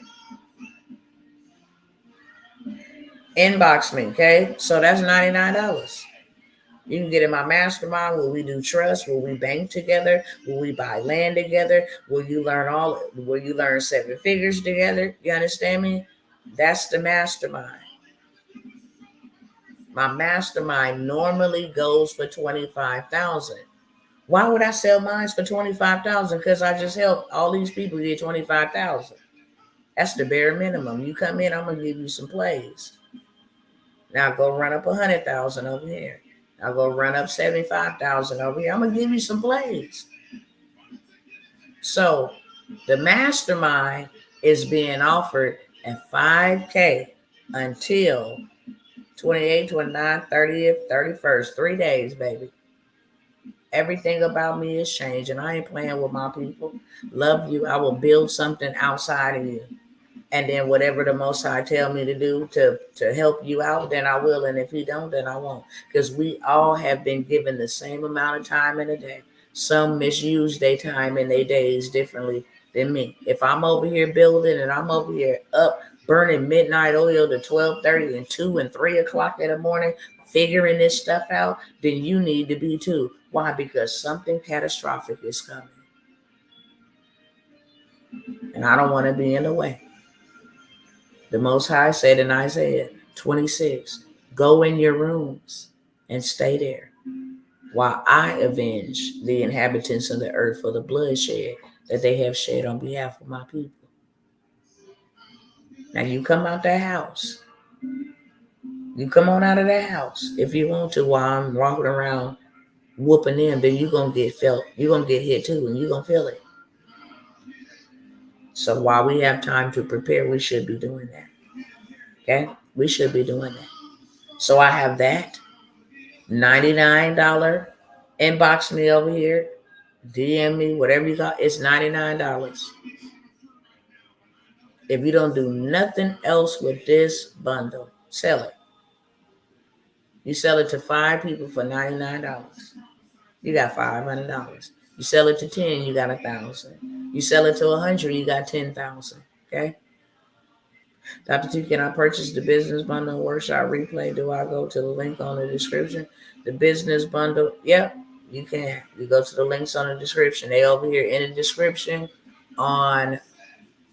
Inbox me, okay? So that's $99. You can get in my mastermind where we do trust, where we bank together, where we buy land together, where you learn 7 figures together. You understand me? That's the mastermind. My mastermind normally goes for $25,000. Why would I sell mine for $25,000? Because I just helped all these people get $25,000. That's the bare minimum. You come in, I'm gonna give you some plays. Now go run up $100,000 over here. I'll go run up 75,000 over here. I'm gonna give you some plays. So the mastermind is being offered at 5K until 28th, 29th, 30th, 31st. 3 days, baby. Everything about me is changing. I ain't playing with my people. Love you. I will build something outside of you. And then whatever the Most High tell me to do to help you out, then I will. And if he don't, then I won't. Because we all have been given the same amount of time in a day. Some misuse their time and their days differently than me. If I'm over here building and I'm over here up burning midnight oil to 12:30 and 2 and 3 o'clock in the morning, figuring this stuff out, then you need to be too. Why? Because something catastrophic is coming. And I don't want to be in the way. The Most High said in Isaiah 26, go in your rooms and stay there while I avenge the inhabitants of the earth for the bloodshed that they have shed on behalf of my people. Now you come out that house. You come on out of that house if you want to while I'm walking around whooping them, then you're going to get felt. You're going to get hit too, and you're going to feel it. So while we have time to prepare, we should be doing that. Okay? We should be doing that. So I have that. $99 inbox me over here, DM me, whatever you got. It's $99. If you don't do nothing else with this bundle, sell it. You sell it to 5 people for $99. You got $500. You sell it to 10, you got 1,000. You sell it to 100, you got 10,000. Okay. Dr. T, can I purchase the business bundle workshop replay? Do I go to the link on the description? The business bundle, yep, you can. You go to the links on the description. They over here in the description on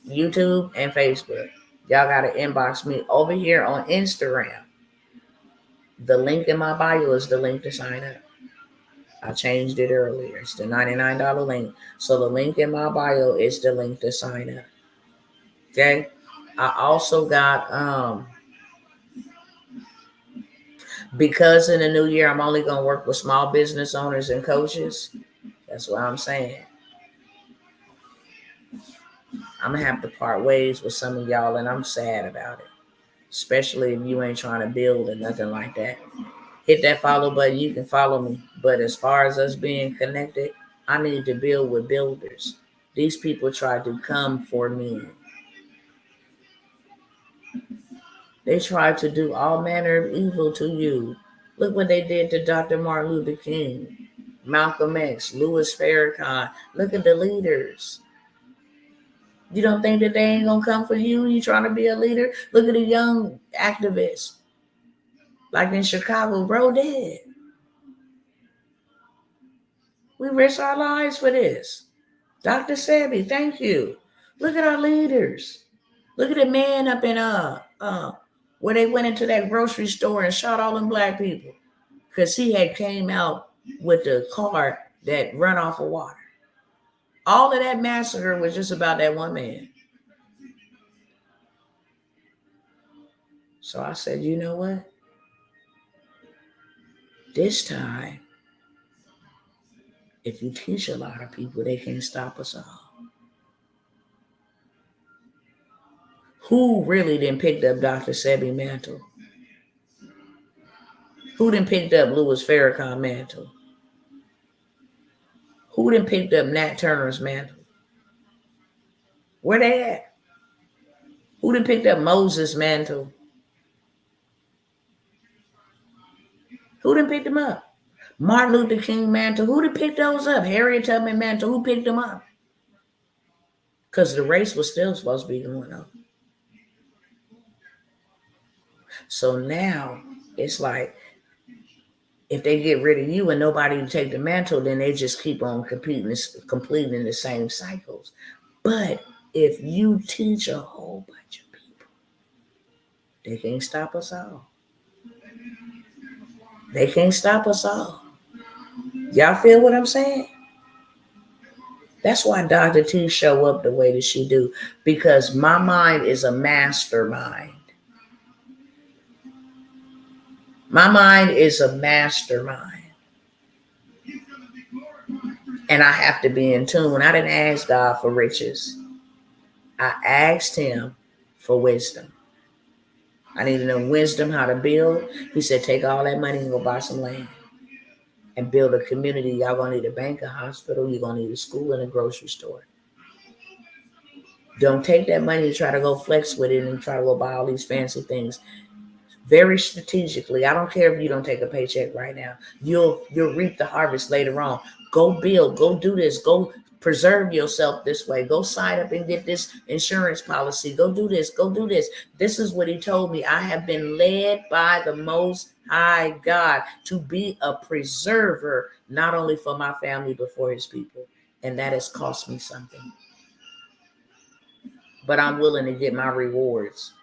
YouTube and Facebook. Y'all got to inbox me over here on Instagram. The link in my bio is the link to sign up. I changed it earlier. It's the $99 link. So the link in my bio is the link to sign up. Okay. I also got because in the new year I'm only gonna work with small business owners and coaches. That's what I'm saying. I'm gonna have to part ways with some of y'all, and I'm sad about it. Especially if you ain't trying to build or nothing like that. Hit that follow button, you can follow me. But as far as us being connected, I need to build with builders. These people tried to come for me. They tried to do all manner of evil to you. Look what they did to Dr. Martin Luther King, Malcolm X, Louis Farrakhan. Look at the leaders. You don't think that they ain't gonna come for you? You trying to be a leader? Look at the young activists. Like in Chicago, bro dead. We risk our lives for this. Dr. Sebi, thank you. Look at our leaders. Look at the man up in where they went into that grocery store and shot all them black people because he had came out with the car that run off of water. All of that massacre was just about that one man. So I said, you know what? This time, if you teach a lot of people, they can't stop us all. Who really then picked up Dr. Sebi mantle? Who then picked up Louis Farrakhan mantle? Who then picked up Nat Turner's mantle? Where they at? Who then picked up Moses' mantle? Who then picked them up? Martin Luther King mantle. Who then picked those up? Harriet Tubman mantle. Who picked them up? Because the race was still supposed to be going on. So now it's like, if they get rid of you and nobody to take the mantle, then they just keep on completing the same cycles. But if you teach a whole bunch of people, they can't stop us all. They can't stop us all. Y'all feel what I'm saying? That's why Dr. T show up the way that she do, because my mind is a mastermind. My mind is a mastermind. And I have to be in tune. I didn't ask God for riches. I asked him for wisdom. I need to know wisdom how to build. He said, take all that money and go buy some land and build a community. Y'all gonna need a bank, a hospital, you're gonna need a school and a grocery store. Don't take that money and try to go flex with it and try to go buy all these fancy things. Very strategically. I don't care if you don't take a paycheck right now. You'll reap the harvest later on. Go build, go do this, go preserve yourself this way. Go sign up and get this insurance policy. Go do this, go do this. This is what he told me. I have been led by the Most High God to be a preserver, not only for my family, but for his people. And that has cost me something. But I'm willing to get my rewards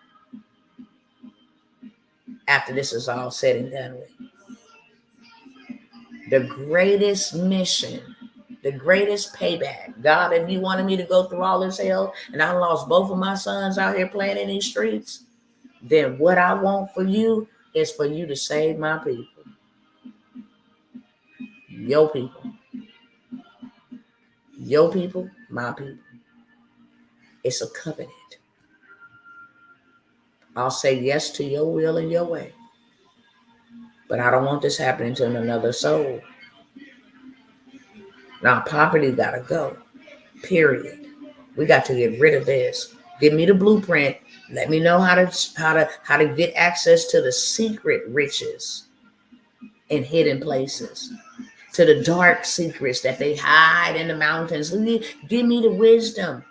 after this is all said and done with. The greatest mission, the greatest payback. God, if you wanted me to go through all this hell and I lost both of my sons out here playing in these streets, then what I want for you is for you to save my people. Your people. Your people, my people. It's a covenant. I'll say yes to your will and your way. But I don't want this happening to another soul. Now, poverty got to go. Period. We got to get rid of this. Give me the blueprint. Let me know how to get access to the secret riches in hidden places, to the dark secrets that they hide in the mountains. Give me the wisdom.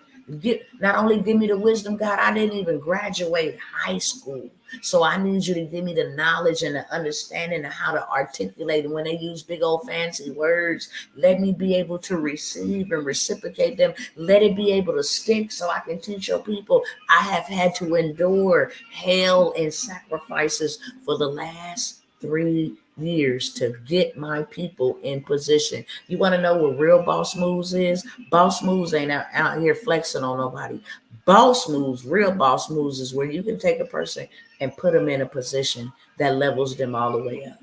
Not only give me the wisdom, God, I didn't even graduate high school. So I need you to give me the knowledge and the understanding of how to articulate. And when they use big old fancy words, let me be able to receive and reciprocate them. Let it be able to stick so I can teach your people. I have had to endure hell and sacrifices for the last 3 years to get my people in position. You want to know what real boss moves is? Boss moves ain't out here flexing on nobody. Boss moves, real boss moves is where you can take a person and put them in a position that levels them all the way up.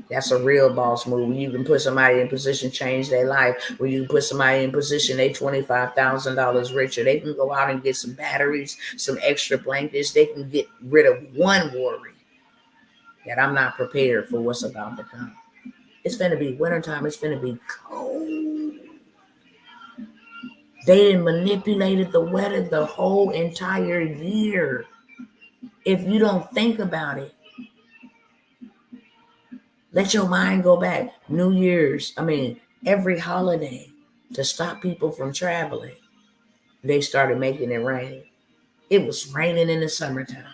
That's a real boss move. When you can put somebody in position, change their life. When you can put somebody in position, they $25,000 richer. They can go out and get some batteries, some extra blankets. They can get rid of one worry that I'm not prepared for what's about to come. It's going to be wintertime. It's going to be cold. They done manipulated the weather the whole entire year. If you don't think about it, let your mind go back. New Year's, every holiday to stop people from traveling, they started making it rain. It was raining in the summertime.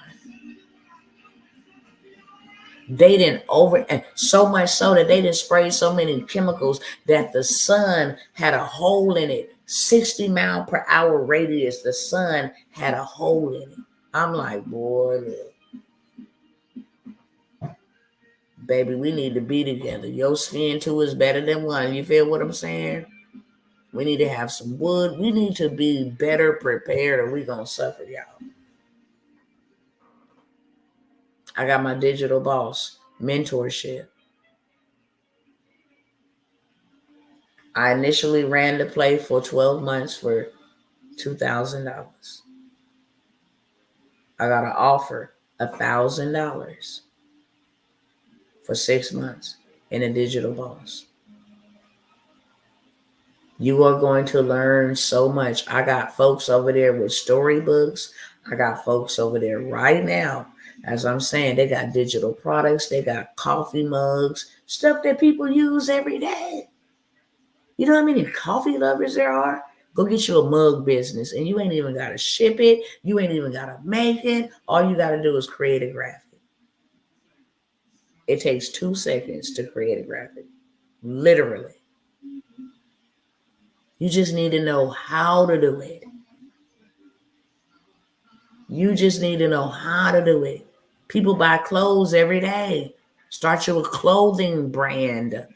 They didn't and so much so that they didn't spray so many chemicals that the sun had a hole in it. 60-mile-per-hour radius, the sun had a hole in it. I'm like, boy, look. Baby, we need to be together. Your skin two is better than one. You feel what I'm saying? We need to have some wood. We need to be better prepared or we're going to suffer, y'all. I got my digital boss, Mentorship. I initially ran the play for 12 months for $2,000. I got an offer, $1,000 for 6 months in a digital boss. You are going to learn so much. I got folks over there with storybooks. I got folks over there right now. As I'm saying, they got digital products. They got coffee mugs, stuff that people use every day. You know how many coffee lovers there are? Go get you a mug business and you ain't even got to ship it. You ain't even got to make it. All you got to do is create a graphic. It takes 2 seconds to create a graphic. Literally. You just need to know how to do it. You just need to know how to do it. People buy clothes every day. Start your clothing brand.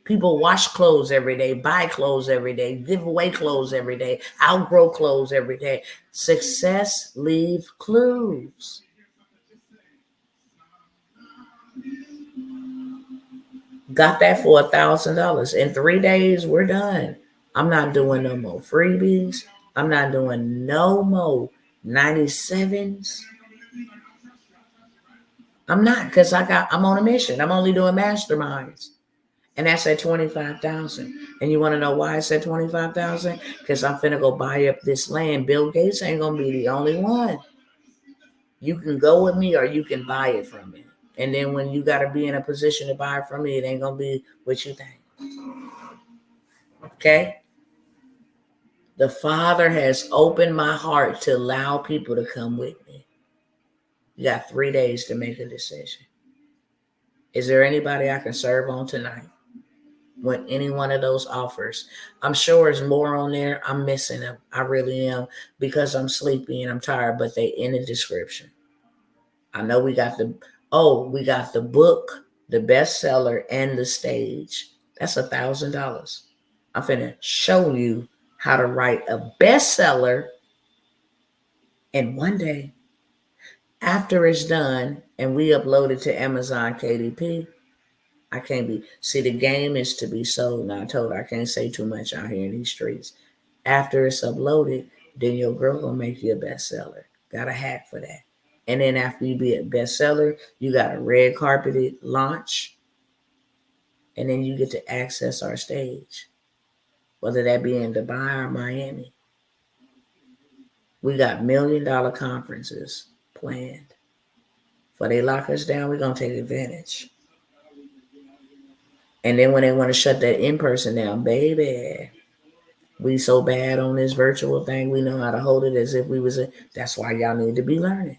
People wash clothes every day, buy clothes every day, give away clothes every day, outgrow clothes every day. Success leave clues. Got that for $1,000. In 3 days, we're done. I'm not doing no more freebies. I'm not doing no more 97s. I'm not, because I'm on a mission. I'm only doing masterminds. And that's at 25,000. And you want to know why it's at 25,000? Because I'm finna go buy up this land. Bill Gates ain't gonna be the only one. You can go with me or you can buy it from me. And then when you gotta be in a position to buy it from me, it ain't gonna be what you think. Okay? The Father has opened my heart to allow people to come with me. You got 3 days to make a decision. Is there anybody I can serve on tonight? With any one of those offers. I'm sure there's more on there. I'm missing them. I really am, because I'm sleepy and I'm tired, but they in the description. I know we got the book, the bestseller, and the stage. That's $1,000. I'm finna show you how to write a bestseller in one day. After it's done and we upload it to Amazon KDP, I can't be. See, the game is to be sold. Now, I told her I can't say too much out here in these streets. After it's uploaded, then your girl gonna make you a bestseller. Got a hack for that. And then after you be a bestseller, you got a red carpeted launch, and then you get to access our stage, whether that be in Dubai or Miami. We got $1 million conferences planned. Before they lock us down, we're gonna take advantage. And then when they want to shut that in person down, baby, we so bad on this virtual thing, we know how to hold it as if we was that's why y'all need to be learning.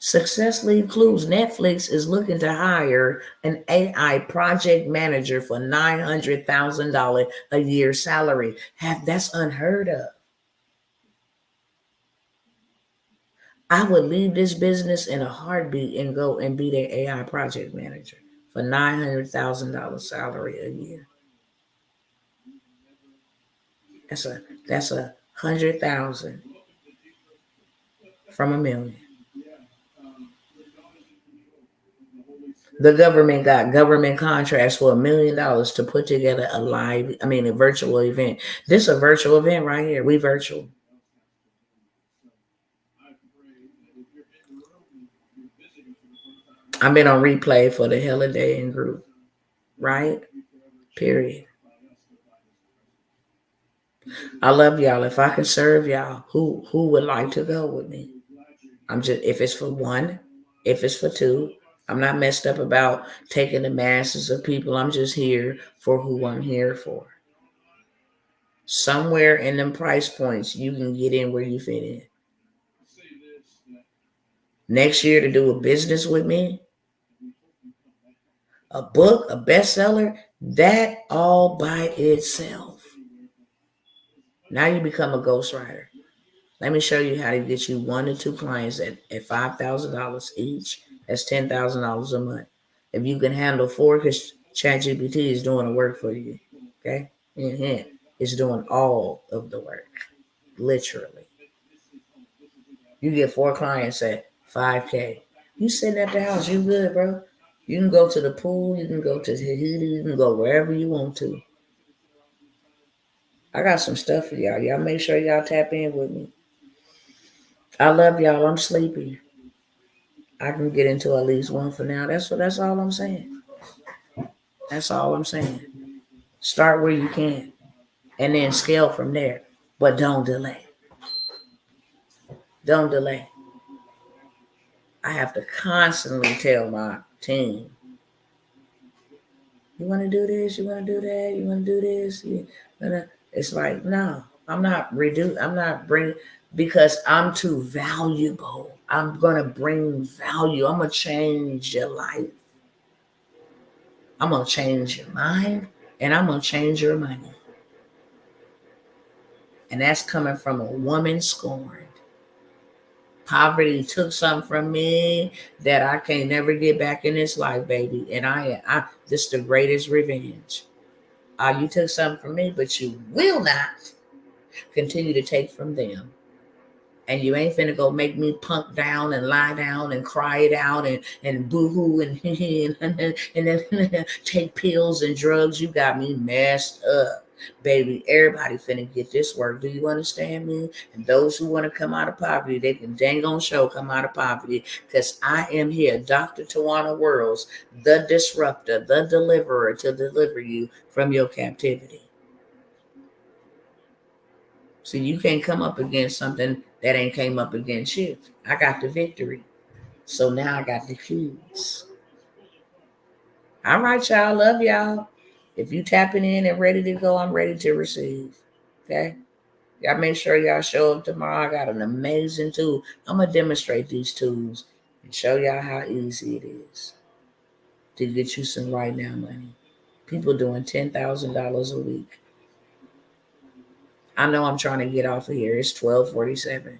Success leave clues. Netflix is looking to hire an AI project manager for $900,000 a year salary. That's unheard of. I would leave this business in a heartbeat and go and be their AI project manager for $900,000 salary a year. That's 100,000 from a million. The government got government contracts for $1 million to put together a virtual event. This is a virtual event right here. We virtual. I've been on replay for the Holiday and group, right? Period. I love y'all. If I can serve y'all, who would like to go with me? I'm just, if it's for one, if it's for two, I'm not messed up about taking the masses of people. I'm just here for who I'm here for. Somewhere in them price points, you can get in where you fit in. Next year to do a business with me, a book, a bestseller, that all by itself. Now you become a ghostwriter. Let me show you how to get you 1 to 2 clients at $5,000 each. That's $10,000 a month. If you can handle 4, because ChatGPT is doing the work for you. Okay? Hint, it's doing all of the work. Literally. You get 4 clients at $5K. You sitting at the house, you good, bro. You can go to the pool, you can go to Tahiti, you can go wherever you want to. I got some stuff for y'all. Y'all make sure y'all tap in with me. I love y'all. I'm sleepy. I can get into at least one for now. That's all I'm saying. That's all I'm saying. Start where you can and then scale from there. But don't delay. Don't delay. I have to constantly tell my team, you want to do this, you want to do that, you want to do this. It's like, no, I'm not bringing, because I'm too valuable. I'm going to bring value. I'm going to change your life. I'm going to change your mind, and I'm going to change your money. And that's coming from a woman scorned. Poverty took something from me that I can't never get back in this life, baby. And I this is the greatest revenge. You took something from me, but you will not continue to take from them. And you ain't finna go make me punk down and lie down and cry it out and boo-hoo and then take pills and drugs. You got me messed up. Baby, everybody finna get this work. Do you understand me? And those who want to come out of poverty, they can dang on show come out of poverty. Because I am here, Dr. Tawana Worlds, the disruptor, the deliverer, to deliver you from your captivity. So you can't come up against something that ain't came up against you. I got the victory. So now I got the keys. All right, y'all. Love y'all. If you tapping in and ready to go, I'm ready to receive. Okay? Y'all make sure y'all show up tomorrow. I got an amazing tool. I'm going to demonstrate these tools and show y'all how easy it is to get you some right now money. People doing $10,000 a week. I know I'm trying to get off of here. It's 12:47.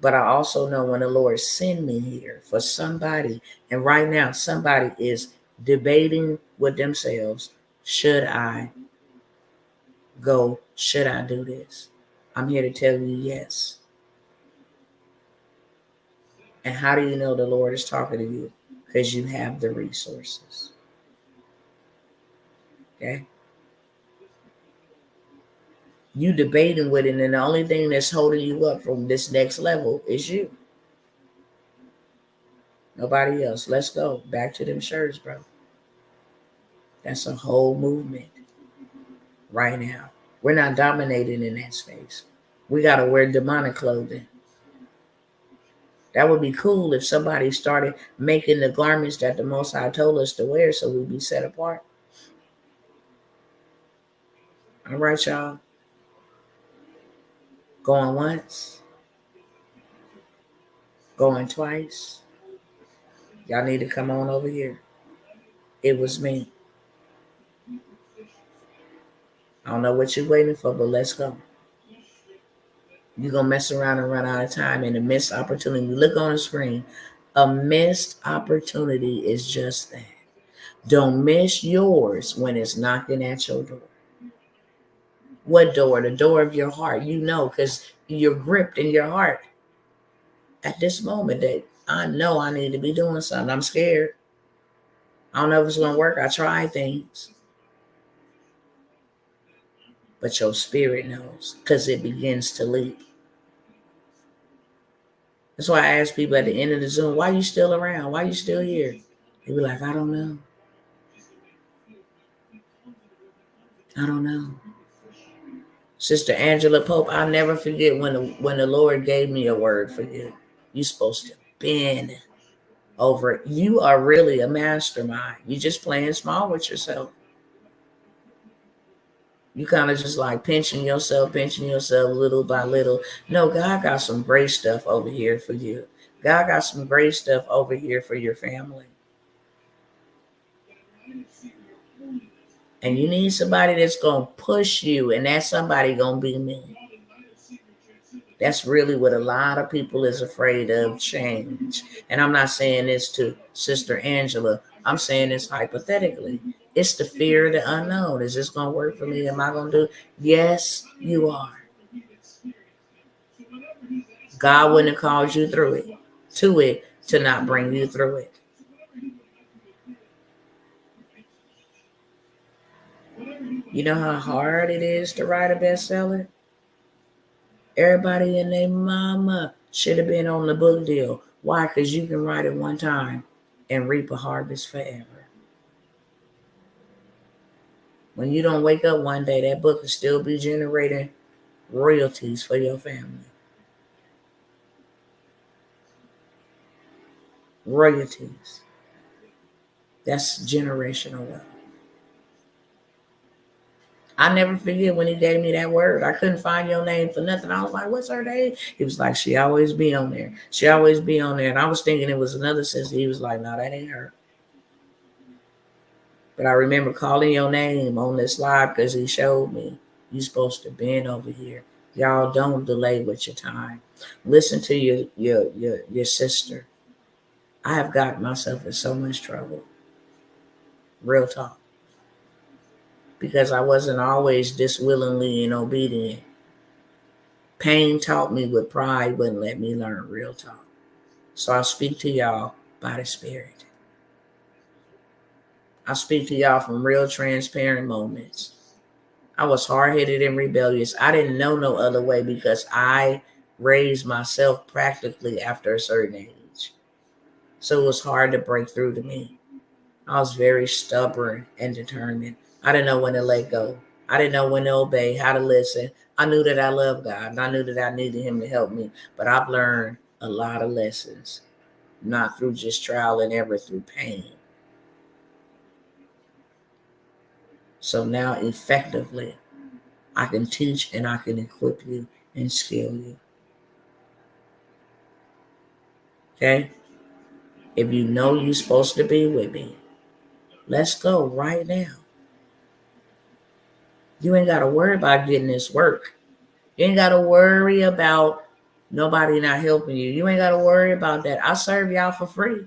But I also know when the Lord send me here for somebody, and right now somebody is debating with themselves, should I go? Should I do this? I'm here to tell you yes. And how do you know the Lord is talking to you? Because you have the resources. Okay? You debating with it, and the only thing that's holding you up from this next level is you. Nobody else. Let's go. Back to them shirts, bro. That's a whole movement right now. We're not dominating in that space. We got to wear demonic clothing. That would be cool if somebody started making the garments that the Most High told us to wear so we'd be set apart. All right, y'all. Going once. Going twice. Y'all need to come on over here. It was me. I don't know what you're waiting for, but let's go. You're going to mess around and run out of time in a missed opportunity. Look on the screen. A missed opportunity is just that. Don't miss yours when it's knocking at your door. What door? The door of your heart. You know, because you're gripped in your heart at this moment that I know I need to be doing something. I'm scared. I don't know if it's going to work. I tried things. But your spirit knows because it begins to leap. That's why I ask people at the end of the Zoom, why are you still around? Why are you still here? They be like, I don't know. I don't know. Sister Angela Pope, I'll never forget when the Lord gave me a word for you. You're supposed to bend over it. You are really a mastermind. You're just playing small with yourself. You kind of just like pinching yourself little by little. No, God got some great stuff over here for you. God got some great stuff over here for your family. And you need somebody that's going to push you, and that somebody going to be me. That's really what a lot of people is afraid of, change. And I'm not saying this to Sister Angela. I'm saying this hypothetically. It's the fear of the unknown. Is this going to work for me? Am I going to do it? Yes, you are. God wouldn't have called you through it, to not bring you through it. You know how hard it is to write a bestseller? Everybody and their mama should have been on the book deal. Why? Because you can write it one time and reap a harvest forever. When you don't wake up one day, that book will still be generating royalties for your family. Royalties. That's generational wealth. I never forget when he gave me that word. I couldn't find your name for nothing. I was like, what's her name? He was like, she always be on there. She always be on there. And I was thinking it was another sister. He was like, no, that ain't her. But I remember calling your name on this live because he showed me you supposed to bend over here Y'all don't delay with your time. Listen to your sister. I have gotten myself in so much trouble. Real talk. Because I wasn't always this willingly and obedient. Pain taught me what pride wouldn't let me learn. Real talk. So I speak to y'all by the Spirit. I speak to y'all from real transparent moments. I was hard-headed and rebellious. I didn't know no other way because I raised myself practically after a certain age. So it was hard to break through to me. I was very stubborn and determined. I didn't know when to let go. I didn't know when to obey, how to listen. I knew that I loved God and I knew that I needed Him to help me. But I've learned a lot of lessons, not through just trial and error, through pain. So now effectively, I can teach and I can equip you and skill you. Okay? If you know you're supposed to be with me, let's go right now. You ain't got to worry about getting this work. You ain't got to worry about nobody not helping you. You ain't got to worry about that. I serve y'all for free.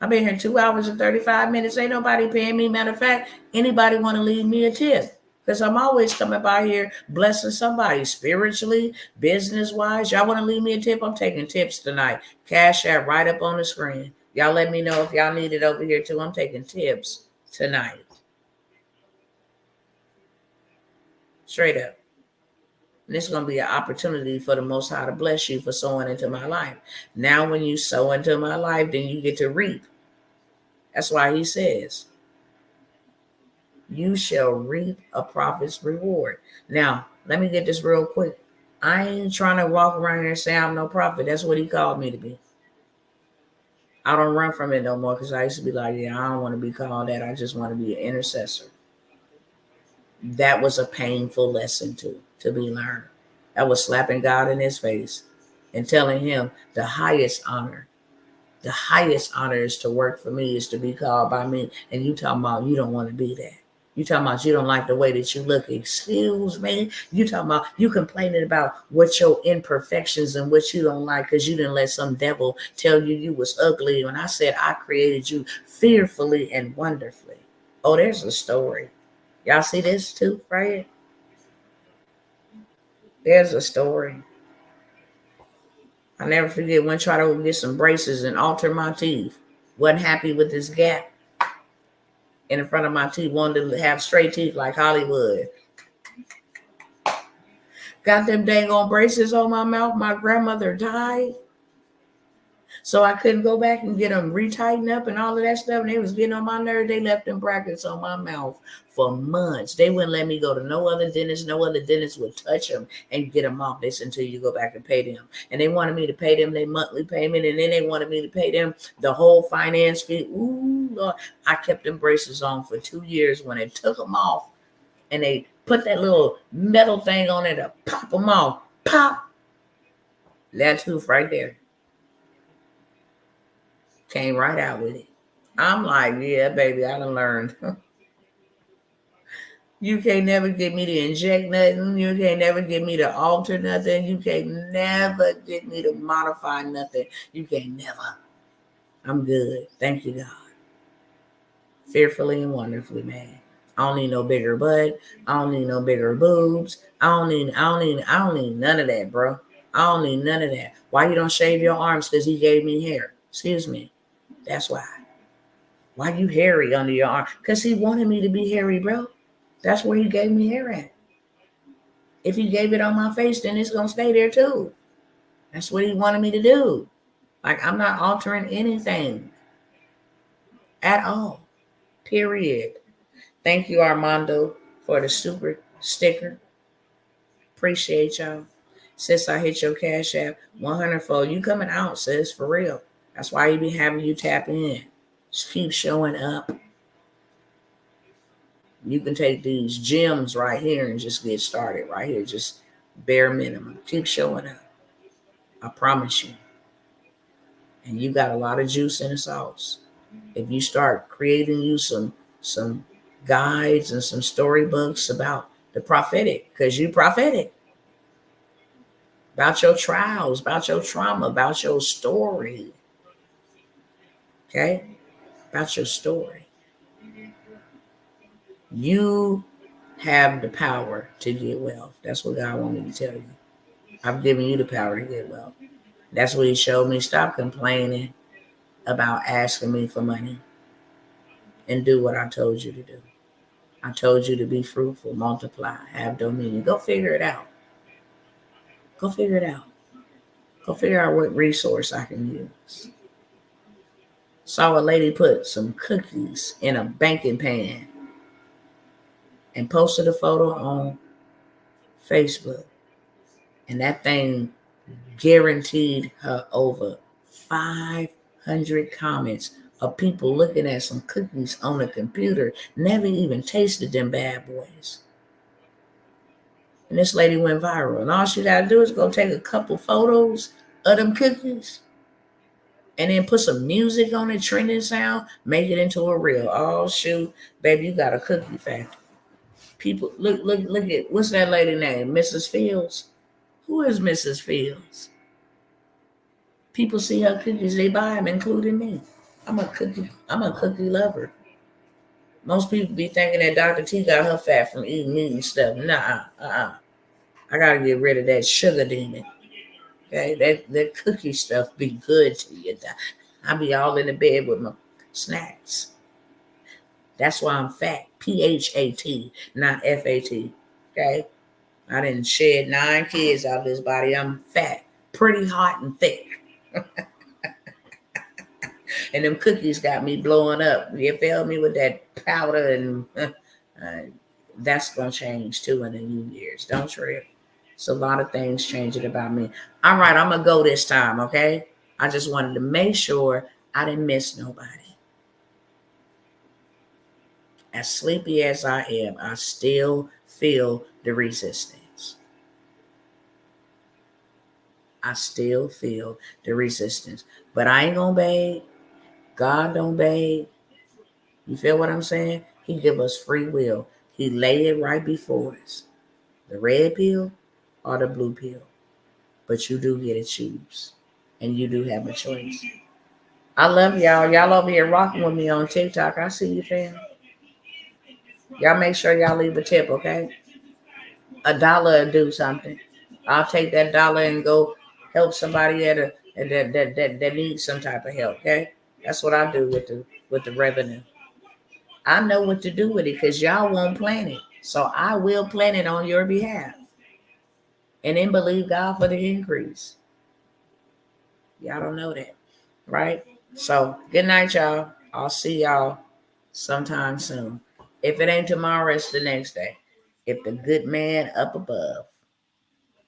I've been here 2 hours and 35 minutes. Ain't nobody paying me. Matter of fact, anybody want to leave me a tip? Because I'm always coming by here blessing somebody spiritually, business-wise. Y'all want to leave me a tip? I'm taking tips tonight. Cash App right up on the screen. Y'all let me know if y'all need it over here too. I'm taking tips tonight. Straight up. And this is going to be an opportunity for the Most High to bless you for sowing into my life. Now, when you sow into my life, then you get to reap. That's why He says, you shall reap a prophet's reward. Now, let me get this real quick. I ain't trying to walk around here and say I'm no prophet. That's what He called me to be. I don't run from it no more because I used to be like, yeah, I don't want to be called that. I just want to be an intercessor. That was a painful lesson to be learned. That was slapping God in His face and telling Him the highest honor is to work for me, is to be called by me. And you talking about you don't want to be that. You talking about you don't like the way that you look. Excuse me. You talking about you complaining about what your imperfections and what you don't like because you didn't let some devil tell you was ugly. When I said I created you fearfully and wonderfully. Oh, there's a story. Y'all see this too, right? There's a story. I never forget when I tried to get some braces and alter my teeth. Wasn't happy with this gap in the front of my teeth. Wanted to have straight teeth like Hollywood. Got them dang on braces on my mouth. My grandmother died. So I couldn't go back and get them retightened up and all of that stuff. And they was getting on my nerve. They left them brackets on my mouth for months. They wouldn't let me go to no other dentist. No other dentist would touch them and get them off. They said until you go back and pay them. And they wanted me to pay them their monthly payment. And then they wanted me to pay them the whole finance fee. Ooh, Lord. I kept them braces on for 2 years. When they took them off and they put that little metal thing on it to pop them off. Pop. That tooth right there. Came right out with it. I'm like, yeah, baby, I done learned. You can't never get me to inject nothing. You can't never get me to alter nothing. You can't never get me to modify nothing. You can't never. I'm good. Thank you, God. Fearfully and wonderfully made. I don't need no bigger butt. I don't need no bigger boobs. I don't need none of that, bro. I don't need none of that. Why you don't shave your arms? Because He gave me hair. Excuse me. That's why. Why you hairy under your arm? Because He wanted me to be hairy, bro. That's where He gave me hair at. If He gave it on my face, then it's going to stay there too. That's what He wanted me to do. Like, I'm not altering anything at all. Period. Thank you, Armando, for the super sticker. Appreciate y'all. Since I hit your Cash App 100-fold, you coming out, sis, for real. That's why He be having you tap in. Just keep showing up. You can take these gems right here and just get started right here. Just bare minimum. Keep showing up. I promise you. And you got a lot of juice in the sauce. If you start creating you some guides and some storybooks about the prophetic, because you prophetic about your trials, about your trauma, about your story. Okay? About your story. You have the power to get wealth. That's what God wanted me to tell you. I've given you the power to get wealth. That's what he showed me. Stop complaining about asking me for money and do what I told you to do. I told you to be fruitful, multiply, have dominion. Go figure it out. Go figure it out. Go figure out what resource I can use. Saw a lady put some cookies in a baking pan and posted a photo on Facebook. And that thing guaranteed her over 500 comments of people looking at some cookies on a computer, never even tasted them bad boys. And this lady went viral. And all she got to do is go take a couple photos of them cookies and then put some music on it, trending sound, make it into a reel. Oh, shoot, baby, you got a cookie factory. People, look at, what's that lady name? Mrs. Fields? Who is Mrs. Fields? People see her cookies, they buy them, including me. I'm a cookie lover. Most people be thinking that Dr. T got her fat from eating meat and stuff. Nah, I gotta get rid of that sugar demon. Okay, that cookie stuff be good to you. I be all in the bed with my snacks. That's why I'm fat. PHAT, not FAT. Okay, I didn't shed 9 kids out of this body. I'm fat, pretty hot and thick. And them cookies got me blowing up. You feel me with that powder, and that's gonna change too in the new years. Don't trip. It's a lot of things changing about me. All right, I'm gonna go this time, okay? I just wanted to make sure I didn't miss nobody. As sleepy as I am, I still feel the resistance. I still feel the resistance. But I ain't gonna beg. God don't beg. You feel what I'm saying? He give us free will. He lay it right before us. The red pill or the blue pill. But you do get to choose. And you do have a choice. I love y'all. Y'all over here rocking with me on TikTok. I see you, fam. Y'all make sure y'all leave a tip, okay? $1 will do something. I'll take that dollar and go help somebody that needs some type of help, okay? That's what I do with the revenue. I know what to do with it because y'all won't plan it. So I will plan it on your behalf. And then believe God for the increase. Y'all don't know that, right? So good night, y'all. I'll see y'all sometime soon. If it ain't tomorrow, it's the next day. If the good man up above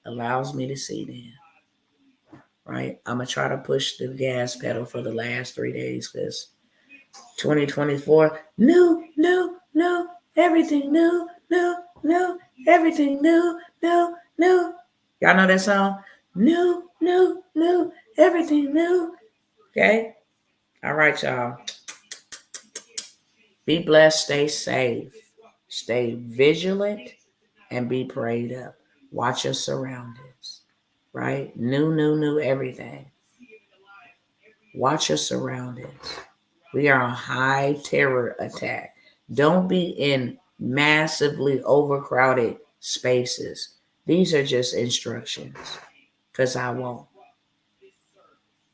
allows me to see them, right? I'm going to try to push the gas pedal for the last 3 days because 2024, new, everything new, everything new. Y'all know that song? New, everything new. Okay? All right, y'all. Be blessed, stay safe, stay vigilant, and be prayed up. Watch your surroundings, right? New, everything. Watch your surroundings. We are on high terror attack. Don't be in massively overcrowded spaces. These are just instructions because I won't.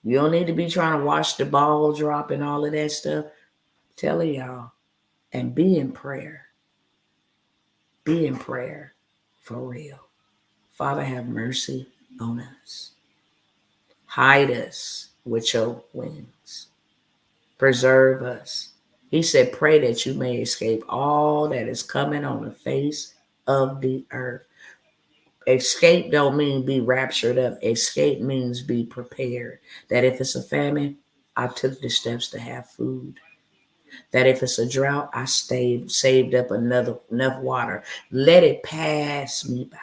You don't need to be trying to watch the ball drop and all of that stuff. Telling y'all. And be in prayer. Be in prayer for real. Father, have mercy on us. Hide us with your wings. Preserve us. He said, pray that you may escape all that is coming on the face of the earth. Escape don't mean be raptured up. Escape means be prepared. That if it's a famine, I took the steps to have food. That if it's a drought, I saved up enough water. Let it pass me by.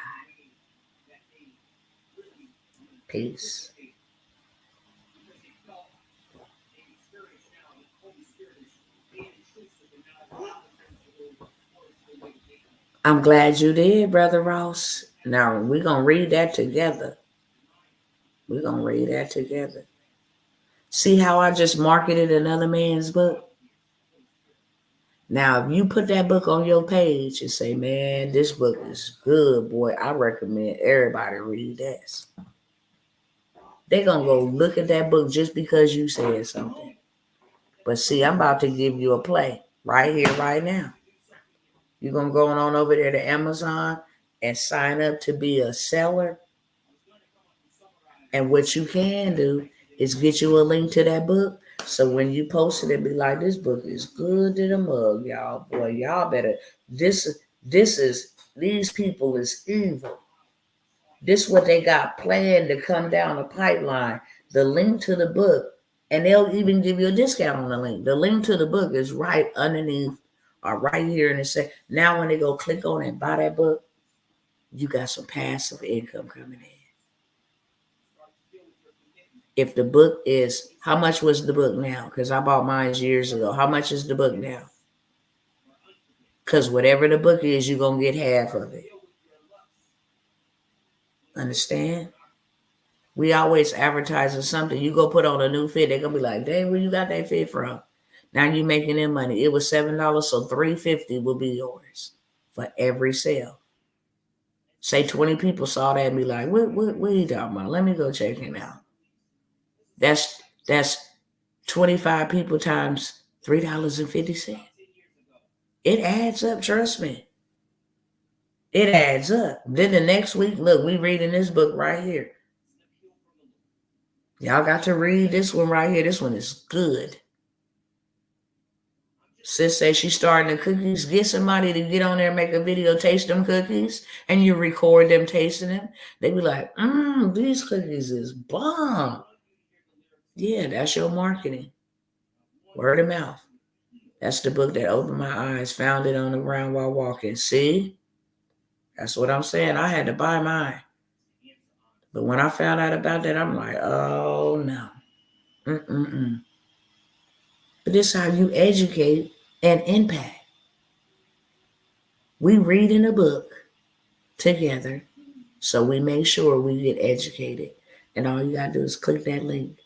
Peace. I'm glad you did, Brother Ross. Now we're gonna read that together. We're gonna read that together. See how I just marketed another man's book? Now, if you put that book on your page and say, man, this book is good, boy, I recommend everybody read this. They're going to go look at that book just because you said something. But see, I'm about to give you a play right here, right now. You're going to go on over there to Amazon and sign up to be a seller. And what you can do is get you a link to that book. So when you post it, be like, this book is good to the mug, y'all. Boy, y'all better. These people is evil. This what they got planned to come down the pipeline. The link to the book, and they'll even give you a discount on the link. The link to the book is right underneath or right here, and it say now when they go click on it and buy that book, you got some passive income coming in. If the book is, how much was the book now? Because I bought mine years ago. How much is the book now? Because whatever the book is, you're going to get half of it. Understand? We always advertising something. You go put on a new fit, they're going to be like, dang, where you got that fit from? Now you making them money. It was $7, so $3.50 will be yours for every sale. Say 20 people saw that and be like, what are you talking about? Let me go check him out. That's 25 people times $3.50. It adds up, trust me. It adds up. Then the next week, look, we reading this book right here. Y'all got to read this one right here. This one is good. Sis says she's starting the cookies. Get somebody to get on there and make a video, taste them cookies, and you record them tasting them. They be like, these cookies is bomb. Yeah, that's your marketing. Word of mouth. That's the book that opened my eyes. Found it on the ground while walking. See? That's what I'm saying. I had to buy mine. But when I found out about that, I'm like, oh, no. But this is how you educate and impact. We read in a book together, so we make sure we get educated. And all you got to do is click that link.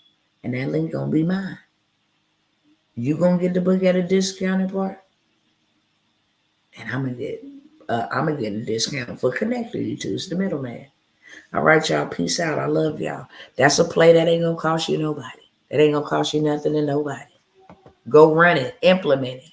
And that link going to be mine. You going to get the book at a discounted part? And I'm going to get a discount for connecting you to. It's the middleman. All right, y'all. Peace out. I love y'all. That's a play that ain't going to cost you nobody. That ain't going to cost you nothing to nobody. Go run it. Implement it.